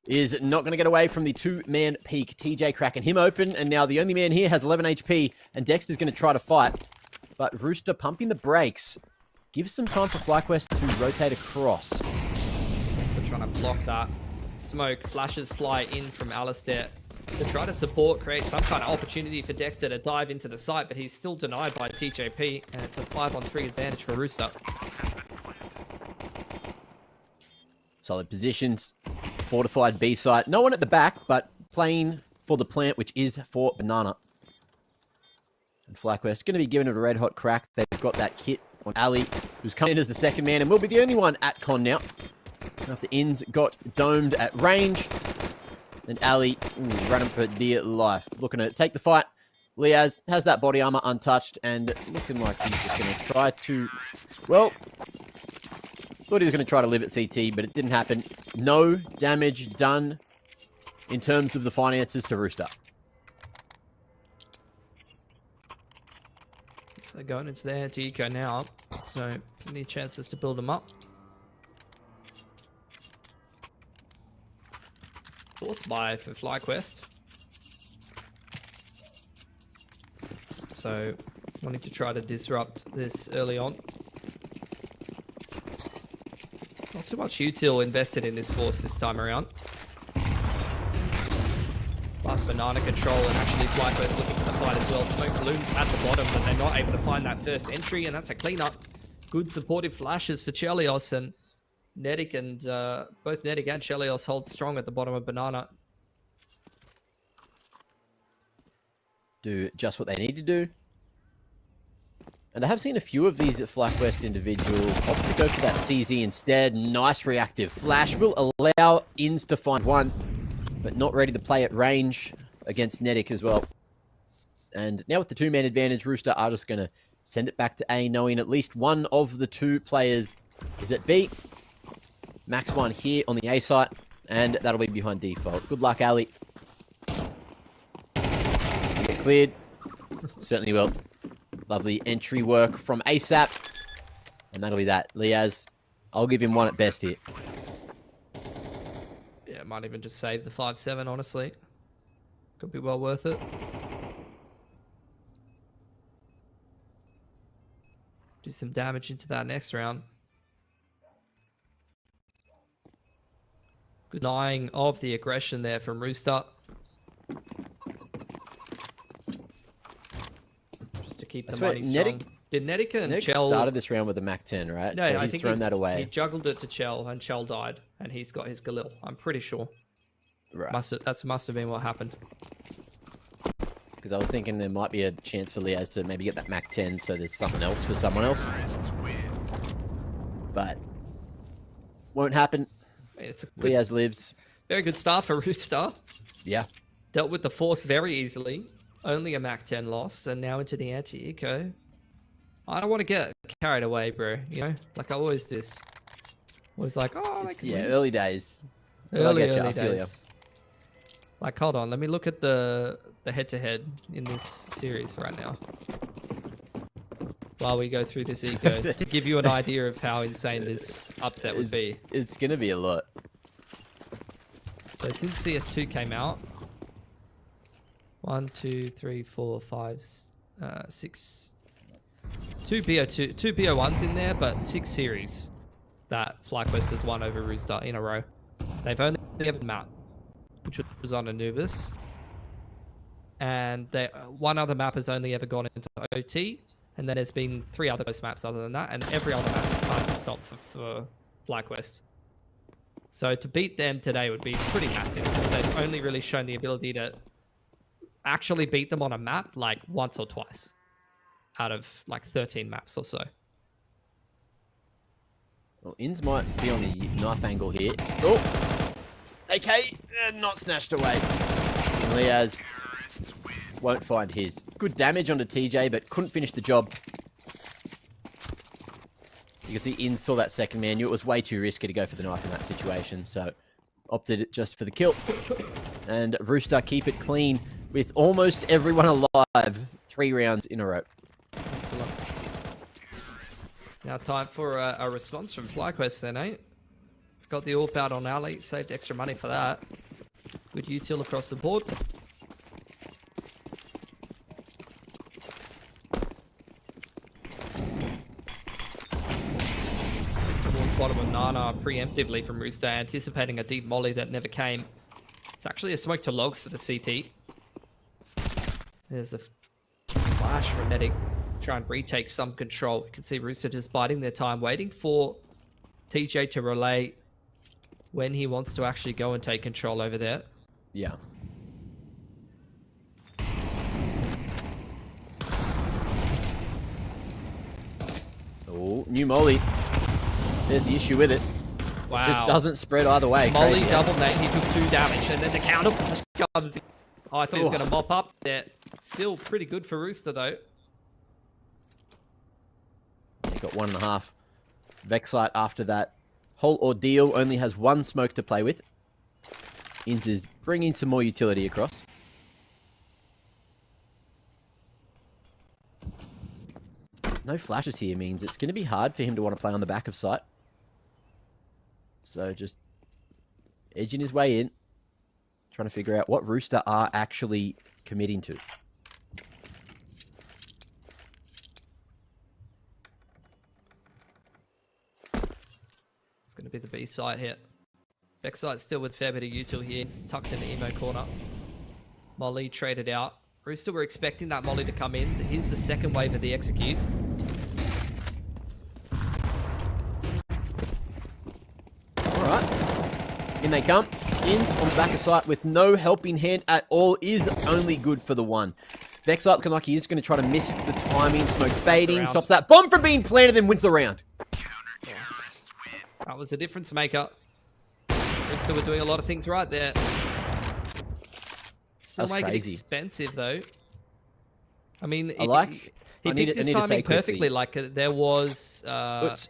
[SPEAKER 1] is not going to get away from the two-man peak. TJ cracking him open, and now the only man here has 11 HP, and Dexter's going to try to fight. But Rooster pumping the brakes. Gives some time for FlyQuest to rotate across.
[SPEAKER 2] Also trying to block that smoke. Flashes fly in from Alistair to try to support, create some kind of opportunity for Dexter to dive into the site, but he's still denied by TJP, and it's a 5-on-3 advantage for Rooster.
[SPEAKER 1] Solid positions. Fortified B site. No one at the back, but playing for the plant, which is for Banana. And FlyQuest going to be giving it a red-hot crack. They've got that kit on Ali, who's coming in as the second man, and will be the only one at con now. After Inns got domed at range. And Ali running for dear life. Looking to take the fight. Liaz has that body armor untouched and looking like he's just going to try to... Well, thought he was going to try to live at CT, but it didn't happen. No damage done in terms of the finances to Rooster.
[SPEAKER 2] They're going into their anti-eco now, so plenty of chances to build them up. Thought force buy for FlyQuest. So, wanting to try to disrupt this early on. Not too much util invested in this force this time around. Last banana control, and actually FlyQuest looking for the fight as well. Smoke looms at the bottom, but they're not able to find that first entry, and that's a cleanup. Good supportive flashes for Chelios, and Nedic and both Nedic and Chelios hold strong at the bottom of banana.
[SPEAKER 1] Do just what they need to do. And I have seen a few of these FlyQuest individuals opt to go for that CZ instead. Nice reactive flash will allow Ins to find one, but not ready to play at range against Nedic as well. And now with the two-man advantage, Rooster are just going to send it back to A, knowing at least one of the two players is at B. Max one here on the A site, and that'll be behind default. Good luck, Ali. Get cleared. Certainly will. Lovely entry work from ASAP. And that'll be that. Liaz, I'll give him one at best here.
[SPEAKER 2] Yeah, might even just save the 5-7, honestly. Could be well worth it. Do some damage into that next round. Good denying of the aggression there from Rooster. Just to keep the money strong. Did Nedic and Chell
[SPEAKER 1] started this round with a Mac 10, right?
[SPEAKER 2] No,
[SPEAKER 1] so
[SPEAKER 2] I
[SPEAKER 1] he's
[SPEAKER 2] think
[SPEAKER 1] thrown that away.
[SPEAKER 2] He juggled it to Chell, and Chell died, and he's got his Galil. I'm pretty sure.
[SPEAKER 1] Right.
[SPEAKER 2] That must have been what happened.
[SPEAKER 1] Because I was thinking there might be a chance for Liaz to maybe get that Mac 10, so there's something else for someone else. But won't happen.
[SPEAKER 2] It's a
[SPEAKER 1] Liaz lives.
[SPEAKER 2] Very good start for Rooster.
[SPEAKER 1] Yeah.
[SPEAKER 2] Dealt with the force very easily. Only a Mac 10 loss, and now into the anti-eco. I don't want to get carried away, bro. You know, like I always do. Always like, oh, like
[SPEAKER 1] yeah, early days.
[SPEAKER 2] Early days. Like, hold on, let me look at the head-to-head in this series right now. While we go through this eco, to give you an idea of how insane this upset would be.
[SPEAKER 1] It's gonna be a lot.
[SPEAKER 2] So since CS2 came out, 1, 2, 3, 4, 5, 6. Two BO1s in there, but 6 series that FlyQuest has won over Rooster in a row. They've only ever map, which was on Anubis, and one other map has only ever gone into OT, and then there's been 3 other close maps other than that, and every other map is kind of a stop for FlyQuest. So to beat them today would be pretty massive, because they've only really shown the ability to actually beat them on a map like once or twice out of like 13 maps or so.
[SPEAKER 1] Well, Ins might be on the knife angle here. Oh! AK, not snatched away. And Liaz won't find his. Good damage onto TJ, but couldn't finish the job. You can see Ins saw that second man. Knew it was way too risky to go for the knife in that situation, so opted just for the kill. And Rooster keep it clean with almost everyone alive. 3 rounds in a row.
[SPEAKER 2] Excellent. Now time for a response from FlyQuest then, eh? We've got the AWP out on Ali, saved extra money for that. Good util across the board. Towards bottom of Nana preemptively from Rooster, anticipating a deep molly that never came. It's actually a smoke to logs for the CT. There's a flash from Nedic. Try and retake some control. You can see Rooster just biding their time, waiting for TJ to relay when he wants to actually go and take control over there.
[SPEAKER 1] Yeah. Oh, new molly. There's the issue with it.
[SPEAKER 2] Wow.
[SPEAKER 1] It just doesn't spread either way.
[SPEAKER 2] Molly
[SPEAKER 1] Crazy,
[SPEAKER 2] double nade, he took 2 damage, and then the counter flash comes in. Oh, I thought he was going to mop up there. Still pretty good for Rooster, though.
[SPEAKER 1] He got 1.5. Vexite after that whole ordeal only has 1 smoke to play with. Ins is bringing some more utility across. No flashes here means it's going to be hard for him to want to play on the back of site. So just edging his way in. Trying to figure out what Rooster are actually committing to.
[SPEAKER 2] It's going to be the B site here. Backside still with fair bit of util here. It's tucked in the emo corner. Molly traded out. Rooster were expecting that Molly to come in. Here's the second wave of the execute.
[SPEAKER 1] Alright. In they come. Ins on the back of site with no helping hand at all is only good for the one. Vexite looking like he's going to try to miss the timing. Smoke fading. Stops that bomb from being planted and wins the round.
[SPEAKER 2] That was a difference maker. Rooster were doing a lot of things right there. Still
[SPEAKER 1] That's
[SPEAKER 2] making it
[SPEAKER 1] crazy.
[SPEAKER 2] expensive though. I mean, he picked his timing perfectly. Like there was.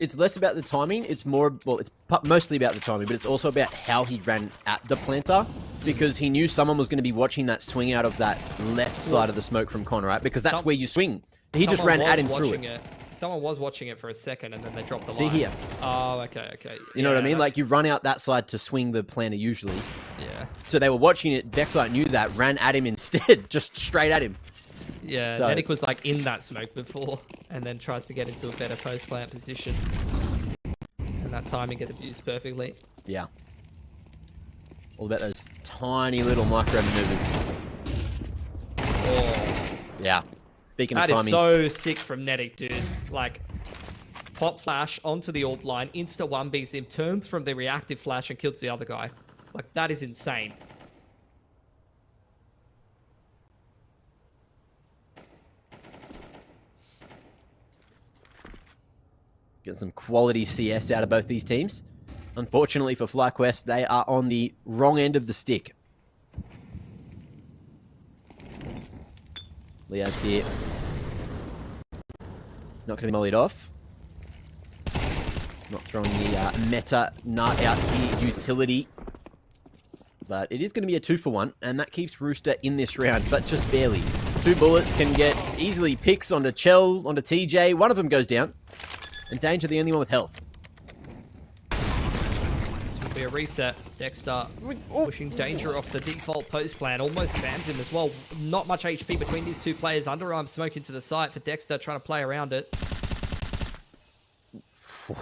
[SPEAKER 1] It's less about the timing. It's more, well, it's mostly about the timing, but it's also about how he ran at the planter, because he knew someone was going to be watching that swing out of that left side of the smoke from Connor, right? Because that's where you swing. He just ran at him through it.
[SPEAKER 2] Someone was watching it for a second and then they dropped the line.
[SPEAKER 1] See here.
[SPEAKER 2] Oh, okay, okay.
[SPEAKER 1] You know what I mean? Like you run out that side to swing the planter usually.
[SPEAKER 2] Yeah.
[SPEAKER 1] So they were watching it. Vexite knew that, ran at him instead, just straight at him.
[SPEAKER 2] Yeah,
[SPEAKER 1] so,
[SPEAKER 2] Nedic was like in that smoke before and then tries to get into a better post-plant position. And that timing gets abused perfectly.
[SPEAKER 1] Yeah. All about those tiny little micro maneuvers.
[SPEAKER 2] Oh.
[SPEAKER 1] Yeah. Speaking
[SPEAKER 2] of
[SPEAKER 1] timings.
[SPEAKER 2] That is so sick from Nedic, dude. Like, pop flash onto the AWP line, insta 1Bs him, turns from the reactive flash and kills the other guy. Like, that is insane.
[SPEAKER 1] Get some quality CS out of both these teams. Unfortunately for FlyQuest, they are on the wrong end of the stick. Leo's here. Not going to be mollied off. Not throwing the meta nut out here, utility. But it is going to be a 2-for-1, and that keeps Rooster in this round, but just barely. 2 bullets can get easily picks onto Chell, onto TJ. One of them goes down. And Danger, the only one with health.
[SPEAKER 2] This will be a reset. Dexter pushing Danger off the default post plan. Almost spams him as well. Not much HP between these two players. Underarm smoke into the site for Dexter, trying to play around it.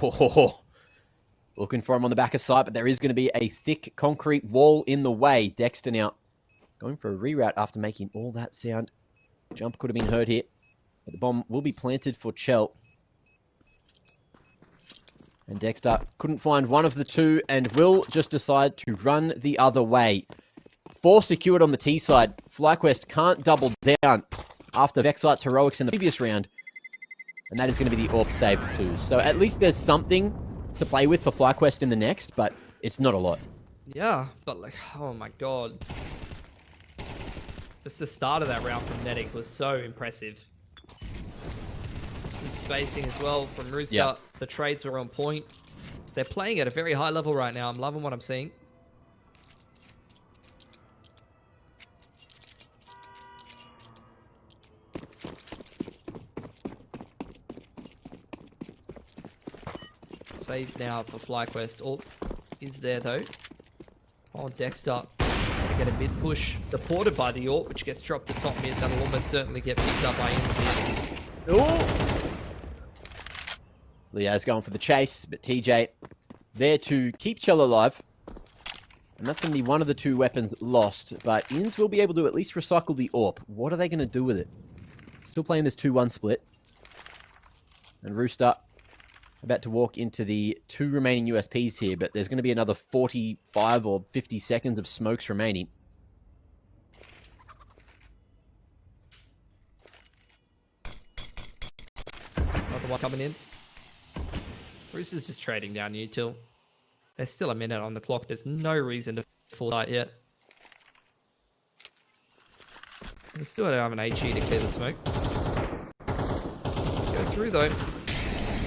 [SPEAKER 1] Oh, looking for him on the back of site, but there is going to be a thick concrete wall in the way. Dexter now going for a reroute after making all that sound. Jump could have been heard here. But the bomb will be planted for Chell. And Dexter couldn't find one of the two and will just decide to run the other way. 4 secured on the T side. FlyQuest can't double down after Vexite's heroics in the previous round. And that is going to be the AWP saved too. So at least there's something to play with for FlyQuest in the next, but it's not a lot.
[SPEAKER 2] Yeah, but like, oh my god. Just the start of that round from Nedic was so impressive. Good spacing as well from Rooster. Yep. The trades were on point. They're playing at a very high level right now. I'm loving what I'm seeing. Save now for FlyQuest. Oh, is there though. Oh, Dexter gonna get a mid push supported by the AWP, which gets dropped to top mid. That'll almost certainly get picked up by NC.
[SPEAKER 1] Oh! Leo's going for the chase, but TJ there to keep Chell alive. And that's going to be one of the 2 weapons lost. But Inns will be able to at least recycle the AWP. What are they going to do with it? Still playing this 2-1 split. And Rooster about to walk into the 2 remaining USPs here, but there's going to be another 45 or 50 seconds of smokes remaining.
[SPEAKER 2] Another one coming in. Rooster's just trading down util. There's still a minute on the clock. There's no reason to full light yet. We still don't have an HE to clear the smoke. Go through though.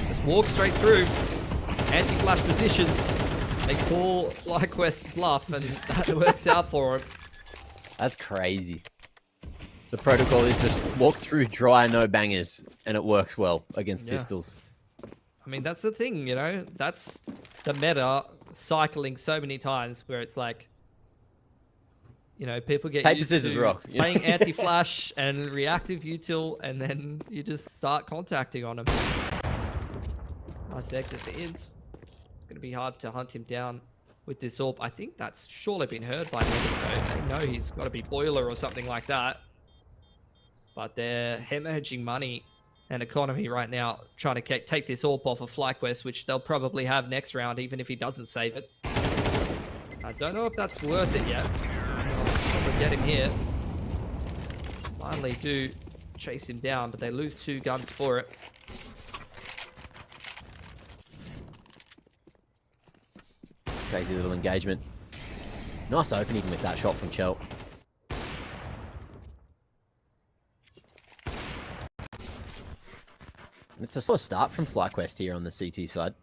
[SPEAKER 2] Just walk straight through. Anti-flash positions. They call FlyQuest's bluff and that works out for him.
[SPEAKER 1] That's crazy. The protocol is just walk through dry, no bangers, and it works well against pistols.
[SPEAKER 2] I mean, that's the thing, you know? That's the meta cycling so many times where it's like, You know, people get
[SPEAKER 1] Paper,
[SPEAKER 2] used
[SPEAKER 1] scissors,
[SPEAKER 2] to
[SPEAKER 1] rock.
[SPEAKER 2] playing anti-flash and reactive util, and then you just start contacting on him. Nice exit for Inns. It's going to be hard to hunt him down with this AWP. I think that's surely been heard by Medic, though. They know he's got to be boiler or something like that. But they're hemorrhaging money and economy right now, trying to take this AWP off of FlyQuest, which they'll probably have next round, even if he doesn't save it. I don't know if that's worth it yet. Probably get him here. Finally do chase him down, but they lose 2 guns for it.
[SPEAKER 1] Crazy little engagement. Nice opening with that shot from Chell. It's a slow start from FlyQuest here on the CT side.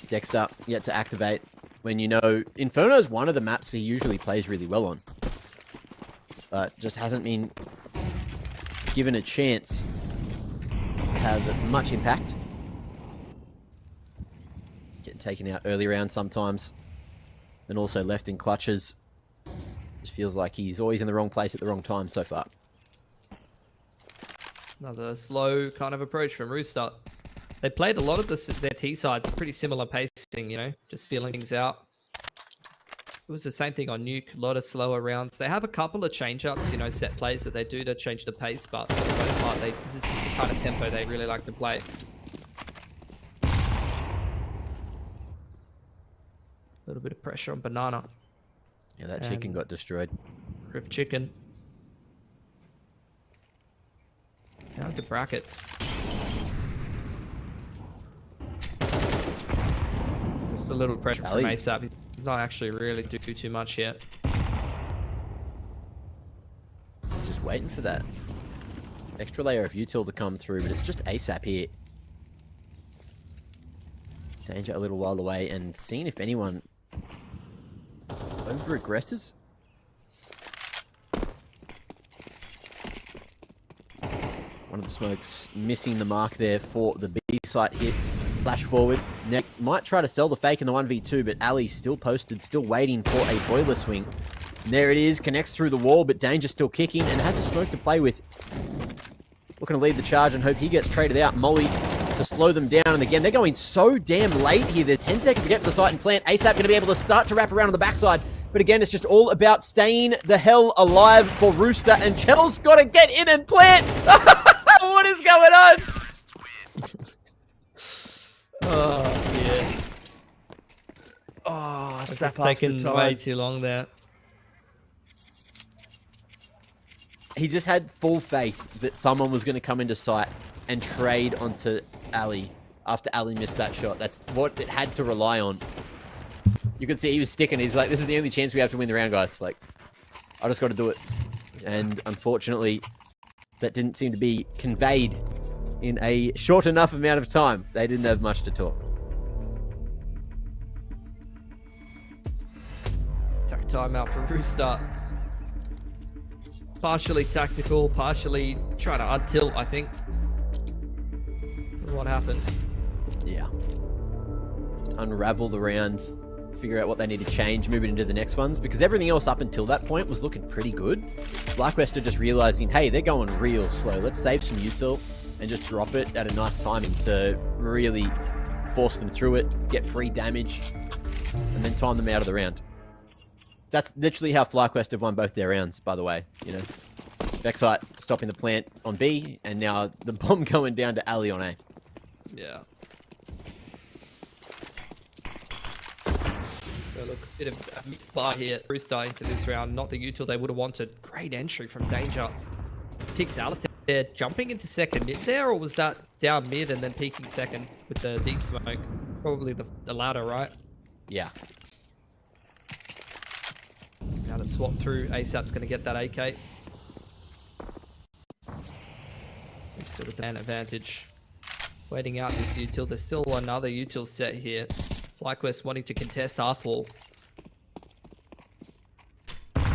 [SPEAKER 1] Dexter yet to activate when you know Inferno is one of the maps he usually plays really well on. But just hasn't been given a chance to have much impact. Getting taken out early round sometimes. And also left in clutches. Just feels like he's always in the wrong place at the wrong time so far.
[SPEAKER 2] Another slow kind of approach from Rooster. They played a lot of their T sides, pretty similar pacing, you know, just feeling things out. It was the same thing on Nuke, a lot of slower rounds. They have a couple of change-ups, you know, set plays that they do to change the pace, but for the most part, this is the kind of tempo they really like to play. A little bit of pressure on Banana.
[SPEAKER 1] Yeah, that chicken got destroyed.
[SPEAKER 2] Rip chicken. Down to brackets. Just a little pressure from ASAP. He's not actually really do too much yet.
[SPEAKER 1] He's just waiting for that extra layer of util to come through, but it's just ASAP here. Danger a little while away and seeing if anyone over-aggresses. One of the smokes missing the mark there for the B site hit. Flash forward. Neck might try to sell the fake in the 1v2, but Ali's still posted, still waiting for a boiler swing. And there it is, connects through the wall, but Danger still kicking and has a smoke to play with. Looking to lead the charge and hope he gets traded out. Molly to slow them down, and again, they're going so damn late here. There's 10 seconds to get to the site and plant. ASAP going to be able to start to wrap around on the backside. But again, it's just all about staying the hell alive for Rooster, and Chell's got to get in and plant. What is going on?
[SPEAKER 2] Oh, yeah.
[SPEAKER 1] Oh,
[SPEAKER 2] It's taken way too long there.
[SPEAKER 1] He just had full faith that someone was going to come into sight and trade onto Ali after Ali missed that shot. That's what it had to rely on. You could see he was sticking. He's like, this is the only chance we have to win the round, guys. Like, I just got to do it. And unfortunately, that didn't seem to be conveyed in a short enough amount of time. They didn't have much to talk.
[SPEAKER 2] Take a timeout from Rooster. Partially tactical, partially trying to untilt, I think. What happened?
[SPEAKER 1] Yeah. Just unravel the rounds, figure out what they need to change, move it into the next ones, because everything else up until that point was looking pretty good. FlyQuest are just realizing, hey, they're going real slow. Let's save some util and just drop it at a nice timing to really force them through it, get free damage, and then time them out of the round. That's literally how FlyQuest have won both their rounds, by the way. You know, Vexite stopping the plant on B, and now the bomb going down to Ali on A.
[SPEAKER 2] Yeah. So look, a bit of a mixed bar here. Rooster into this round, not the util they would have wanted. Great entry from Danger. Picks Alice there, jumping into second mid there, or was that down mid and then peeking second with the deep smoke? Probably the latter, right?
[SPEAKER 1] Yeah.
[SPEAKER 2] Now to swap through, ASAP's going to get that AK. Still with an advantage. Waiting out this util. There's still another util set here. FlyQuest wanting to contest half wall.
[SPEAKER 1] Free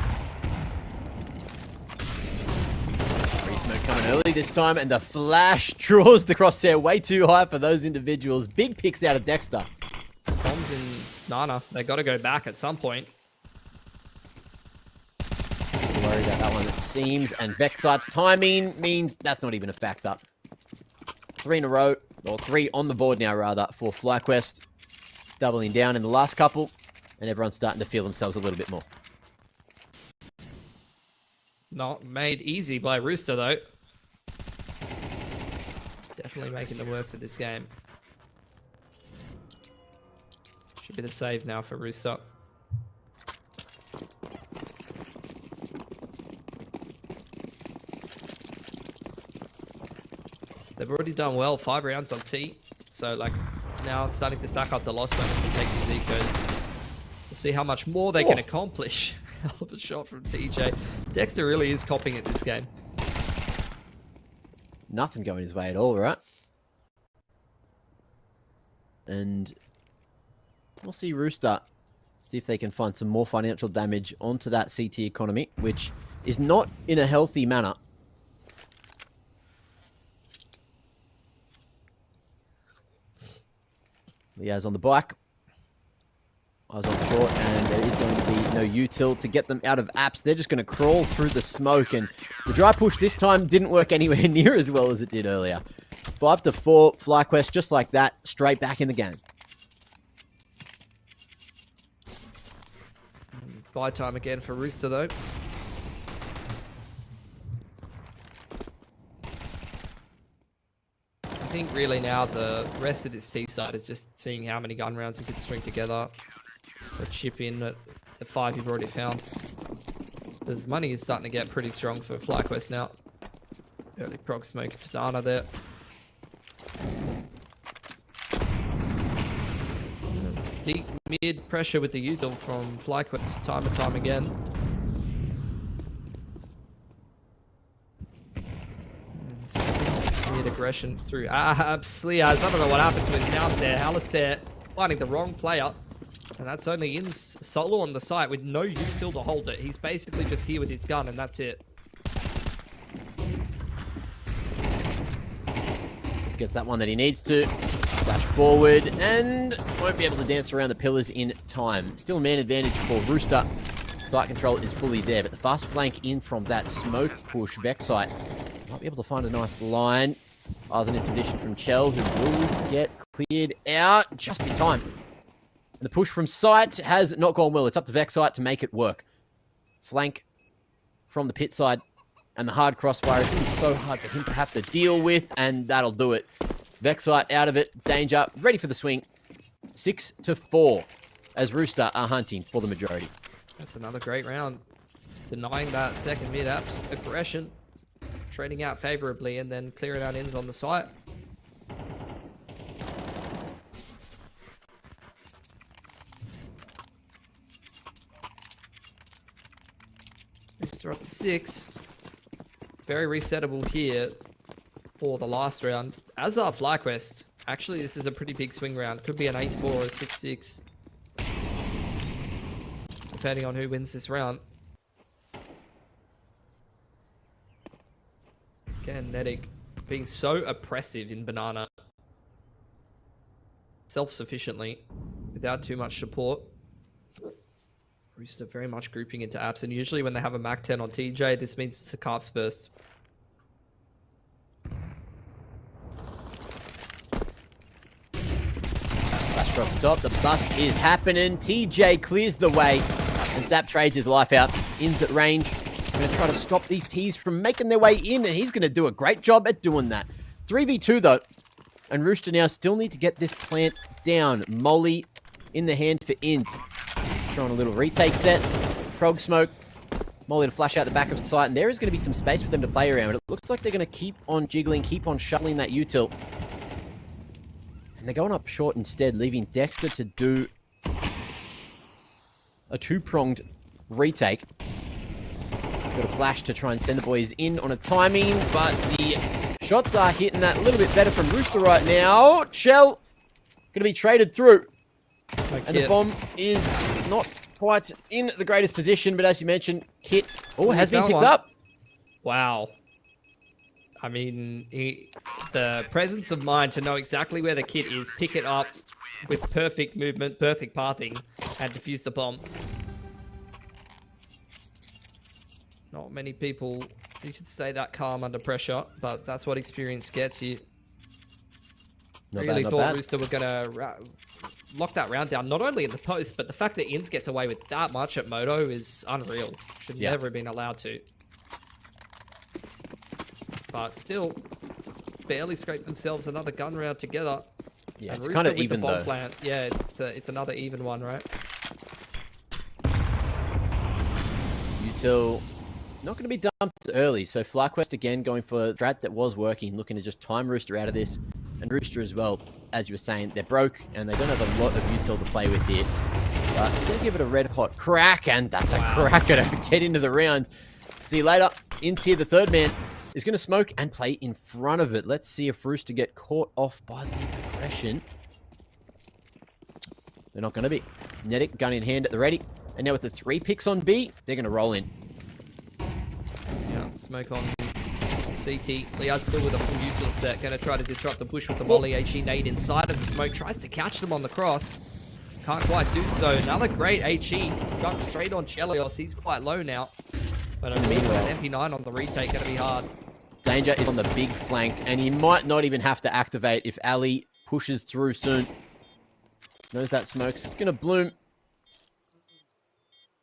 [SPEAKER 1] smoke coming early this time, and the flash draws the crosshair way too high for those individuals. Big picks out of Dexter.
[SPEAKER 2] Bombs in Nana. They got to go back at some point.
[SPEAKER 1] one, it seems. And Vexite's timing means that's not even a factor. 3 in a row, or 3 on the board now, rather, for FlyQuest. Doubling down in the last couple, and everyone's starting to feel themselves a little bit more.
[SPEAKER 2] Not made easy by Rooster, though. Definitely making the work for this game. Should be the save now for Rooster. They've already done well, 5 rounds on T. So, like, now it's starting to stack up the loss bonus and take the Zecos. We'll see how much more they can accomplish. Hell of a shot from TJ. Dexter really is copying it this game.
[SPEAKER 1] Nothing going his way at all, right? And we'll see Rooster. See if they can find some more financial damage onto that CT economy, which is not in a healthy manner. Liaz on the bike. Eyes on short, and there is going to be no util to get them out of apps. They're just going to crawl through the smoke, and the dry push this time didn't work anywhere near as well as it did earlier. 5-4, FlyQuest, just like that, straight back in the game.
[SPEAKER 2] Buy time again for Rooster, though. I think really now the rest of this T side is just seeing how many gun rounds you can string together. So chip in at the 5 you've already found. Because money is starting to get pretty strong for FlyQuest now. Early prog smoke to Dana there. Deep mid pressure with the util from FlyQuest time and time again. Mid aggression through Sliaz. I don't know what happened to his mouse there. Alistair finding the wrong player. And that's only in solo on the site with no util to hold it. He's basically just here with his gun and that's it.
[SPEAKER 1] Gets that one that he needs to. Flash forward and won't be able to dance around the pillars in time. Still man advantage for Rooster. Site control is fully there, but the fast flank in from that smoke push, Vexite might be able to find a nice line. Eyes on his position from Chell, who will get cleared out just in time. And the push from site has not gone well. It's up to Vexite to make it work. Flank from the pit side, and the hard crossfire is going to be so hard for him to have to deal with, and that'll do it. Vexite out of it, danger, ready for the swing. 6-4 as Rooster are hunting for the majority.
[SPEAKER 2] That's another great round. Denying that second mid-apps aggression. Trading out favorably and then clearing out ins on the site. Rooster up to 6. Very resettable here for the last round. As are FlyQuest. Actually, this is a pretty big swing round. Could be an 8-4 or a 6-6. Depending on who wins this round. Again, Netic being so oppressive in Banana. Self-sufficiently. Without too much support. Rooster very much grouping into apps. And usually when they have a Mac 10 on TJ, this means it's a Carps burst.
[SPEAKER 1] Flash across the top. The bust is happening. TJ clears the way. And Zap trades his life out. Ins at range. Going to try to stop these T's from making their way in. And he's going to do a great job at doing that. 3v2 though. And Rooster now still need to get this plant down. Molly in the hand for Ins. Throwing a little retake set. Prog smoke. Molly to flash out the back of the site. And there is going to be some space for them to play around. It looks like they're going to keep on jiggling, keep on shuttling that util. And they're going up short instead, leaving Dexter to do a two-pronged retake. He's got a flash to try and send the boys in on a timing, but the shots are hitting that a little bit better from Rooster right now. Shell going to be traded through. And the bomb is not quite in the greatest position, but as you mentioned, Kit has been picked up. Wow.
[SPEAKER 2] I mean, the presence of mind to know exactly where the Kit is, pick it up with perfect movement, perfect pathing, and defuse the bomb. Not many people, you could stay that calm under pressure, but that's what experience gets you. Really thought Rooster were going to lock that round down, not only in the post, but the fact that Inns gets away with that much at Moto is unreal. Should never have been allowed to. But still, barely scraped themselves another gun round together.
[SPEAKER 1] Yeah, it's kind of even though.
[SPEAKER 2] Plant. Yeah, it's another even one, right?
[SPEAKER 1] Util not going to be dumped early. So FlyQuest again going for a strat that was working, looking to just time Rooster out of this. And Rooster as well, as you were saying, they're broke and they don't have a lot of util to play with here. But he's going to give it a red hot crack, and that's a cracker to get into the round. See you later. Inns here, the third man, is going to smoke and play in front of it. Let's see if Rooster get caught off by the aggression. They're not going to be. Netic, gun in hand at the ready. And now with the 3 picks on B, they're going to roll in.
[SPEAKER 2] Yeah, smoke on CT. Liard's still with a full util set. Going to try to disrupt the push with the molly. HE nade inside of the smoke. Tries to catch them on the cross. Can't quite do so. Another great HE. Got straight on Chelios. He's quite low now. But I mean, with an MP9 on the retake, going to be hard.
[SPEAKER 1] Danger is on the big flank, and he might not even have to activate if Ali pushes through soon. Knows that smoke's going to bloom.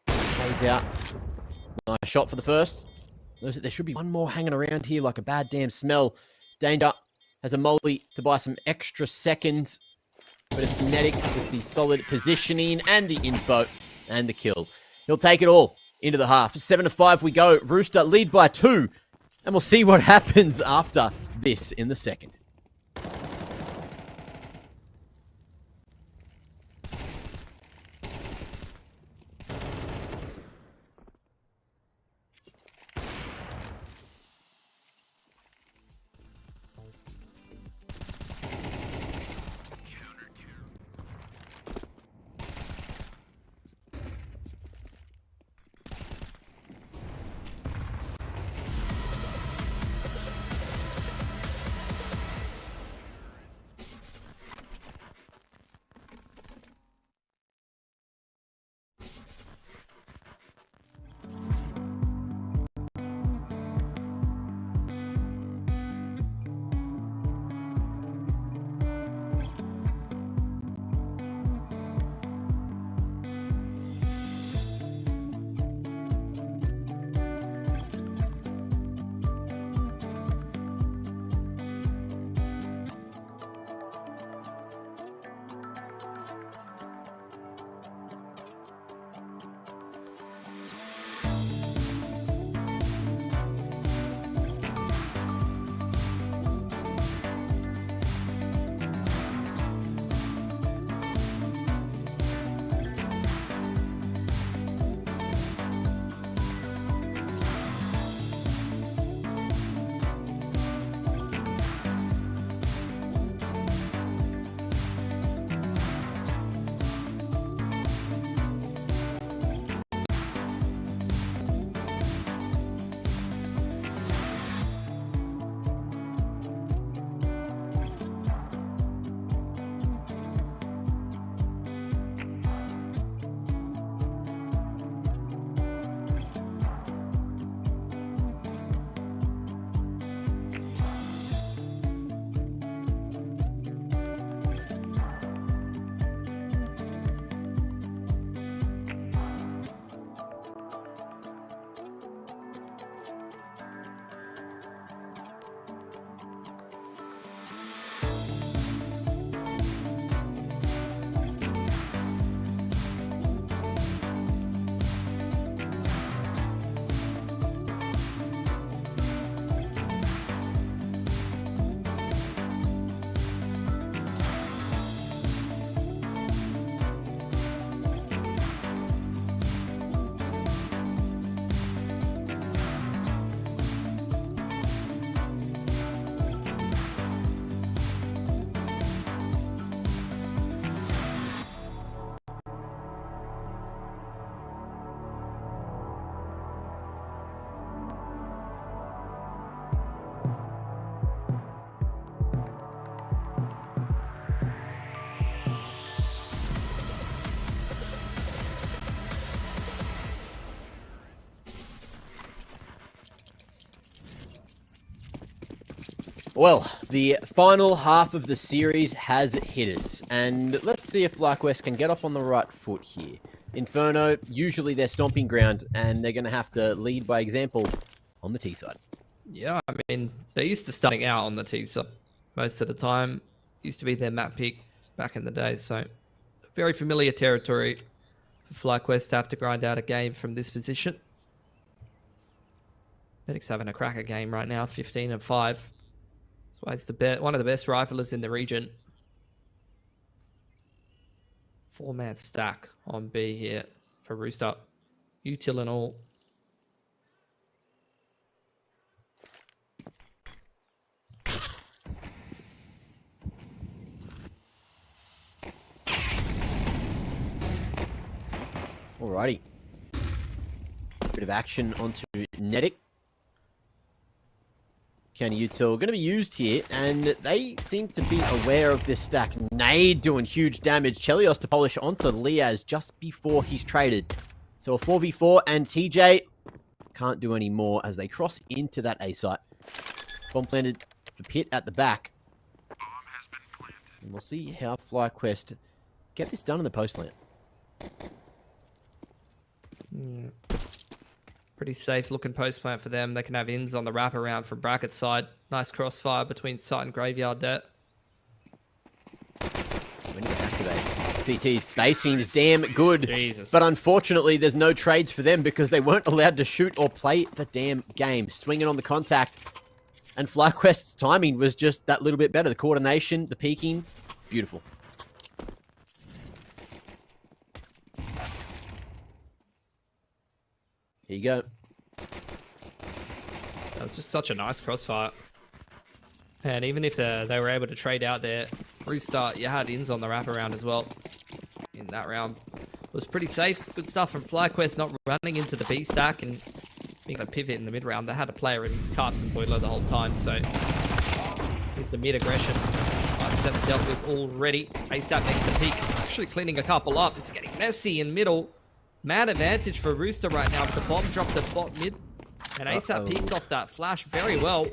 [SPEAKER 1] Fades out. Nice shot for the first. Knows that there should be one more hanging around here like a bad damn smell. Danger has a molly to buy some extra seconds, but it's Netic with the solid positioning and the info and the kill. He'll take it all into the half. 7-5 we go. Rooster lead by 2, and we'll see what happens after this in the second. Well, the final half of the series has hit us, and let's see if FlyQuest can get off on the right foot here. Inferno, usually their stomping ground, and they're going to have to lead by example on the T side.
[SPEAKER 2] Yeah, I mean, they're used to starting out on the T side most of the time. Used to be their map pick back in the day, so very familiar territory for FlyQuest to have to grind out a game from this position. Medic's having a cracker game right now, 15-5. That's why it's one of the best riflers in the region. 4-man stack on B here for Rooster. Util and all.
[SPEAKER 1] Alrighty. Bit of action onto Netic. Counter Util going to be used here, and they seem to be aware of this stack. Nade doing huge damage. Chelios to polish onto Liaz just before he's traded. So a 4v4, and TJ can't do any more as they cross into that A site. Bomb planted for Pit at the back. And we'll see how FlyQuest get this done in the post plant.
[SPEAKER 2] Pretty safe looking post plant for them. They can have ins on the wraparound from bracket side. Nice crossfire between site and graveyard there.
[SPEAKER 1] We need to activate. TT's spacing is damn good.
[SPEAKER 2] Jesus.
[SPEAKER 1] But unfortunately, there's no trades for them because they weren't allowed to shoot or play the damn game. Swinging on the contact. And FlyQuest's timing was just that little bit better. The coordination, the peeking, beautiful. Here you go.
[SPEAKER 2] That was just such a nice crossfire. And even if they were able to trade out their Rooster, you had ins on the wraparound as well. In that round. It was pretty safe. Good stuff from FlyQuest, not running into the B stack and being able to pivot in the mid round. They had a player in Carps and Boiler the whole time, so here's the mid aggression. 5-7 dealt with already. ASAP next to peak. It's actually cleaning a couple up. It's getting messy in middle. Mad advantage for Rooster right now with the bomb dropped at bot mid. And ASAP peeks off that flash very well.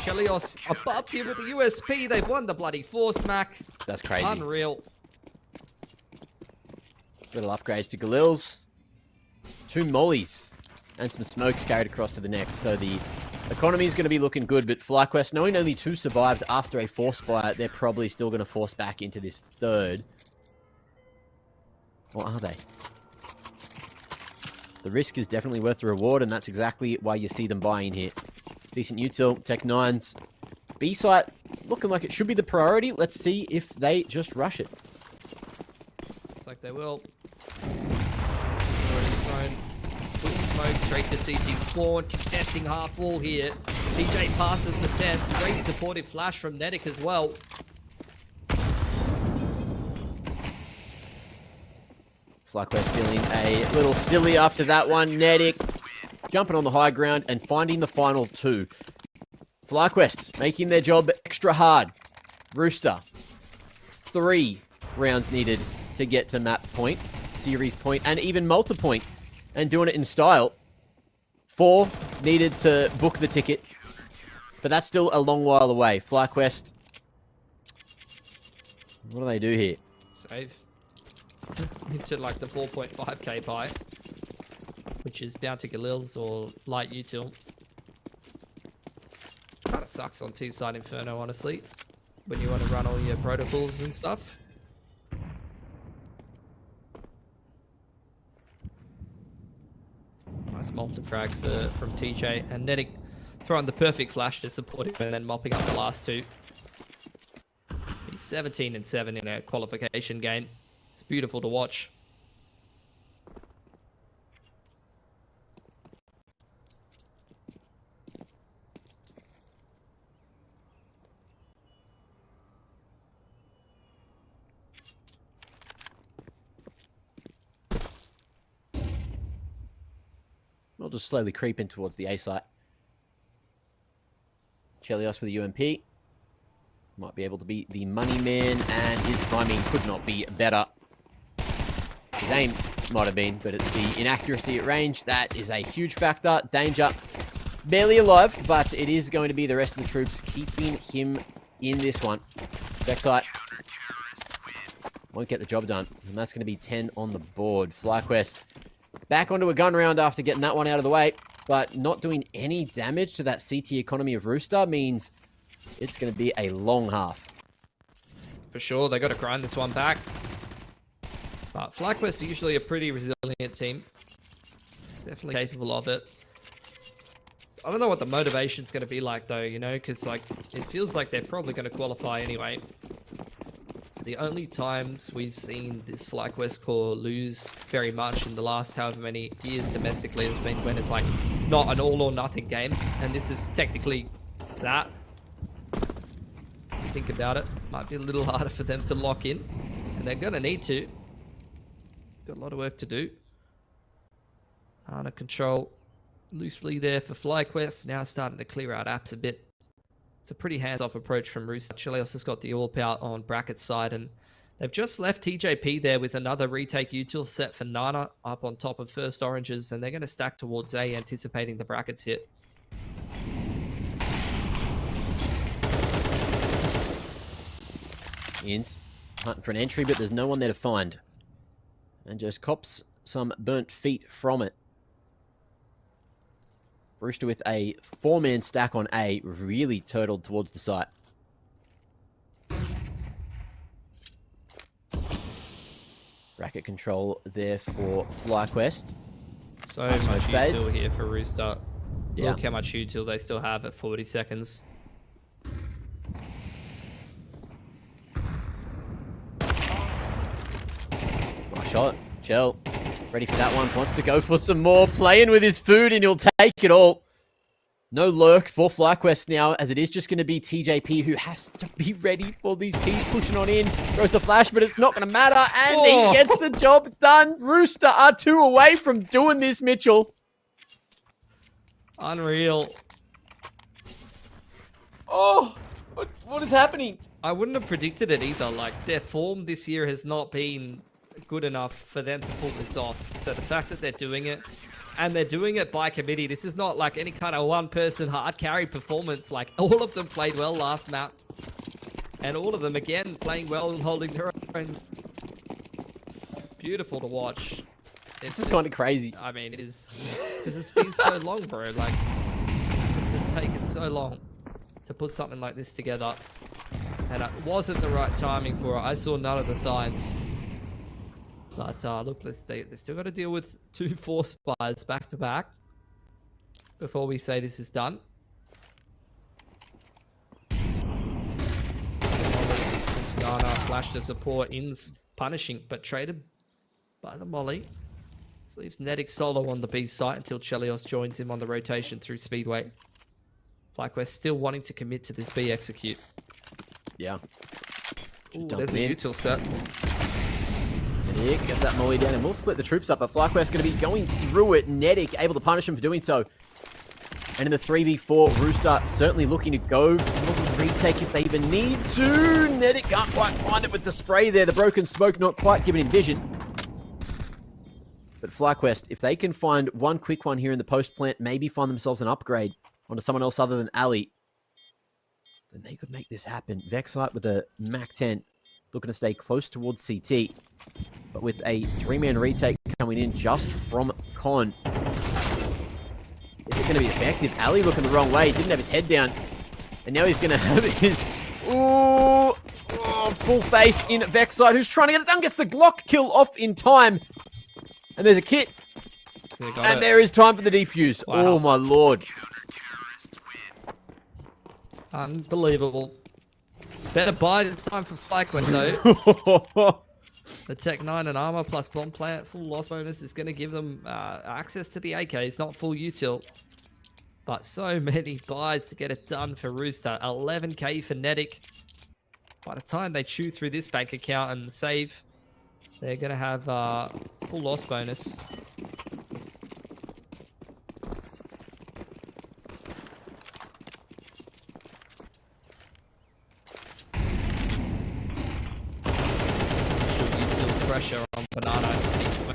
[SPEAKER 2] Chelios above here with the USP. They've won the bloody 4-smack.
[SPEAKER 1] That's crazy.
[SPEAKER 2] Unreal.
[SPEAKER 1] Little upgrades to Galil's. 2 mollies. And some smokes carried across to the next. So the economy is going to be looking good. But FlyQuest, knowing only 2 survived after a force fire, they're probably still going to force back into this third. Or are they? The risk is definitely worth the reward, and that's exactly why you see them buying here. Decent util, Tech 9s. B-site looking like it should be the priority. Let's see if they just rush it.
[SPEAKER 2] Looks like they will. Already thrown full smoke straight to CT spawn. Contesting half wall here. DJ passes the test. Great supportive flash from Netic as well.
[SPEAKER 1] FlyQuest feeling a little silly after that one. Netic jumping on the high ground and finding the final 2. FlyQuest making their job extra hard. Rooster, 3 rounds needed to get to map point, series point, and even multi-point, and doing it in style. 4 needed to book the ticket, but that's still a long while away. FlyQuest, what do they do here?
[SPEAKER 2] Save. Into like the 4.5k pie, which is down to Galil's or light util. Kind of sucks on 2-side Inferno, honestly, when you want to run all your protocols and stuff. Nice multi-frag from TJ and Netic throwing the perfect flash to support him and then mopping up the last 2. He's 17-7 in a qualification game. It's beautiful to watch.
[SPEAKER 1] We'll just slowly creep in towards the A site. Chelios with a UMP. Might be able to be the money man, and his timing could not be better. His aim might have been, but it's the inaccuracy at range that is a huge factor. Danger barely alive, but it is going to be the rest of the troops keeping him in this one. Vexite won't get the job done, and that's going to be 10 on the board. FlyQuest back onto a gun round after getting that one out of the way, but not doing any damage to that CT economy of Rooster means it's going to be a long half.
[SPEAKER 2] For sure, they got to grind this one back. But FlyQuest are usually a pretty resilient team. Definitely capable of it. I don't know what the motivation's going to be like though, you know, because like it feels like they're probably going to qualify anyway. The only times we've seen this FlyQuest core lose very much in the last however many years domestically has been when it's like not an all or nothing game, and this is technically that. If you think about it, might be a little harder for them to lock in, and they're going to need to. Got a lot of work to do. Under control loosely there for FlyQuest. Now starting to clear out apps a bit. It's a pretty hands-off approach from Rooster. Chelios has got the AWP out on Bracket's side, and they've just left TJP there with another retake util set for Nana up on top of first oranges, and they're going to stack towards A, anticipating the Bracket's hit.
[SPEAKER 1] Ins hunting for an entry, but there's no one there to find. And just cops some burnt feet from it. Rooster with a 4-man stack on A, really turtled towards the site. Bracket control there for FlyQuest.
[SPEAKER 2] So much util here for Rooster.
[SPEAKER 1] Yeah.
[SPEAKER 2] Look how much util they still have at 40 seconds.
[SPEAKER 1] Nice shot. Chell, ready for that one. Wants to go for some more. Playing with his food, and he'll take it all. No lurks for FlyQuest now, as it is just going to be TJP who has to be ready for these teams pushing on in. Throws the flash, but it's not going to matter, and he gets the job done. Rooster are 2 away from doing this, Mitchell.
[SPEAKER 2] Unreal.
[SPEAKER 1] Oh, what is happening?
[SPEAKER 2] I wouldn't have predicted it either. Like, their form this year has not been good enough for them to pull this off. So the fact that they're doing it, and they're doing it by committee, this is not like any kind of one-person hard carry performance. Like, all of them played well last map, and all of them, again, playing well and holding their own. Beautiful to watch.
[SPEAKER 1] This is kind of crazy.
[SPEAKER 2] I mean, it is, because it's been so long, bro. Like, this has taken so long to put something like this together, and it wasn't the right timing for it. I saw none of the signs. But look, they still got to deal with 2 force fires back to back before we say this is done. Ghana flash to support. In's punishing, but traded by the molly. This leaves Nedic solo on the B site until Chelios joins him on the rotation through Speedway. FlyQuest still wanting to commit to this B execute.
[SPEAKER 1] Yeah.
[SPEAKER 2] Ooh, there's a util set.
[SPEAKER 1] Nick gets that molly down, and we'll split the troops up, but FlyQuest going to be going through it. Nedic able to punish him for doing so. And in the 3v4, Rooster certainly looking to go for retake if they even need to. Nedic can't quite find it with the spray there. The broken smoke not quite giving him vision. But FlyQuest, if they can find one quick one here in the post plant, maybe find themselves an upgrade onto someone else other than Ali, then they could make this happen. Vexite with a MAC-10 looking to stay close towards CT, but with a 3-man retake coming in just from Con. Is it going to be effective? Ali looking the wrong way. Didn't have his head down. And now he's going to have his... full faith in Vexite, who's trying to get it done. Gets the Glock kill off in time. And there's a kit. And there is time for the defuse. Wow. Oh, my lord.
[SPEAKER 2] Unbelievable. Better buy this time for FlyQuest, though. The Tech 9 and armor plus bomb plant full loss bonus is going to give them access to the AKs, not full util. But so many buys to get it done for Rooster. 11k for Nedic. By the time they chew through this bank account and save, they're going to have full loss bonus. Pressure on Banana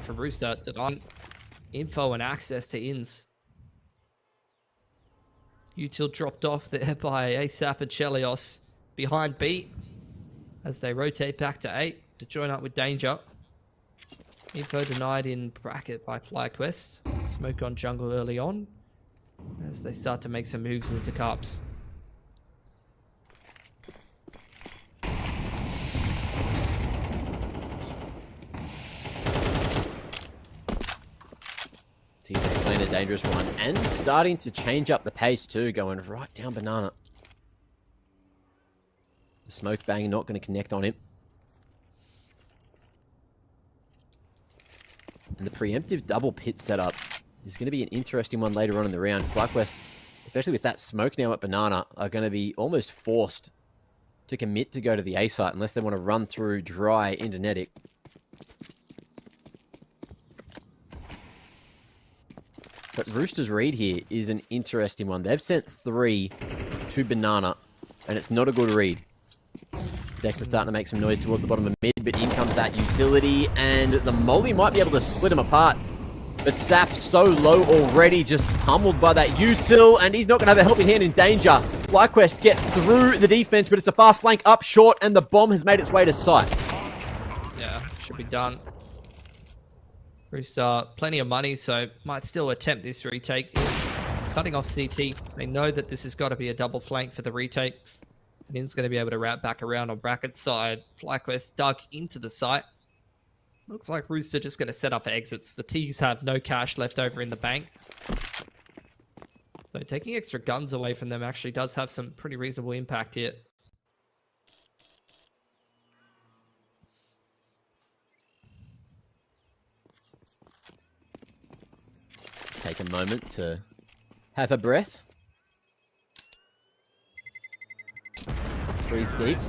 [SPEAKER 2] from Rooster. Info and access to Ins. Util dropped off there by ASAP and Chelios behind B as they rotate back to 8 to join up with Danger. Info denied in bracket by FlyQuest. Smoke on jungle early on as they start to make some moves into Carps.
[SPEAKER 1] TJ playing a dangerous one and starting to change up the pace too, going right down banana. The smoke bang not going to connect on him. And the preemptive double pit setup is going to be an interesting one later on in the round. FlyQuest, especially with that smoke now at banana, are going to be almost forced to commit to go to the A site unless they want to run through dry into Netic. But Rooster's read here is an interesting one. They've sent 3 to banana, and it's not a good read. Dexter's starting to make some noise towards the bottom of mid, but in comes that utility, and the molly might be able to split him apart. But Sap so low already, just pummeled by that util, and he's not going to have a helping hand in Danger. FlyQuest get through the defense, but it's a fast flank up short, and the bomb has made its way to site.
[SPEAKER 2] Yeah, should be done. Rooster, plenty of money, so might still attempt this retake. It's cutting off CT. They know that this has got to be a double flank for the retake. And In's going to be able to wrap back around on bracket side. FlyQuest dug into the site. Looks like Rooster just going to set up for exits. The T's have no cash left over in the bank. So taking extra guns away from them actually does have some pretty reasonable impact here.
[SPEAKER 1] Take a moment to have a breath. Breathe deep.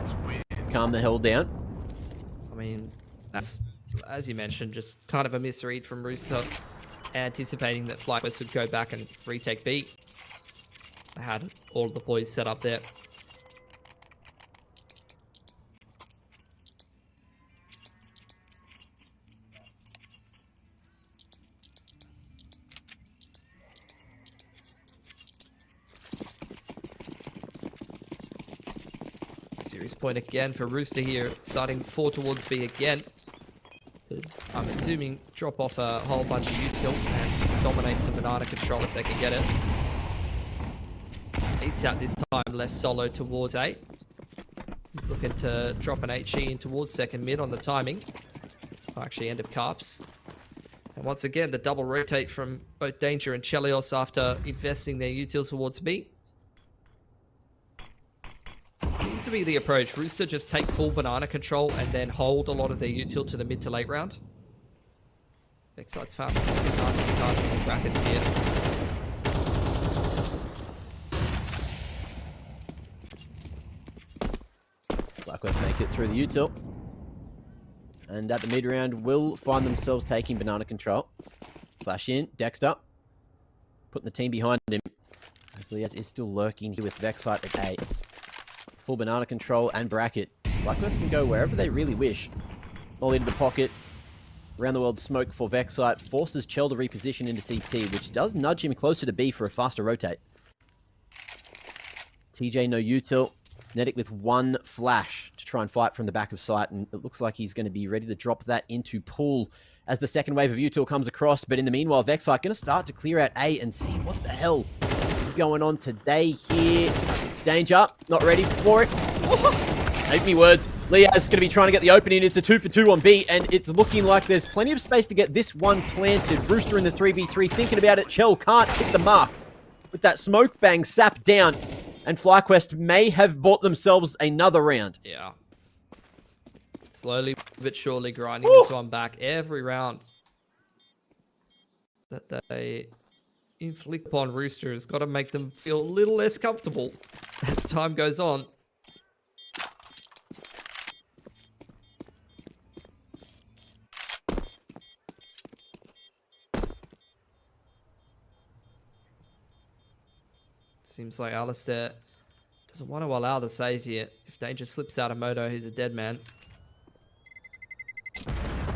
[SPEAKER 1] Calm the hell down.
[SPEAKER 2] I mean, that's, as you mentioned, just kind of a misread from Rooster, anticipating that FlyQuest would go back and retake B. I had all of the boys set up there. Series point again for Rooster here, starting 4 towards B again. I'm assuming drop off a whole bunch of util and just dominate some banana control if they can get it. Ace out this time, left solo towards A. He's looking to drop an HE in towards second mid on the timing. Actually, end of Carps. And once again, the double rotate from both Danger and Chelios after investing their util towards B. Seems to be the approach. Rooster just take full banana control and then hold a lot of their util to the mid to late round. Backside's found nasty target on brackets here.
[SPEAKER 1] FlyQuest make it through the util. And at the mid round will find themselves taking banana control. Flash in, Dexter. Putting the team behind him. As Liaz is still lurking here with Vexite at A. Full banana control and bracket. FlyQuest can go wherever they really wish. All into the pocket. Around the world smoke for Vexite. Forces Chell to reposition into CT, which does nudge him closer to B for a faster rotate. TJ no util. Netic with one flash to try and fight from the back of sight, and it looks like he's going to be ready to drop that into pool as the second wave of util comes across. But in the meanwhile, Vexite going to start to clear out A and see what the hell is going on today here. Danger, not ready for it. Make me words. Liaz is going to be trying to get the opening. It's a 2-for-2 on B, and it's looking like there's plenty of space to get this one planted. Rooster in the 3v3, thinking about it. Chell can't hit the mark with that smoke bang. Sap down. And FlyQuest may have bought themselves another round.
[SPEAKER 2] Yeah. Slowly but surely grinding this one back every round that they inflict upon Rooster has got to make them feel a little less comfortable as time goes on. Seems like Alistair doesn't want to allow the save here. If Danger slips out of Moto, he's a dead man.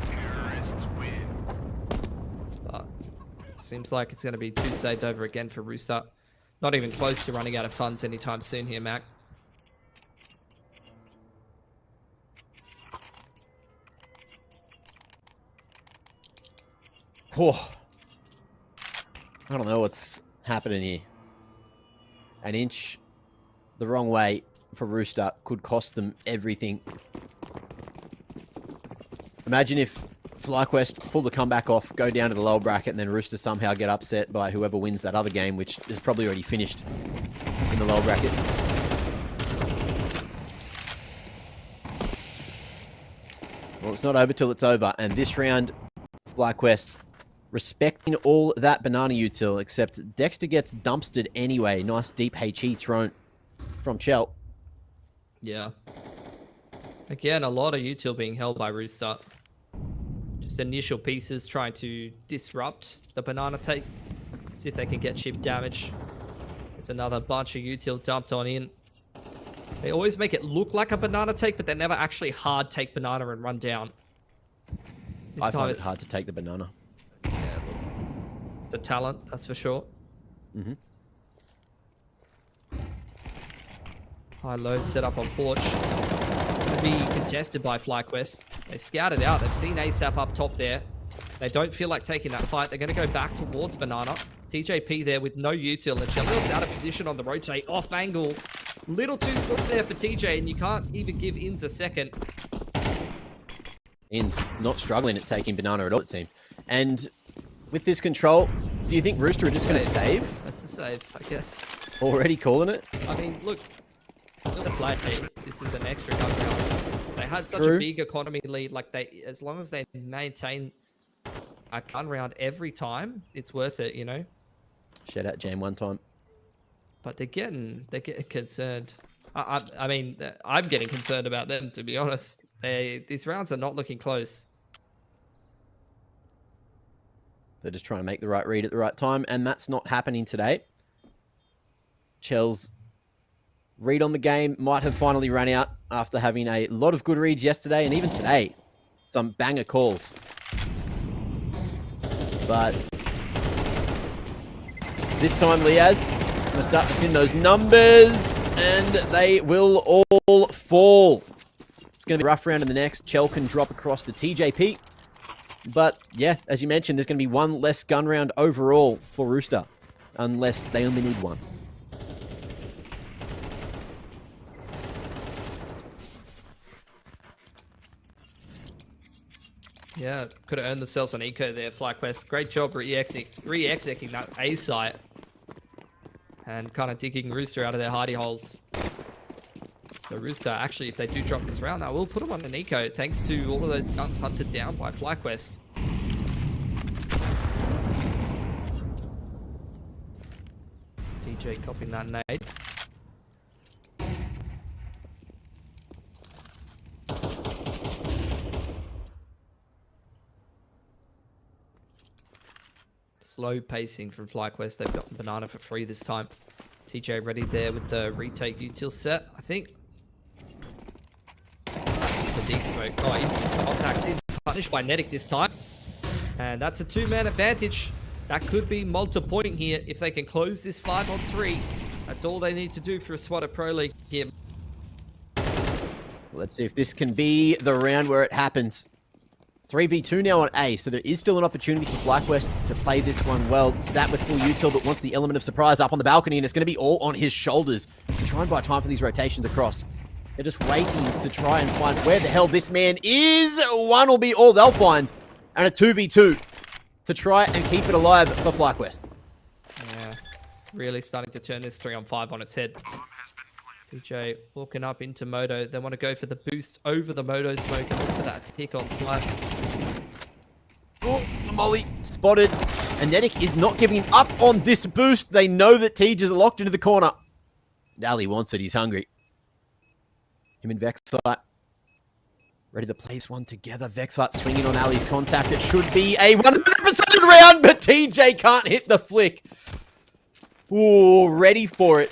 [SPEAKER 3] Terrorists win.
[SPEAKER 2] But seems like it's going to be 2 saved over again for Rooster. Not even close to running out of funds anytime soon here, Mac.
[SPEAKER 1] Oh, I don't know what's happening here. An inch the wrong way for Rooster could cost them everything. Imagine if FlyQuest pull the comeback off, go down to the lower bracket, and then Rooster somehow get upset by whoever wins that other game, which is probably already finished in the lower bracket. Well, it's not over till it's over, and this round, FlyQuest respecting all that banana util, except Dexter gets dumpstered anyway. Nice deep HE thrown from Chell.
[SPEAKER 2] Yeah. Again, a lot of util being held by Rooster. Just initial pieces trying to disrupt the banana take. See if they can get chip damage. There's another bunch of util dumped on in. They always make it look like a banana take, but they never actually hard take banana and run down.
[SPEAKER 1] I find it hard to take the banana.
[SPEAKER 2] Yeah, look. It's a talent, that's for sure.
[SPEAKER 1] Mm-hmm.
[SPEAKER 2] High-low set up on porch. Going to be contested by FlyQuest. They scouted out. They've seen ASAP up top there. They don't feel like taking that fight. They're going to go back towards banana. TJP there with no util. And Chelio's out of position on the rotate. Off angle. Little too slick there for TJ, and you can't even give Inns a second.
[SPEAKER 1] Inns not struggling at taking banana at all, it seems. And with this control, do you think Rooster are just going to save?
[SPEAKER 2] That's the save, I guess.
[SPEAKER 1] Already calling it?
[SPEAKER 2] I mean, look, still a flat team. This is an extra gun round. They had such a big economy lead. Like as long as they maintain a gun round every time, it's worth it, you know.
[SPEAKER 1] Shout out Jam one time.
[SPEAKER 2] But they're getting concerned. I mean, I'm getting concerned about them, to be honest. These rounds are not looking close.
[SPEAKER 1] They're just trying to make the right read at the right time, and that's not happening today. Chell's read on the game might have finally run out after having a lot of good reads yesterday, and even today, some banger calls. But this time, Liaz going to start to pin those numbers, and they will all fall. It's going to be a rough round in the next. Chell can drop across to TJP. But, yeah, as you mentioned, there's going to be one less gun round overall for Rooster, unless they only need one.
[SPEAKER 2] Yeah, could have earned themselves an eco there, FlyQuest. Great job re-executing that A site. And kind of digging Rooster out of their hidey holes. So Rooster, actually, if they do drop this round, I will put them on an eco, thanks to all of those guns hunted down by FlyQuest. DJ copying that nade. Slow pacing from FlyQuest. They've gotten banana for free this time. TJ ready there with the retake util set, I think. It's the deep smoke. Oh, instant contacts in. Punished by Netic this time. And that's a two-man advantage. That could be multi-pointing here if they can close this 5-on-3. That's all they need to do for a SWAT at Pro League here.
[SPEAKER 1] Let's see if this can be the round where it happens. 3v2 now on A, so there is still an opportunity for FlyQuest to play this one well. Sat with full util, but wants the element of surprise up on the balcony, and it's going to be all on his shoulders to try and buy time for these rotations across. They're just waiting to try and find where the hell this man is. One will be all they'll find, and a 2v2 to try and keep it alive for FlyQuest.
[SPEAKER 2] Yeah, really starting to turn this 3-on-5 on its head. DJ walking up into Moto. They want to go for the boost over the Moto smoke and look for that pick on site.
[SPEAKER 1] Oh, Molly spotted. And Netic is not giving up on this boost. They know that Tej is locked into the corner. Ali wants it. He's hungry. Him and Vexite ready to place one together. Vexite swinging on Ali's contact. It should be a 100% round, but TJ can't hit the flick. Ooh, ready for it.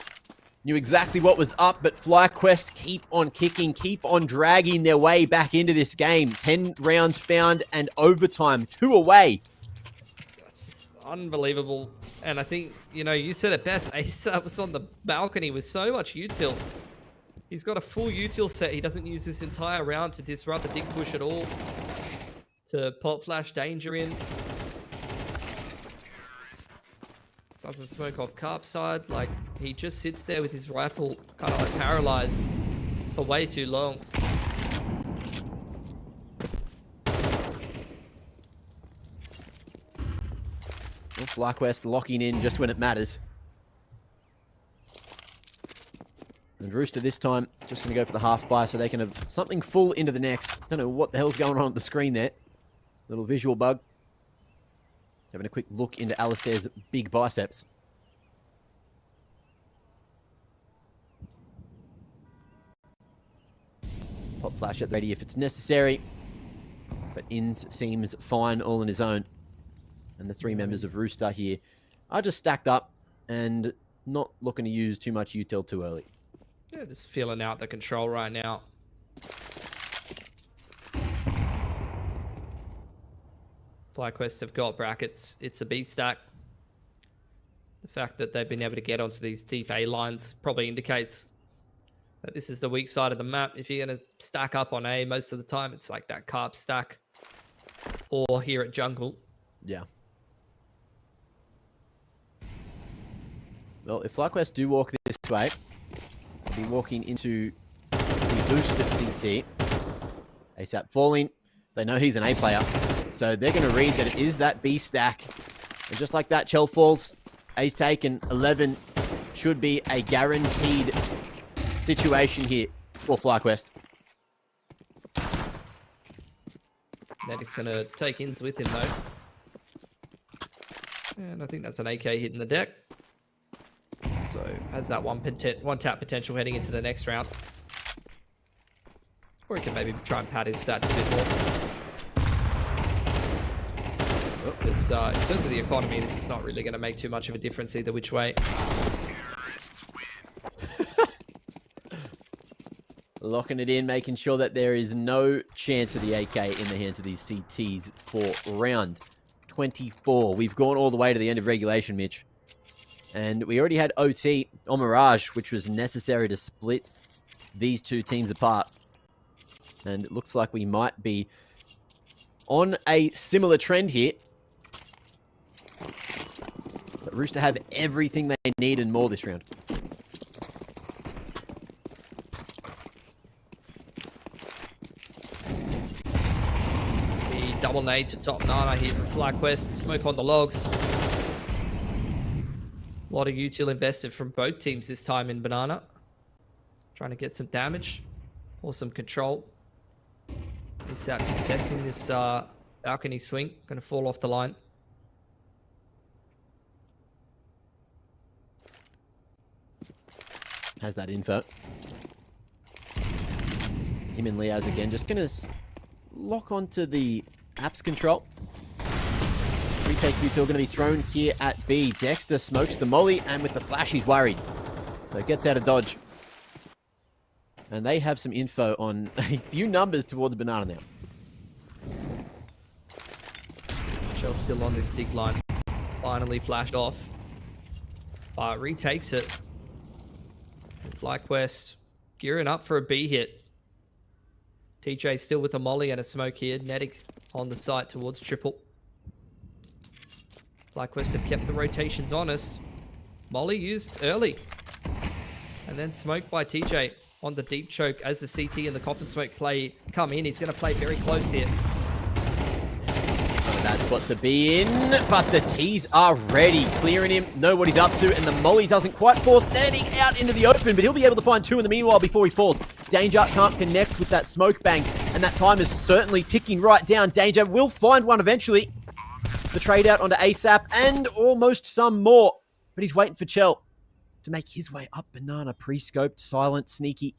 [SPEAKER 1] Knew exactly what was up, but FlyQuest keep on kicking, keep on dragging their way back into this game. 10 rounds found and overtime, 2 away.
[SPEAKER 2] Unbelievable. And I think, you know, you said it best. ASAP was on the balcony with so much util. He's got a full util set. He doesn't use this entire round to disrupt the dig push at all. To pop flash danger in. Doesn't smoke off Carp's side. Like, he just sits there with his rifle kind of like paralyzed for way too long.
[SPEAKER 1] FlyQuest locking in just when it matters. And Rooster this time just going to go for the half fire so they can have something full into the next. Don't know what the hell's going on the screen there. Little visual bug. Having a quick look into Alistair's big biceps. Pop flash at the ready if it's necessary. But Inns seems fine all on his own. And the three members of Rooster here are just stacked up and not looking to use too much util too early.
[SPEAKER 2] Yeah, just feeling out the control right now. FlyQuest have got brackets. It's a B stack. The fact that they've been able to get onto these deep A lines probably indicates that this is the weak side of the map. If you're going to stack up on A, most of the time it's like that carb stack or here at jungle.
[SPEAKER 1] Yeah. Well, if FlyQuest do walk this way, they'll be walking into the boosted CT. ASAP falling. They know he's an A player. So they're going to read that it is that B stack. And just like that, Chell falls. A's taken. 11 should be a guaranteed situation here for FlyQuest.
[SPEAKER 2] Nedic's going to take Inns with him, though. And I think that's an AK hitting the deck. So has that one tap potential heading into the next round. Or he can maybe try and pad his stats a bit more. Because in terms of the economy, this is not really going to make too much of a difference either which way.
[SPEAKER 1] Locking it in, making sure that there is no chance of the AK in the hands of these CTs for round 24. We've gone all the way to the end of regulation, Mitch. And we already had OT on Mirage, which was necessary to split these two teams apart. And it looks like we might be on a similar trend here. But Rooster have everything they need and more this round.
[SPEAKER 2] The double nade to top 9 here for FlyQuest. Smoke on the logs. A lot of util invested from both teams this time in Banana. Trying to get some damage or some control. He's out contesting this balcony swing. Going to fall off the line.
[SPEAKER 1] Has that info. Him and Leo's again. Just going to lock onto the apps control. Retake util going to be thrown here at B. Dexter smokes the molly, and with the flash, he's worried. So gets out of dodge. And they have some info on a few numbers towards Banana now.
[SPEAKER 2] Shell's still on this dig line. Finally flashed off. But retakes it. And FlyQuest gearing up for a B hit. TJ still with a molly and a smoke here. Nedic on the site towards triple. FlyQuest have kept the rotations honest. Molly used early. And then smoked by TJ on the deep choke as the CT and the coffin smoke play come in. He's going to play very close here.
[SPEAKER 1] That spot to be in, but the T's are ready. Clearing him, know what he's up to, and the molly doesn't quite force Nedic out into the open, but he'll be able to find two in the meanwhile before he falls. Danger can't connect with that smoke bang, and that time is certainly ticking right down. Danger will find one eventually. The trade out onto ASAP and almost some more. But he's waiting for Chell to make his way up Banana. Pre-scoped, silent, sneaky.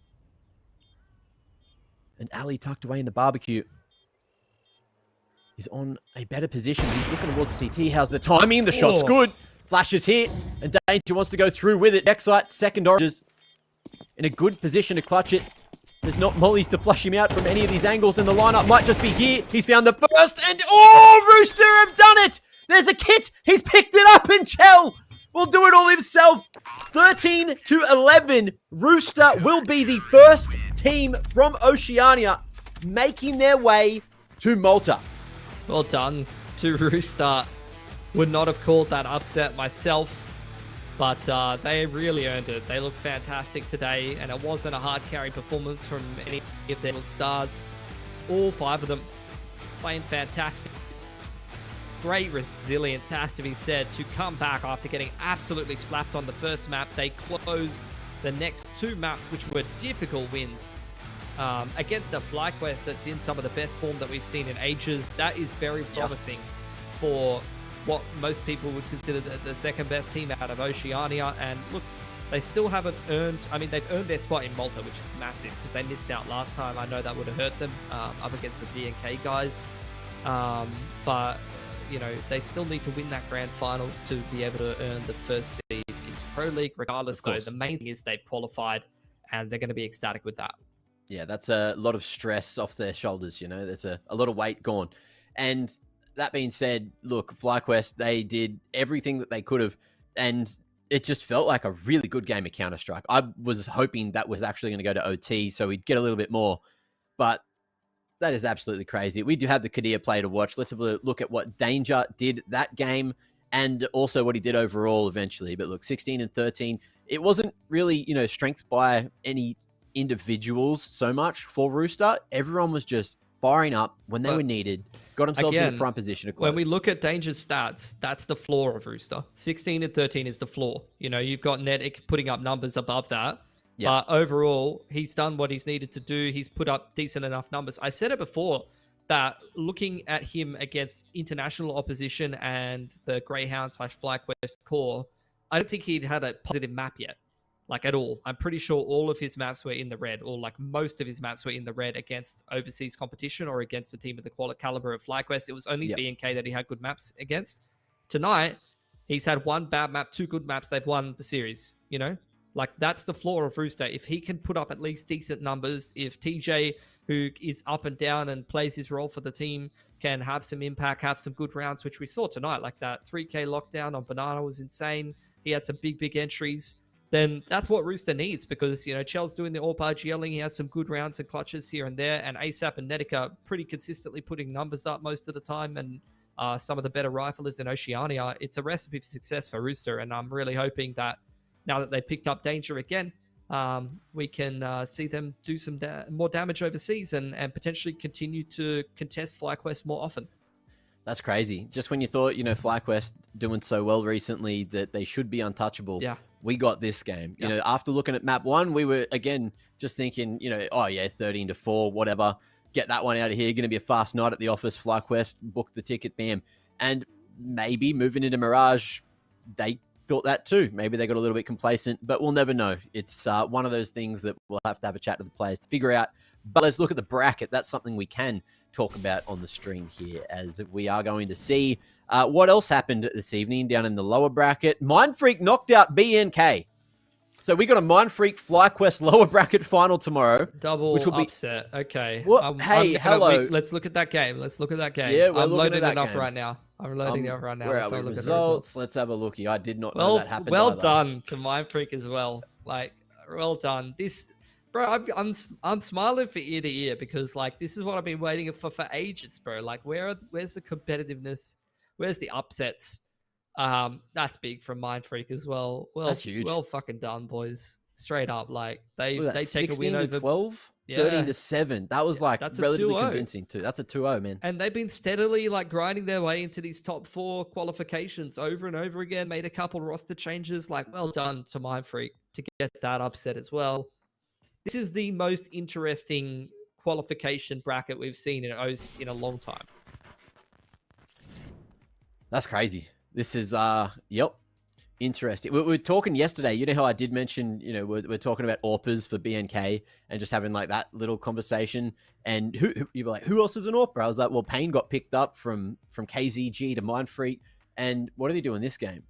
[SPEAKER 1] And Ali tucked away in the barbecue is on a better position. He's looking towards CT. How's the timing? The shot's good. Flashes here. And Danger wants to go through with it. Next site, second oranges. In a good position to clutch it. There's not mollies to flush him out from any of these angles, and the lineup might just be here. He's found the first, and oh, Rooster have done it! There's a kit. He's picked it up, and Chell will do it all himself. 13-11. Rooster will be the first team from Oceania making their way to Malta.
[SPEAKER 2] Well done to Rooster. Would not have called that upset myself, but they really earned it. They looked fantastic today, and it wasn't a hard carry performance from any of their stars. All 5 of them playing fantastic. Great resilience, has to be said, to come back after getting absolutely slapped on the first map. They close the next 2 maps, which were difficult wins. Against a FlyQuest that's in some of the best form that we've seen in ages. That is very promising for what most people would consider the second best team out of Oceania. And look, they still haven't earned, I mean, they've earned their spot in Malta, which is massive because they missed out last time. I know that would have hurt them up against the BNK guys. But, you know, they still need to win that grand final to be able to earn the first seed into Pro League. Regardless, though, the main thing is they've qualified and they're going to be ecstatic with that. Yeah,
[SPEAKER 1] that's a lot of stress off their shoulders, you know. There's a lot of weight gone. And that being said, look, FlyQuest, they did everything that they could have, and it just felt like a really good game of Counter-Strike. I was hoping that was actually going to go to OT, so we'd get a little bit more, but that is absolutely crazy. We do have the Kadir play to watch. Let's have a look at what Danger did that game, and also what he did overall eventually. But look, 16-13, it wasn't really, you know, strength by any individuals so much for Rooster. Everyone was just firing up when they were needed, got themselves in a prime position to close.
[SPEAKER 2] When we look at Danger's stats, that's the floor of Rooster. 16-13 is the floor. You know, you've got Netic putting up numbers above that. But overall, he's done what he's needed to do. He's put up decent enough numbers. I said it before that looking at him against international opposition and the Greyhound/FlyQuest core, I don't think he'd had a positive map yet. Like at all. I'm pretty sure all of his maps were in the red, or like most of his maps were in the red against overseas competition or against a team of the caliber of FlyQuest. It was only BNK that he had good maps against. Tonight, he's had 1 bad map, 2 good maps. They've won the series, you know? Like that's the floor of Rooster. If he can put up at least decent numbers, if TJ, who is up and down and plays his role for the team, can have some impact, have some good rounds, which we saw tonight, like that 3K lockdown on Banana was insane. He had some big entries. Then that's what Rooster needs, because, you know, Chell's doing the AWP yelling. He has some good rounds and clutches here and there, and ASAP and Netic are pretty consistently putting numbers up most of the time, and some of the better riflers in Oceania. It's a recipe for success for Rooster, and I'm really hoping that now that they picked up Danger again, we can see them do some more damage overseas and potentially continue to contest FlyQuest more often.
[SPEAKER 1] That's crazy. Just when you thought, you know, FlyQuest doing so well recently that they should be untouchable. Yeah. We got this game. You know, after looking at map 1, we were, again, just thinking, you know, oh yeah, 13-4, whatever. Get that one out of here. Going to be a fast night at the office. FlyQuest, book the ticket, bam. And maybe moving into Mirage, they thought that too. Maybe they got a little bit complacent, but we'll never know. It's one of those things that we'll have to have a chat to the players to figure out. But let's look at the bracket. That's something we can talk about on the stream here, as we are going to see what else happened this evening down in the lower bracket. Mindfreak knocked out BNK. So we got a Mindfreak FlyQuest lower bracket final tomorrow.
[SPEAKER 2] Double which will upset. Okay.
[SPEAKER 1] Well, hello.
[SPEAKER 2] Let's look at that game.
[SPEAKER 1] Yeah,
[SPEAKER 2] I'm loading it up right now. I'm up right now.
[SPEAKER 1] Where are we? Results. Let's have a looky. I did not know that happened.
[SPEAKER 2] Well done to Mindfreak as well. Like, well done. This, bro, I'm smiling for ear to ear, because like this is what I've been waiting for ages, bro. Like, where's the competitiveness? Where's the upsets? That's big from Mindfreak as well. Well, that's huge. Well fucking done, boys. Straight up, like they take a win over
[SPEAKER 1] 12, 13-7. That was like that's relatively convincing too. That's a 2-0, man.
[SPEAKER 2] And they've been steadily like grinding their way into these top 4 qualifications over and over again. Made a couple roster changes. Like, well done to Mindfreak to get that upset as well. This is the most interesting qualification bracket we've seen in OCE in a long time.
[SPEAKER 1] That's crazy. This is, interesting. We were talking yesterday, you know how I did mention, you know, we're talking about AWPers for BNK and just having like that little conversation. And you were like, who else is an AWPer? I was like, well, Payne got picked up from KZG to Mindfreak. And what did he do in this game?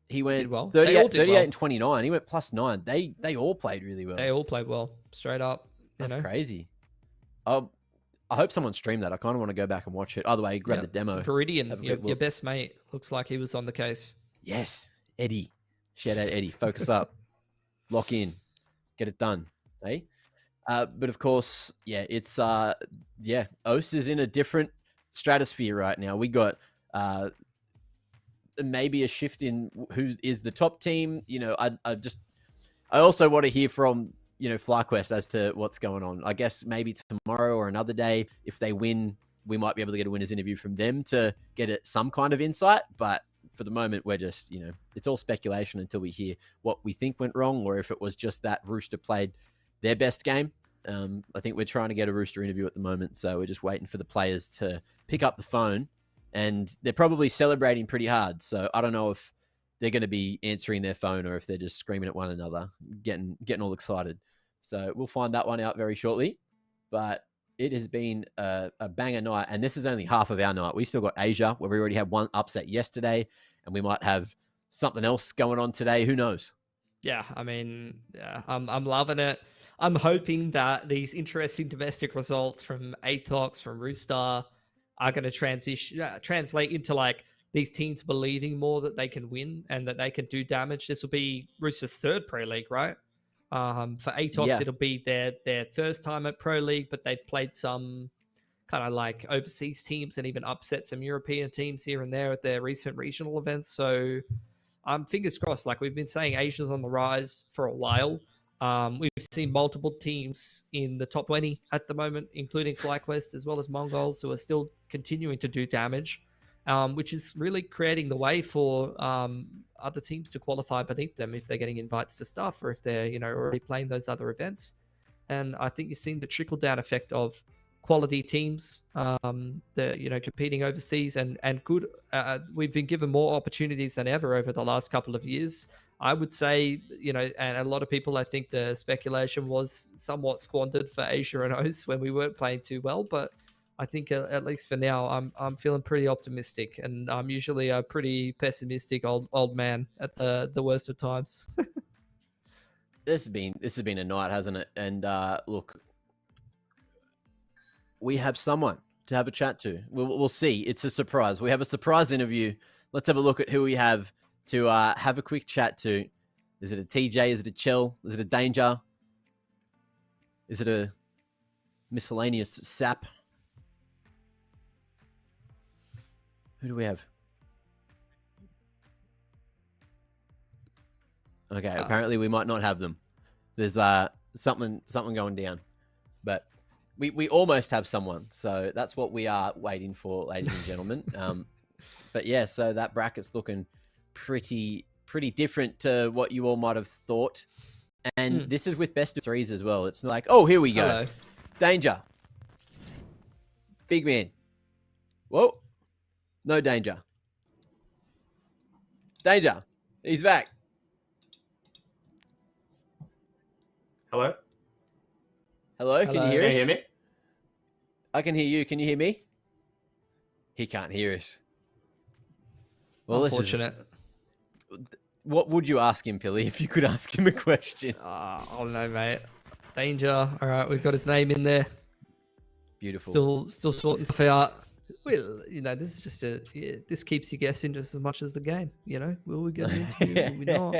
[SPEAKER 1] He went 38-29. He went +9. They all played really well.
[SPEAKER 2] They all played well, straight up.
[SPEAKER 1] That's crazy. I hope someone streamed that. I kind of want to go back and watch it. Either way, grab the demo.
[SPEAKER 2] Viridian, your best mate, looks like he was on the case.
[SPEAKER 1] Yes, Eddie. Shout out Eddie. Focus up. Lock in. Get it done. Hey? But of course, yeah, it's OCE is in a different stratosphere right now. We got maybe a shift in who is the top team. You know, I also want to hear from, you know, FlyQuest as to what's going on. I guess maybe tomorrow or another day, if they win, we might be able to get a winner's interview from them to get some kind of insight. But for the moment, we're just, you know, it's all speculation until we hear what we think went wrong, or if it was just that Rooster played their best game. I think we're trying to get a Rooster interview at the moment, so we're just waiting for the players to pick up the phone, and they're probably celebrating pretty hard. So I don't know if they're going to be answering their phone or if they're just screaming at one another, getting all excited. So we'll find that one out very shortly. But it has been a banger night, and this is only half of our night. We still got Asia, where we already had one upset yesterday, and we might have something else going on today. Who knows?
[SPEAKER 2] Yeah, I mean, yeah, I'm loving it. I'm hoping that these interesting domestic results from ATOX, from Rooster, are going to translate into like these teams believing more that they can win and that they can do damage. This will be Rooster's third Pro League, right? For ATOX, it'll be their first time at Pro League, but they've played some kind of like overseas teams and even upset some European teams here and there at their recent regional events. So fingers crossed. Like we've been saying, Asia's on the rise for a while. We've seen multiple teams in the top 20 at the moment, including FlyQuest as well as Mongols, who are still continuing to do damage, which is really creating the way for other teams to qualify beneath them if they're getting invites to stuff or if they're, you know, already playing those other events. And I think you've seen the trickle-down effect of quality teams, competing overseas and good. We've been given more opportunities than ever over the last couple of years. I would say, you know, and a lot of people, I think the speculation was somewhat squandered for Asia and OCE when we weren't playing too well. But I think at least for now, I'm feeling pretty optimistic, and I'm usually a pretty pessimistic old man at the worst of times.
[SPEAKER 1] This has been a night, hasn't it? And look, we have someone to have a chat to. We'll see. It's a surprise. We have a surprise interview. Let's have a look at who we have to have a quick chat to. Is it a TJ? Is it a Chill? Is it a Danger? Is it a miscellaneous sap? Who do we have? Okay, apparently we might not have them. There's something going down, but we almost have someone. So that's what we are waiting for, ladies and gentlemen. But yeah, so that bracket's looking pretty different to what you all might have thought. And this is with best of threes as well. It's not like, oh, here we go.
[SPEAKER 2] Hello.
[SPEAKER 1] Danger. Big man. Whoa. No Danger. Danger. He's back.
[SPEAKER 3] Hello?
[SPEAKER 1] Hello, can you hear
[SPEAKER 3] Can
[SPEAKER 1] us?
[SPEAKER 3] you hear me?
[SPEAKER 1] I can hear you. Can you hear me? He can't hear us. Well,
[SPEAKER 2] Unfortunate.
[SPEAKER 1] What would you ask him, Pilly, if you could ask him a question?
[SPEAKER 2] Oh no, mate. Danger. All right, we've got his name in there.
[SPEAKER 1] Beautiful.
[SPEAKER 2] Still sorting stuff out. Well, you know, this is just this keeps you guessing just as much as the game. You know, will we get an interview? Will we not?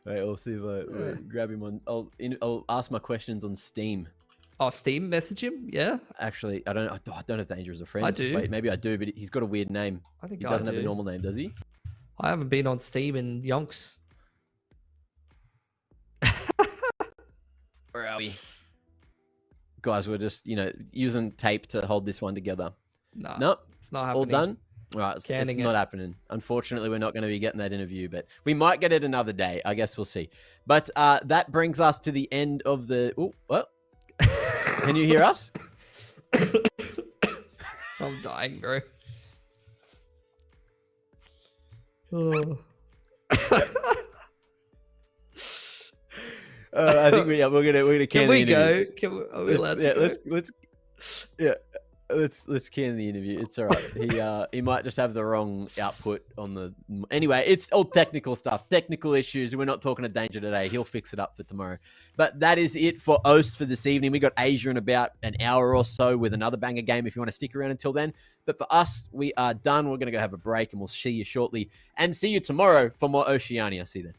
[SPEAKER 1] Wait, I'll see if I grab him on. I'll ask my questions on Steam.
[SPEAKER 2] Oh, Steam message him? Yeah.
[SPEAKER 1] Actually, I don't know if Danger is a friend.
[SPEAKER 2] I do.
[SPEAKER 1] Wait, maybe I do, but he's got a weird name.
[SPEAKER 2] I think
[SPEAKER 1] he
[SPEAKER 2] I
[SPEAKER 1] doesn't have a
[SPEAKER 2] do.
[SPEAKER 1] normal name, does he?
[SPEAKER 2] I haven't been on Steam in yonks.
[SPEAKER 1] Where are we? Guys, we're just, using tape to hold this one together.
[SPEAKER 2] Nah,
[SPEAKER 1] Nope.
[SPEAKER 2] it's not happening.
[SPEAKER 1] All done? All right, it's not happening. Unfortunately, we're not going to be getting that interview, but we might get it another day. I guess we'll see. But that brings us to the end of the... Oh, what? Can you hear us?
[SPEAKER 2] I'm dying, bro. Oh.
[SPEAKER 1] I think we're gonna
[SPEAKER 2] Can we go? Can we? Are we allowed to go?
[SPEAKER 1] Let's. Yeah. let's can the interview. It's all right. He might just have the wrong output on the. Anyway, it's all technical stuff, technical issues. We're not talking to Danger today. He'll fix it up for tomorrow. But that is it for OCE for this evening. We got Asia in about an hour or so with another banger game. If you want to stick around until then. But for us, we are done. We're going to go have a break, and we'll see you shortly. And see you tomorrow for more Oceania. See you then.